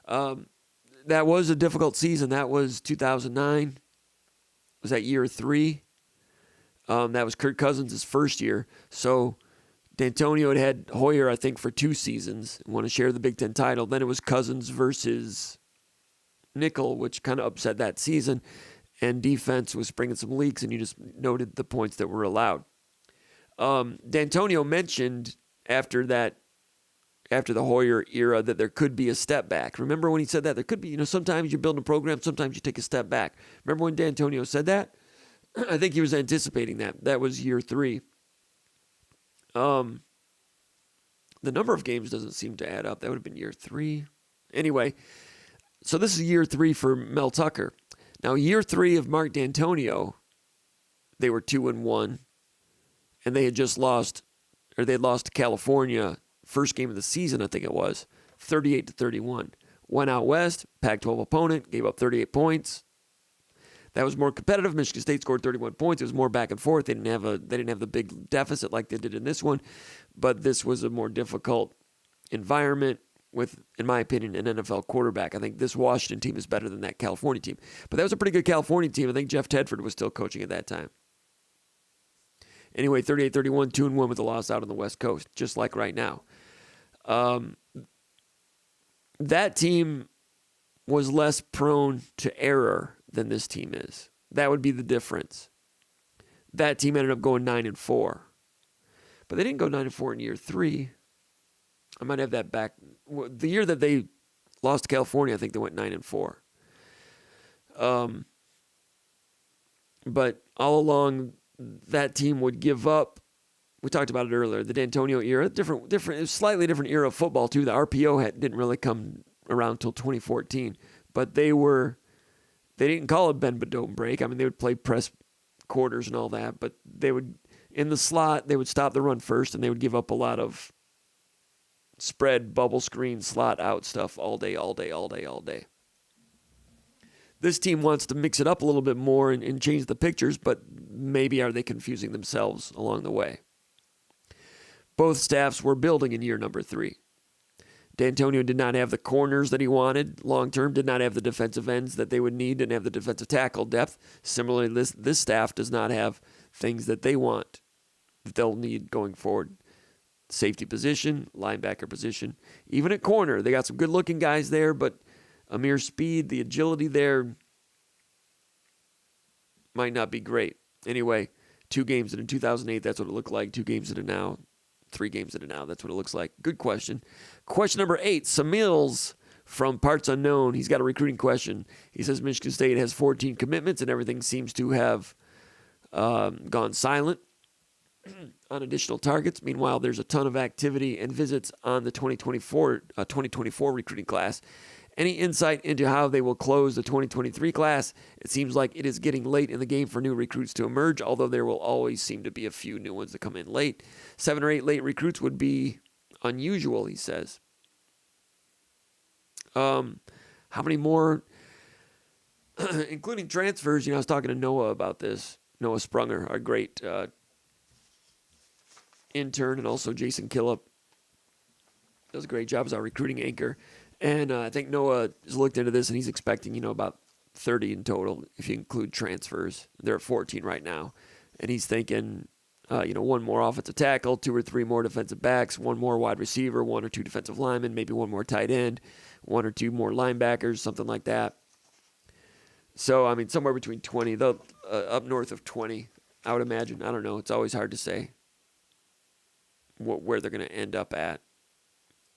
That was a difficult season. That was 2009. Was that year 3? That was Kirk Cousins' first year. So D'Antonio had Hoyer, I think, for 2 seasons and won to share the Big Ten title. Then it was Cousins versus Nickel, which kind of upset that season. And defense was bringing some leaks, and you just noted the points that were allowed. D'Antonio mentioned after the Hoyer era that there could be a step back. Remember when he said that? There could be, sometimes you build a program, sometimes you take a step back. Remember when D'Antonio said that? I think he was anticipating that. That was year 3. The number of games doesn't seem to add up. That would have been year 3. Anyway, so this is year 3 for Mel Tucker. Now, year 3 of Mark D'Antonio, they were 2-1, and they had just lost, or they had lost to California, first game of the season, I think it was, 38-31. Went out west, Pac-12 opponent, gave up 38 points. That was more competitive. Michigan State scored 31 points. It was more back and forth. They didn't have the big deficit like they did in this one, but this was a more difficult environment with, in my opinion, an NFL quarterback. I think this Washington team is better than that California team. But that was a pretty good California team. I think Jeff Tedford was still coaching at that time. Anyway, 38-31, 2-1 with a loss out on the West Coast, just like right now. That team was less prone to error than this team is. That would be the difference. That team ended up going 9-4. But they didn't go 9-4 in year 3. I might have that back. The year that they lost to California, I think they went 9-4. But all along, that team would give up. We talked about it earlier. The D'Antonio era, slightly different era of football too. The RPO didn't really come around until 2014, but they didn't call it bend but don't break. I mean, they would play press quarters and all that, but they would, in the slot, they would stop the run first, and they would give up a lot of spread, bubble screen, slot out stuff all day. This team wants to mix it up a little bit more and change the pictures, but maybe are they confusing themselves along the way? Both staffs were building in year number 3. D'Antonio did not have the corners that he wanted long-term, did not have the defensive ends that they would need, didn't have the defensive tackle depth. Similarly, this staff does not have things that they want, that they'll need going forward. Safety position, linebacker position, even at corner. They got some good-looking guys there, but Amir's speed, the agility there might not be great. Anyway, 2 games in 2008, that's what it looked like. 2 games in it now. 3 games in it now, that's what it looks like. Good question. Question number 8, Samils from Parts Unknown. He's got a recruiting question. He says Michigan State has 14 commitments, and everything seems to have gone silent on additional targets. Meanwhile, there's a ton of activity and visits on the 2024 recruiting class. Any insight into how they will close the 2023 class? It seems like it is getting late in the game for new recruits to emerge, although there will always seem to be a few new ones that come in late. 7 or 8 late recruits would be unusual, he says. How many more, including transfers? I was talking to Noah about this. Noah Sprunger, our great intern, and also Jason Killip does a great job as our recruiting anchor. And I think Noah has looked into this, and he's expecting, about 30 in total if you include transfers. They're at 14 right now. And he's thinking, 1 more offensive tackle, 2 or 3 more defensive backs, 1 more wide receiver, 1 or 2 defensive linemen, maybe 1 more tight end, 1 or 2 more linebackers, something like that. So, somewhere between 20, up north of 20, I would imagine. I don't know. It's always hard to say where they're going to end up at.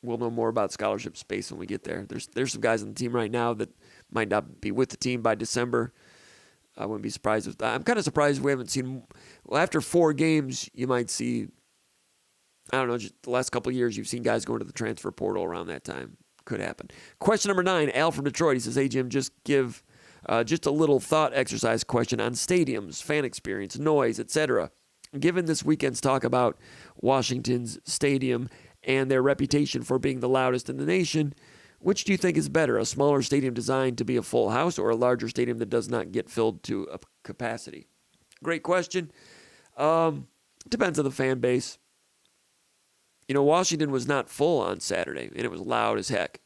We'll know more about scholarship space when we get there. There's some guys on the team right now that might not be with the team by December. I wouldn't be surprised if I'm kind of surprised if we haven't seen. Well, after 4 games, you might see. I don't know. Just the last couple of years, you've seen guys go into the transfer portal around that time. could happen. Question number 9, Al from Detroit. He says, hey, Jim, just give just a little thought exercise question on stadiums, fan experience, noise, etc. Given this weekend's talk about Washington's stadium and their reputation for being the loudest in the nation, which do you think is better, a smaller stadium designed to be a full house or a larger stadium that does not get filled to a capacity? Great question. Depends on the fan base. Washington was not full on Saturday, and it was loud as heck.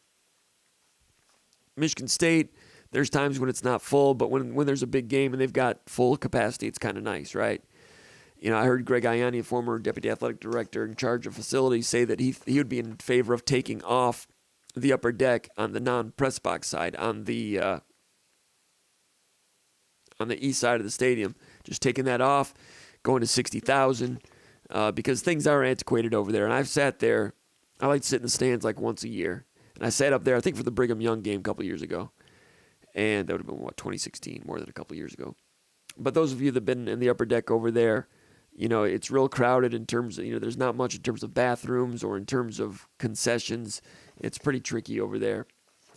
Michigan State, there's times when it's not full, but when there's a big game and they've got full capacity, it's kind of nice, right? I heard Greg Ianni, a former deputy athletic director in charge of facilities, say that he would be in favor of taking off the upper deck on the non-press box side, on the east side of the stadium, just taking that off, going to 60,000, because things are antiquated over there. And I've sat there. I like to sit in the stands like once a year. And I sat up there, I think, for the Brigham Young game a couple years ago. And that would have been, 2016, more than a couple years ago. But those of you that have been in the upper deck over there, it's real crowded in terms of, there's not much in terms of bathrooms or in terms of concessions. It's pretty tricky over there.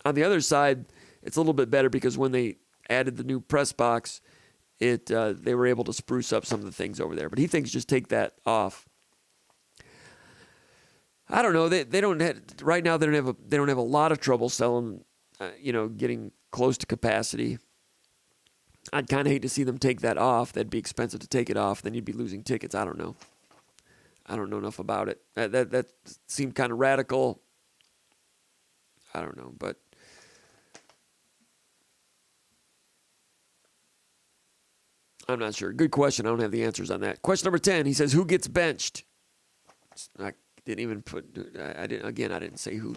On the other side, it's a little bit better because when they added the new press box, they were able to spruce up some of the things over there. But he thinks just take that off. I don't know. They don't have, right now. They don't have a lot of trouble selling, getting close to capacity. I'd kind of hate to see them take that off. That'd be expensive to take it off. Then you'd be losing tickets. I don't know. I don't know enough about it. That seemed kind of radical. I don't know, but I'm not sure. Good question. I don't have the answers on that. Question number 10. He says, "Who gets benched?" I didn't even put. I didn't say who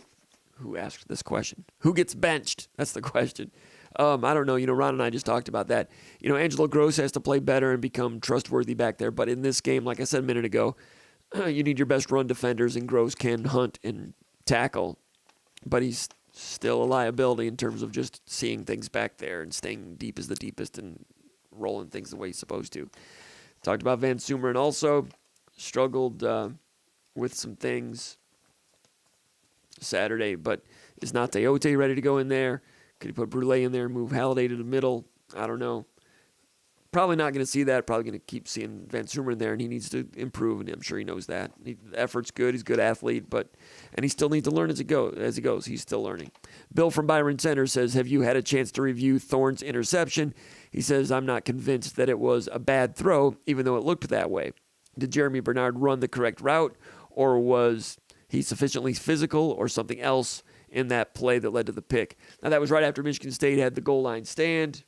asked this question. Who gets benched? That's the question. I don't know. Ron and I just talked about that. Angelo Gross has to play better and become trustworthy back there. But in this game, like I said a minute ago, you need your best run defenders, and Gross can hunt and tackle. But he's still a liability in terms of just seeing things back there and staying deep as the deepest and rolling things the way he's supposed to. Talked about Van Sumeren also. Struggled with some things Saturday, but is not Teote ready to go in there? Could he put Brule in there and move Halliday to the middle? I don't know. Probably not going to see that. Probably going to keep seeing Van Sumeren there, and he needs to improve, and I'm sure he knows that. The effort's good. He's a good athlete, and he still needs to learn as he goes. He's still learning. Bill from Byron Center says, have you had a chance to review Thorne's interception? He says, I'm not convinced that it was a bad throw, even though it looked that way. Did Jeremy Bernard run the correct route, or was he sufficiently physical or something else in that play that led to the pick? Now, that was right after Michigan State had the goal line stand.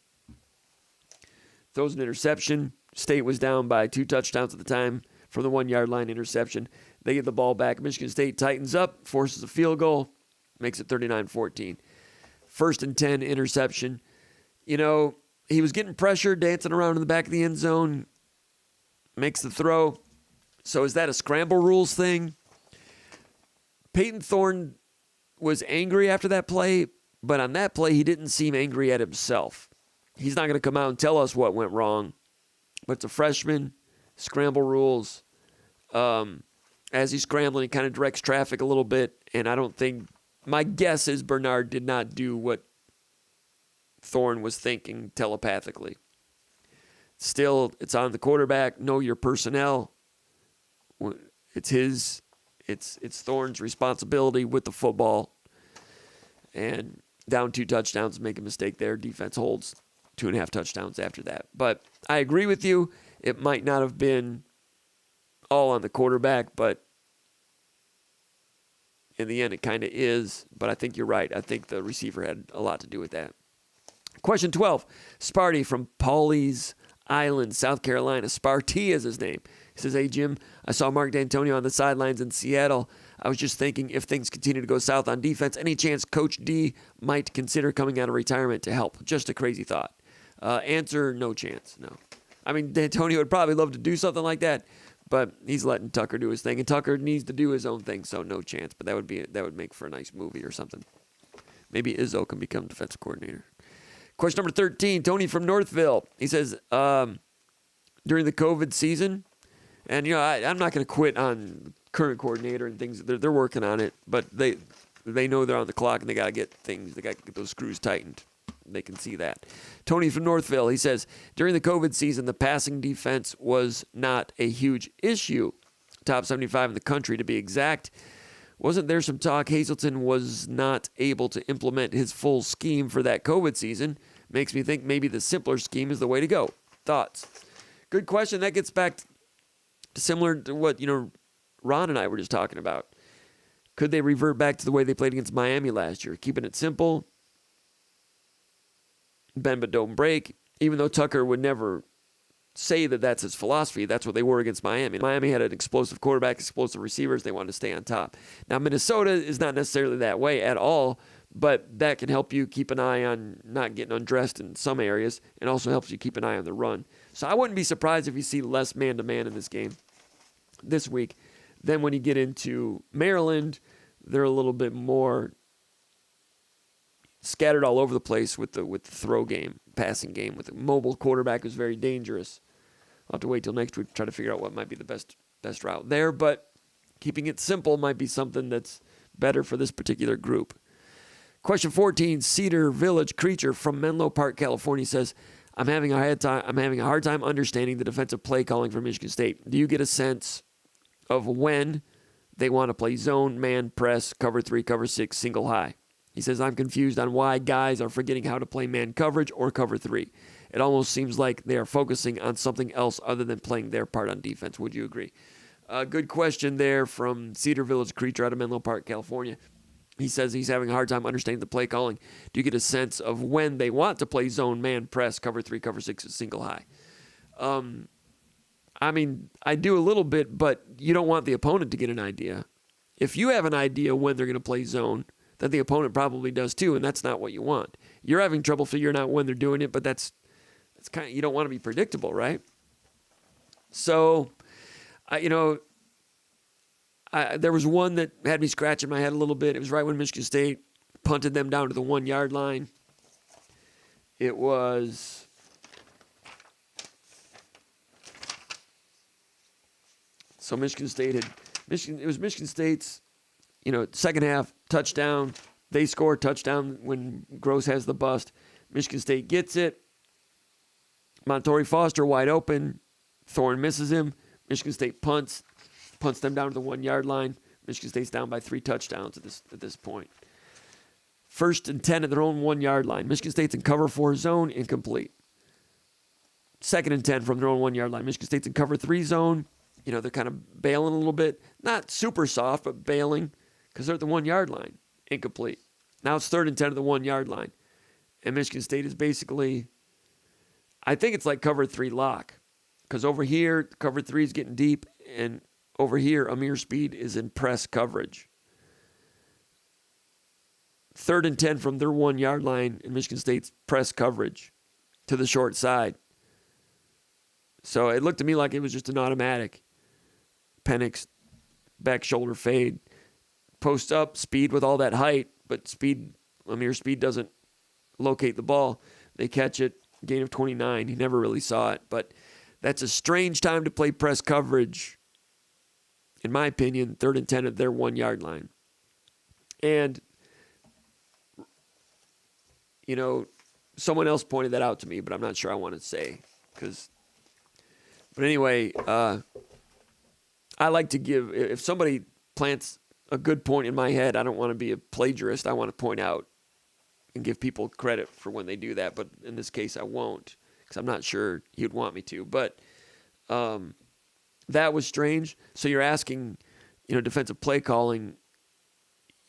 Throws an interception. State was down by 2 touchdowns at the time from the 1-yard line interception. They get the ball back. Michigan State tightens up, forces a field goal, makes it 39-14. 1st and 10 interception. He was getting pressure, dancing around in the back of the end zone, makes the throw. So is that a scramble rules thing? Peyton Thorne was angry after that play, but on that play, he didn't seem angry at himself. He's not going to come out and tell us what went wrong, but it's a freshman, scramble rules. As he's scrambling, he kind of directs traffic a little bit, and I don't think, my guess is Bernard did not do what Thorne was thinking telepathically. Still, it's on the quarterback. Know your personnel. It's Thorne's responsibility with the football. And down 2 touchdowns, make a mistake there. Defense holds 2.5 touchdowns after that. But I agree with you. It might not have been all on the quarterback, but in the end, it kind of is. But I think you're right. I think the receiver had a lot to do with that. Question 12. Sparty from Pawleys Island, South Carolina. Sparty is his name. He says, hey, Jim, I saw Mark D'Antonio on the sidelines in Seattle. I was just thinking if things continue to go south on defense, any chance Coach D might consider coming out of retirement to help? Just a crazy thought. Answer, no chance, no. I mean, D'Antonio would probably love to do something like that, but he's letting Tucker do his thing, and Tucker needs to do his own thing, so no chance. But that would make for a nice movie or something. Maybe Izzo can become defensive coordinator. Question number 13, Tony from Northville. He says, during the COVID season, and I'm not going to quit on current coordinator and things. They're working on it, but they know they're on the clock and they got to get those screws tightened. They can see that. Tony from Northville, he says, during the COVID season, the passing defense was not a huge issue. Top 75 in the country, to be exact. Wasn't there some talk Hazelton was not able to implement his full scheme for that COVID season? Makes me think maybe the simpler scheme is the way to go. Thoughts? Good question. That gets back to similar to what, Ron and I were just talking about. Could they revert back to the way they played against Miami last year? Keeping it simple, bend but don't break. Even though Tucker would never say that that's his philosophy, that's what they were against Miami. Miami had an explosive quarterback, explosive receivers. They wanted to stay on top. Now, Minnesota is not necessarily that way at all, but that can help you keep an eye on not getting undressed in some areas, and also helps you keep an eye on the run. So I wouldn't be surprised if you see less man-to-man in this game this week. Then when you get into Maryland, they're a little bit more scattered all over the place with the throw game, passing game, with the mobile quarterback who's very dangerous. I'll have to wait till next week to try to figure out what might be the best route there, but keeping it simple might be something that's better for this particular group. Question 14, Cedar Village Creature from Menlo Park, California says, I'm having a hard time understanding the defensive play calling for Michigan State. Do you get a sense of when they want to play zone, man, press, cover 3, cover 6, single high? He says, I'm confused on why guys are forgetting how to play man coverage or cover 3. It almost seems like they are focusing on something else other than playing their part on defense. Would you agree? Good question there from Cedar Village Creature out of Menlo Park, California. He says he's having a hard time understanding the play calling. Do you get a sense of when they want to play zone, man, press, cover 3, cover 6, single high? I do a little bit, but you don't want the opponent to get an idea. If you have an idea when they're going to play zone, then the opponent probably does too, and that's not what you want. You're having trouble figuring out when they're doing it, but that's kind of, you don't want to be predictable, right? So, there was one that had me scratching my head a little bit. It was right when Michigan State punted them down to the 1 yard line. It was so Michigan State's, second half touchdown. They score touchdown when Gross has the bust. Michigan State gets it. Montori Foster wide open. Thorne misses him. Michigan State punts them down to the 1 yard line. Michigan State's down by 3 touchdowns at this point. 1st and 10 at their own 1 yard line. Michigan State's in cover 4 zone, incomplete. 2nd and 10 from their own 1 yard line. Michigan State's in cover 3 zone. They're kind of bailing a little bit. Not super soft, but bailing because they're at the 1 yard line. Incomplete. Now it's 3rd and 10 at the 1 yard line. And Michigan State is basically, I think it's like cover 3 lock. Because over here, cover 3 is getting deep, and over here, Amir Speed is in press coverage. 3rd and 10 from their 1 yard line in Michigan State's press coverage to the short side. So it looked to me like it was just an automatic. Penix, back shoulder fade. Post up, Speed with all that height, but Amir Speed doesn't locate the ball. They catch it, gain of 29. He never really saw it, but that's a strange time to play press coverage, in my opinion, 3rd and 10 at their 1 yard line. And, someone else pointed that out to me, but I'm not sure I want to say. But anyway, I like to give, if somebody plants a good point in my head, I don't want to be a plagiarist. I want to point out and give people credit for when they do that. But in this case, I won't, because I'm not sure he'd want me to. But that was strange. So you're asking, defensive play calling,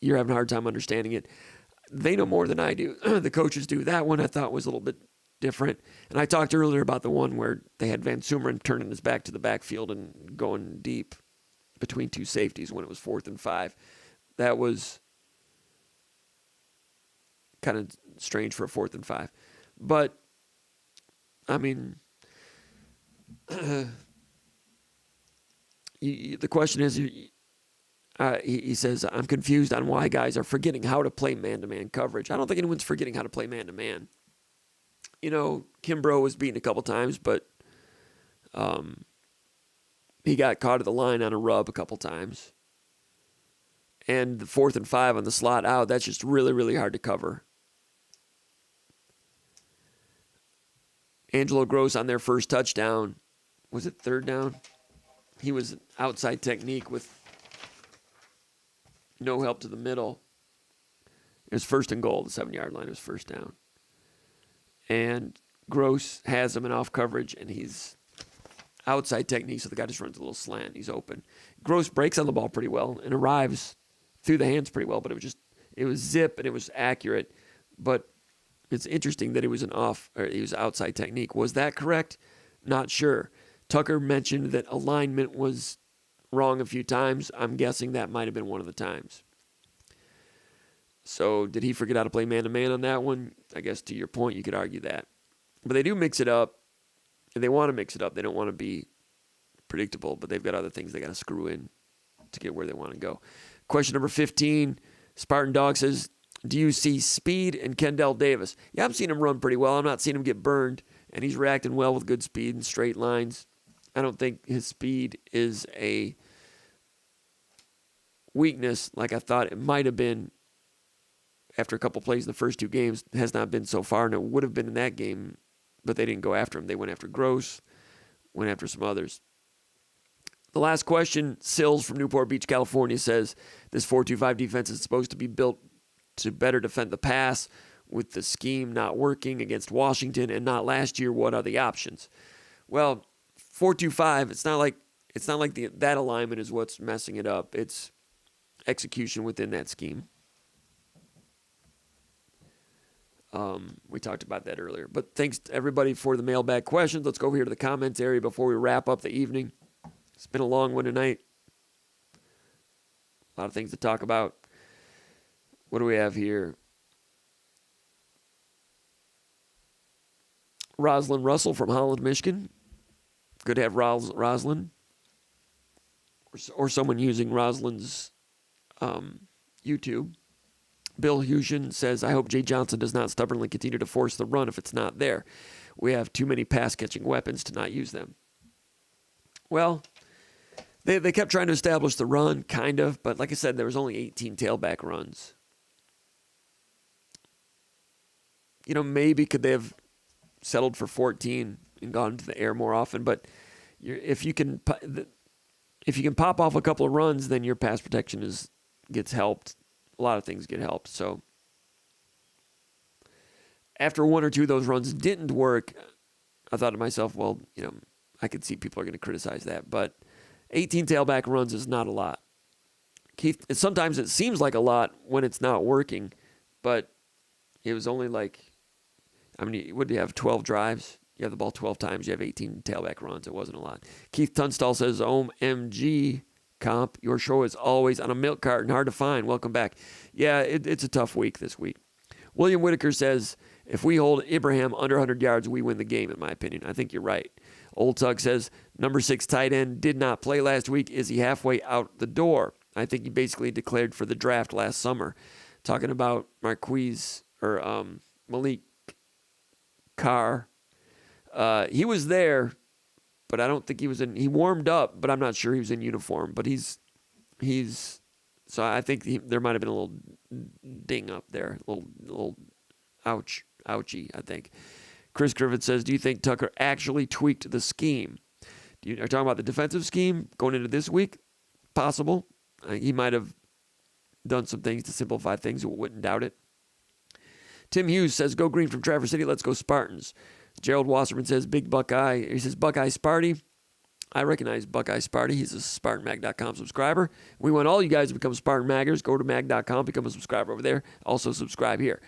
you're having a hard time understanding it. They know more than I do. The coaches do. That one I thought was a little bit different. And I talked earlier about the one where they had Van Sumeren turning his back to the backfield and going deep between 2 safeties when it was 4th and 5. That was kind of strange for a 4th and 5. But, the question is, he says, I'm confused on why guys are forgetting how to play man-to-man coverage. I don't think anyone's forgetting how to play man-to-man. Kimbrough was beaten a couple times, but he got caught at the line on a rub a couple times. and the 4th and 5 on the slot out, that's just really, really hard to cover. Angelo Gross on their first touchdown. Was it 3rd down? He was outside technique with no help to the middle. It was 1st and goal. The 7-yard line was 1st down. And Gross has him in off coverage, and he's outside technique, so the guy just runs a little slant. He's open. Gross breaks on the ball pretty well and arrives through the hands pretty well, but it was zip and it was accurate. But it's interesting that he was outside technique. Was that correct? Not sure. Tucker mentioned that alignment was wrong a few times. I'm guessing that might have been one of the times. So did he forget how to play man-to-man on that one? I guess to your point, you could argue that. But they do mix it up, and they want to mix it up. They don't want to be predictable, but they've got other things they got to screw in to get where they want to go. Question number 15, Spartan Dog says, do you see speed in Kendall Davis? Yeah, I'm seeing him run pretty well. I'm not seeing him get burned, and he's reacting well with good speed and straight lines. I don't think his speed is a weakness like I thought it might have been after a couple plays in the first 2 games. It has not been so far, and it would have been in that game, but they didn't go after him. They went after Gross, went after some others. The last question, Sills from Newport Beach, California, says this 4-2-5 defense is supposed to be built to better defend the pass. With the scheme not working against Washington and not last year, what are the options? Well, 4-2-5, it's not like that alignment is what's messing it up. It's execution within that scheme. We talked about that earlier. But thanks to everybody for the mailbag questions. Let's go over here to the comments area before we wrap up the evening. It's been a long one tonight. A lot of things to talk about. What do we have here? Rosalind Russell from Holland, Michigan. Good to have Rosalind. Or someone using Rosalind's YouTube. Bill Husion says, I hope Jay Johnson does not stubbornly continue to force the run if it's not there. We have too many pass-catching weapons to not use them. Well, they kept trying to establish the run, kind of, but like I said, there was only 18 tailback runs. Maybe could they have settled for 14 and gone to the air more often, but if you can pop off a couple of runs, then your pass protection gets helped. A lot of things get helped. So after 1 or 2 of those runs didn't work, I thought to myself, well, I could see people are going to criticize that, but 18 tailback runs is not a lot. Keith, sometimes it seems like a lot when it's not working, but it was only what do you have, 12 drives? You have the ball 12 times, you have 18 tailback runs. It wasn't a lot. Keith Tunstall says, OMG, Comp, your show is always on a milk carton, hard to find. Welcome back. Yeah, it's a tough week this week. William Whitaker says, if we hold Ibrahim under 100 yards, we win the game, in my opinion. I think you're right. Old Tug says, number 6 tight end did not play last week. Is he halfway out the door? I think he basically declared for the draft last summer. Talking about Malik Carr. He was there, but I don't think he was in. He warmed up, but I'm not sure he was in uniform. But he's. So I think there might have been a little ding up there, a little ouchie. I think. Chris Griffith says, "Do you think Tucker actually tweaked the scheme? Are you talking about the defensive scheme going into this week? Possible. He might have done some things to simplify things. Wouldn't doubt it." Tim Hughes says, "Go green from Traverse City. Let's go Spartans." Gerald Wasserman says, "Big Buckeye." He says, "Buckeye Sparty." I recognize Buckeye Sparty. He's a SpartanMag.com subscriber. We want all you guys to become Spartan Maggers. Go to mag.com, become a subscriber over there. Also subscribe here.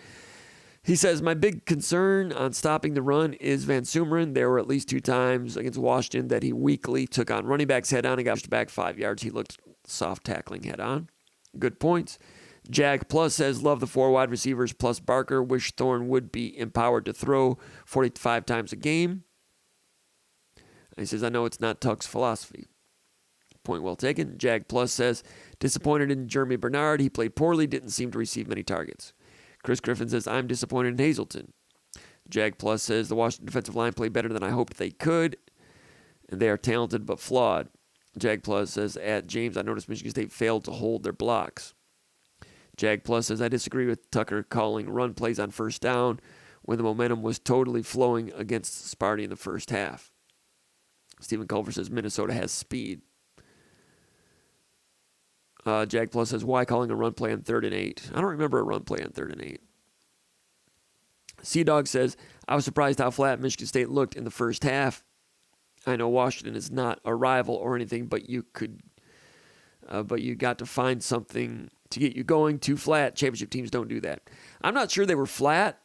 He says, "My big concern on stopping the run is Van Sumeren. There were at least 2 times against Washington that he weakly took on running backs head on and got pushed back 5 yards. He looked soft tackling head on." Good points. Jag Plus says, "Love the 4 wide receivers plus Barker. Wish Thorne would be empowered to throw 45 times a game." And he says, "I know it's not Tuck's philosophy." Point well taken. Jag Plus says, "Disappointed in Jeremy Bernard. He played poorly, didn't seem to receive many targets." Chris Griffin says, "I'm disappointed in Hazleton." Jag Plus says, "The Washington defensive line played better than I hoped they could, and they are talented but flawed." Jag Plus says, "At James, I noticed Michigan State failed to hold their blocks." Jag Plus says, I disagree with Tucker calling run plays on first down when the momentum was totally flowing against Sparty in the first half. Stephen Culver says, Minnesota has speed. Jag Plus says, why calling a run play on 3rd and 8? I don't remember a run play on 3rd and 8. Sea-Dog says, I was surprised how flat Michigan State looked in the first half. I know Washington is not a rival or anything, but you got to find something to get you going. Too flat. Championship teams don't do that. I'm not sure they were flat.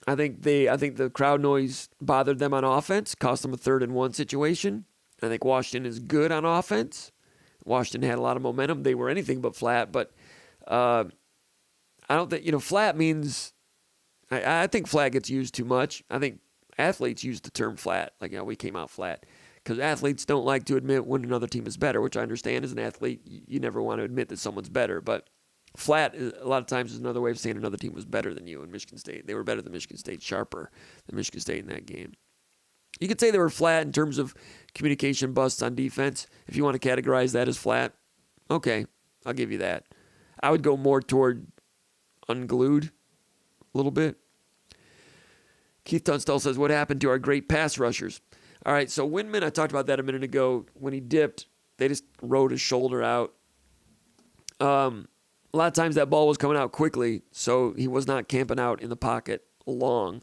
I think the crowd noise bothered them on offense, cost them a 3rd and 1 situation. I think Washington is good on offense. Washington had a lot of momentum. They were anything but flat, but I don't think, flat means, I think flat gets used too much. I think athletes use the term flat, like, we came out flat, because athletes don't like to admit when another team is better, which I understand as an athlete, you never want to admit that someone's better, but flat, a lot of times, is another way of saying another team was better than you in Michigan State. They were better than Michigan State, sharper than Michigan State in that game. You could say they were flat in terms of communication busts on defense. If you want to categorize that as flat, okay, I'll give you that. I would go more toward unglued a little bit. Keith Tunstall says, what happened to our great pass rushers? All right, so Windman, I talked about that a minute ago. When he dipped, they just rode his shoulder out. A lot of times that ball was coming out quickly, so he was not camping out in the pocket long.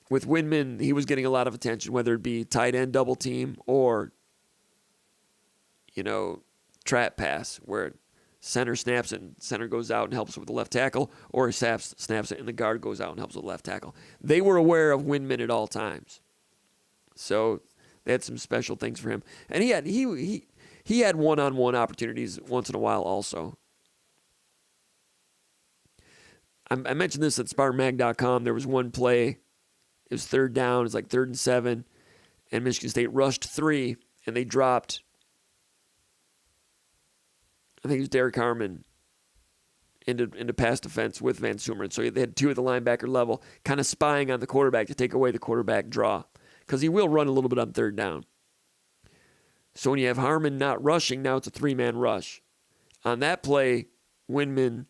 With Windman, he was getting a lot of attention, whether it be tight end double team or, trap pass, where center snaps it and center goes out and helps with the left tackle, or he snaps it and the guard goes out and helps with the left tackle. They were aware of Windman at all times. So they had some special things for him. And he had one-on-one opportunities once in a while also. I mentioned this at SpartanMag.com. There was one play. It was 3rd down. It was like 3rd and 7. And Michigan State rushed 3, and they dropped, I think it was Derek Harmon, into pass defense with Van Sumeren. So they had 2 at the linebacker level, kind of spying on the quarterback to take away the quarterback draw, because he will run a little bit on 3rd down. So when you have Harmon not rushing, now it's a 3-man rush. On that play, Windman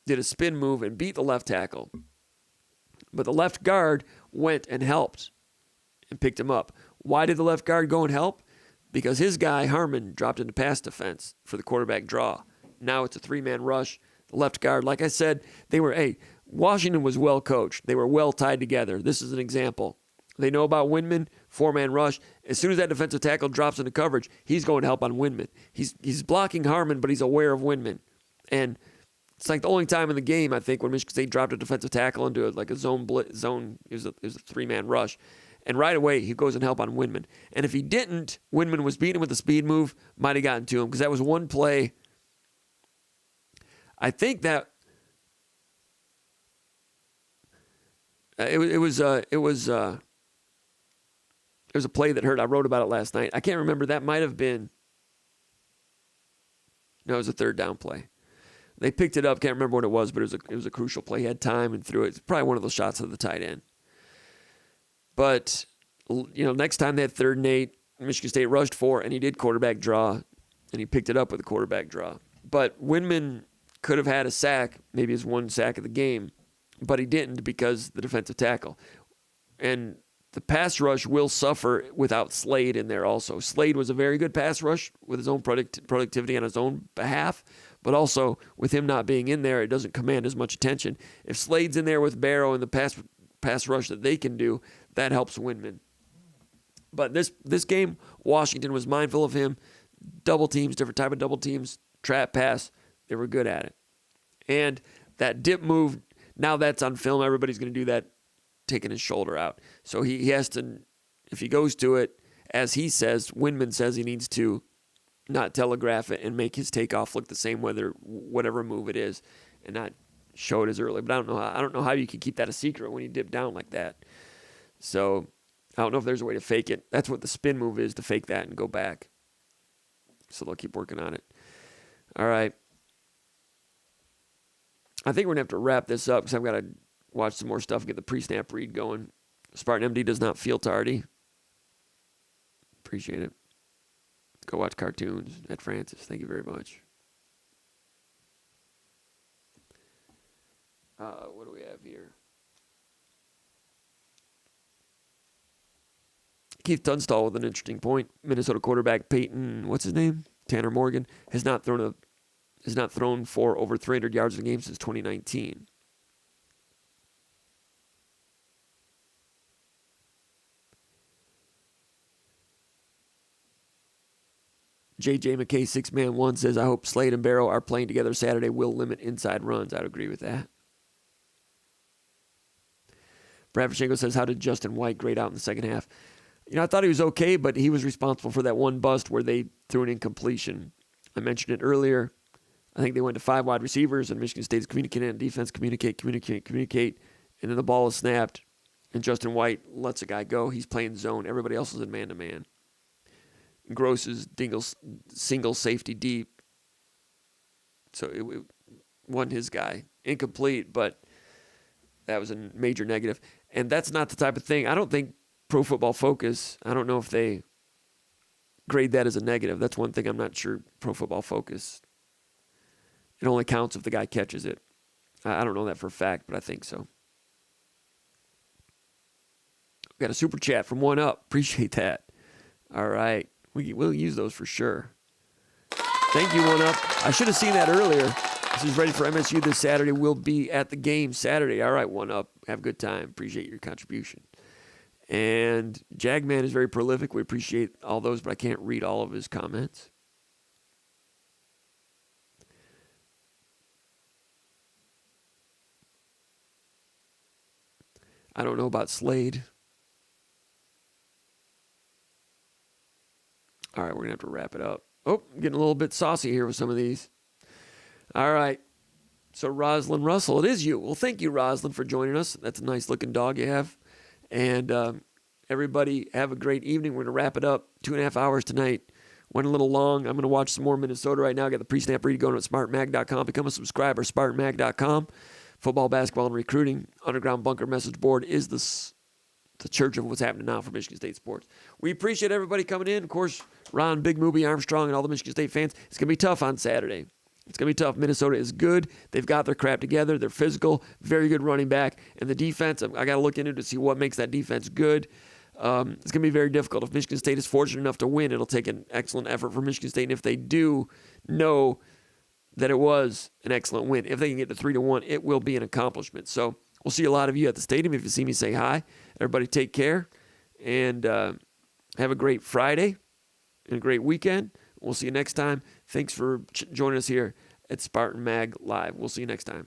did a spin move and beat the left tackle. But the left guard went and helped and picked him up. Why did the left guard go and help? Because his guy, Harmon, dropped into pass defense for the quarterback draw. Now it's a 3-man rush. The left guard, like I said, Washington was well coached. They were well tied together. This is an example. They know about Windman, 4-man rush. As soon as that defensive tackle drops into coverage, he's going to help on Windman. He's blocking Harmon, but he's aware of Windman. And it's like the only time in the game, I think, when Michigan State dropped a defensive tackle into a zone. It was a 3-man rush. And right away, he goes and help on Windman. And if he didn't, Windman was beating him with a speed move, might have gotten to him, because that was one play. I think that it was a play that hurt. I wrote about it last night. I can't remember. That might have been. No, it was a 3rd down play. They picked it up. Can't remember what it was, but it was a crucial play. He had time and threw it. It's probably one of those shots of the tight end. But next time they had 3rd and 8, Michigan State rushed 4, and he did quarterback draw, and he picked it up with a quarterback draw. But Windman could have had a sack, maybe his 1 sack of the game, but he didn't because the defensive tackle. And the pass rush will suffer without Slade in there also. Slade was a very good pass rush with his own productivity on his own behalf, but also with him not being in there, it doesn't command as much attention. If Slade's in there with Barrow and the pass rush that they can do, that helps Windman. But this game, Washington was mindful of him. Double teams, different type of double teams, trap pass, they were good at it. And that dip move, now that's on film. Everybody's going to do that, taking his shoulder out. So he has to, if he goes to it, as he says, Windman says he needs to not telegraph it and make his takeoff look the same, whatever move it is, and not show it as early. But I don't know how you can keep that a secret when you dip down like that. So I don't know if there's a way to fake it. That's what the spin move is, to fake that and go back. So they'll keep working on it. All right. I think we're going to have to wrap this up because I've got to watch some more stuff and get the pre-snap read going. Spartan MD does not feel tardy. Appreciate it. Go watch cartoons at Francis. Thank you very much. What do we have here? Keith Tunstall with an interesting point. Minnesota quarterback Peyton, what's his name? Tanner Morgan has not thrown for over 300 yards in a game since 2019. J.J. McKay, 6-man-1, says, I hope Slade and Barrow are playing together Saturday will limit inside runs. I'd agree with that. Brad Vashenko says, how did Justin White grade out in the second half? I thought he was okay, but he was responsible for that one bust where they threw an incompletion. I mentioned it earlier. I think they went to 5 wide receivers, and Michigan State is communicating on defense, communicate, and then the ball is snapped, and Justin White lets a guy go. He's playing zone. Everybody else is in man-to-man. Gross is single safety deep. So it wasn't his guy. Incomplete, but that was a major negative. And that's not the type of thing. I don't think Pro Football Focus, I don't know if they grade that as a negative. That's one thing I'm not sure Pro Football Focus. It only counts if the guy catches it. I don't know that for a fact, but I think so. We got a super chat from One Up. Appreciate that. All right. We'll use those for sure. Thank you, One Up. I should have seen that earlier. This is ready for MSU this Saturday. We'll be at the game Saturday. All right, One Up. Have a good time. Appreciate your contribution. And Jagman is very prolific. We appreciate all those, but I can't read all of his comments. I don't know about Slade. All right, we're going to have to wrap it up. Oh, I'm getting a little bit saucy here with some of these. All right. So, Roslyn Russell, it is you. Well, thank you, Roslyn, for joining us. That's a nice-looking dog you have. And everybody have a great evening. We're going to wrap it up. 2.5 hours tonight. Went a little long. I'm going to watch some more Minnesota right now. I got the pre-snap read going at SpartanMag.com. Become a subscriber, SpartanMag.com. Football, basketball, and recruiting. Underground Bunker message board is the church of what's happening now for Michigan State sports. We appreciate everybody coming in. Of course, Ron, Big Movie, Armstrong, and all the Michigan State fans. It's going to be tough on Saturday. It's going to be tough. Minnesota is good. They've got their crap together. They're physical, very good running back. And the defense, I got to look into it to see what makes that defense good. It's going to be very difficult. If Michigan State is fortunate enough to win, it'll take an excellent effort for Michigan State. And if they do know that it was an excellent win, if they can get to 3-1, it will be an accomplishment. So we'll see a lot of you at the stadium. If you see me, say hi. Everybody take care. And have a great Friday and a great weekend. We'll see you next time. Thanks for joining us here at Spartan Mag Live. We'll see you next time.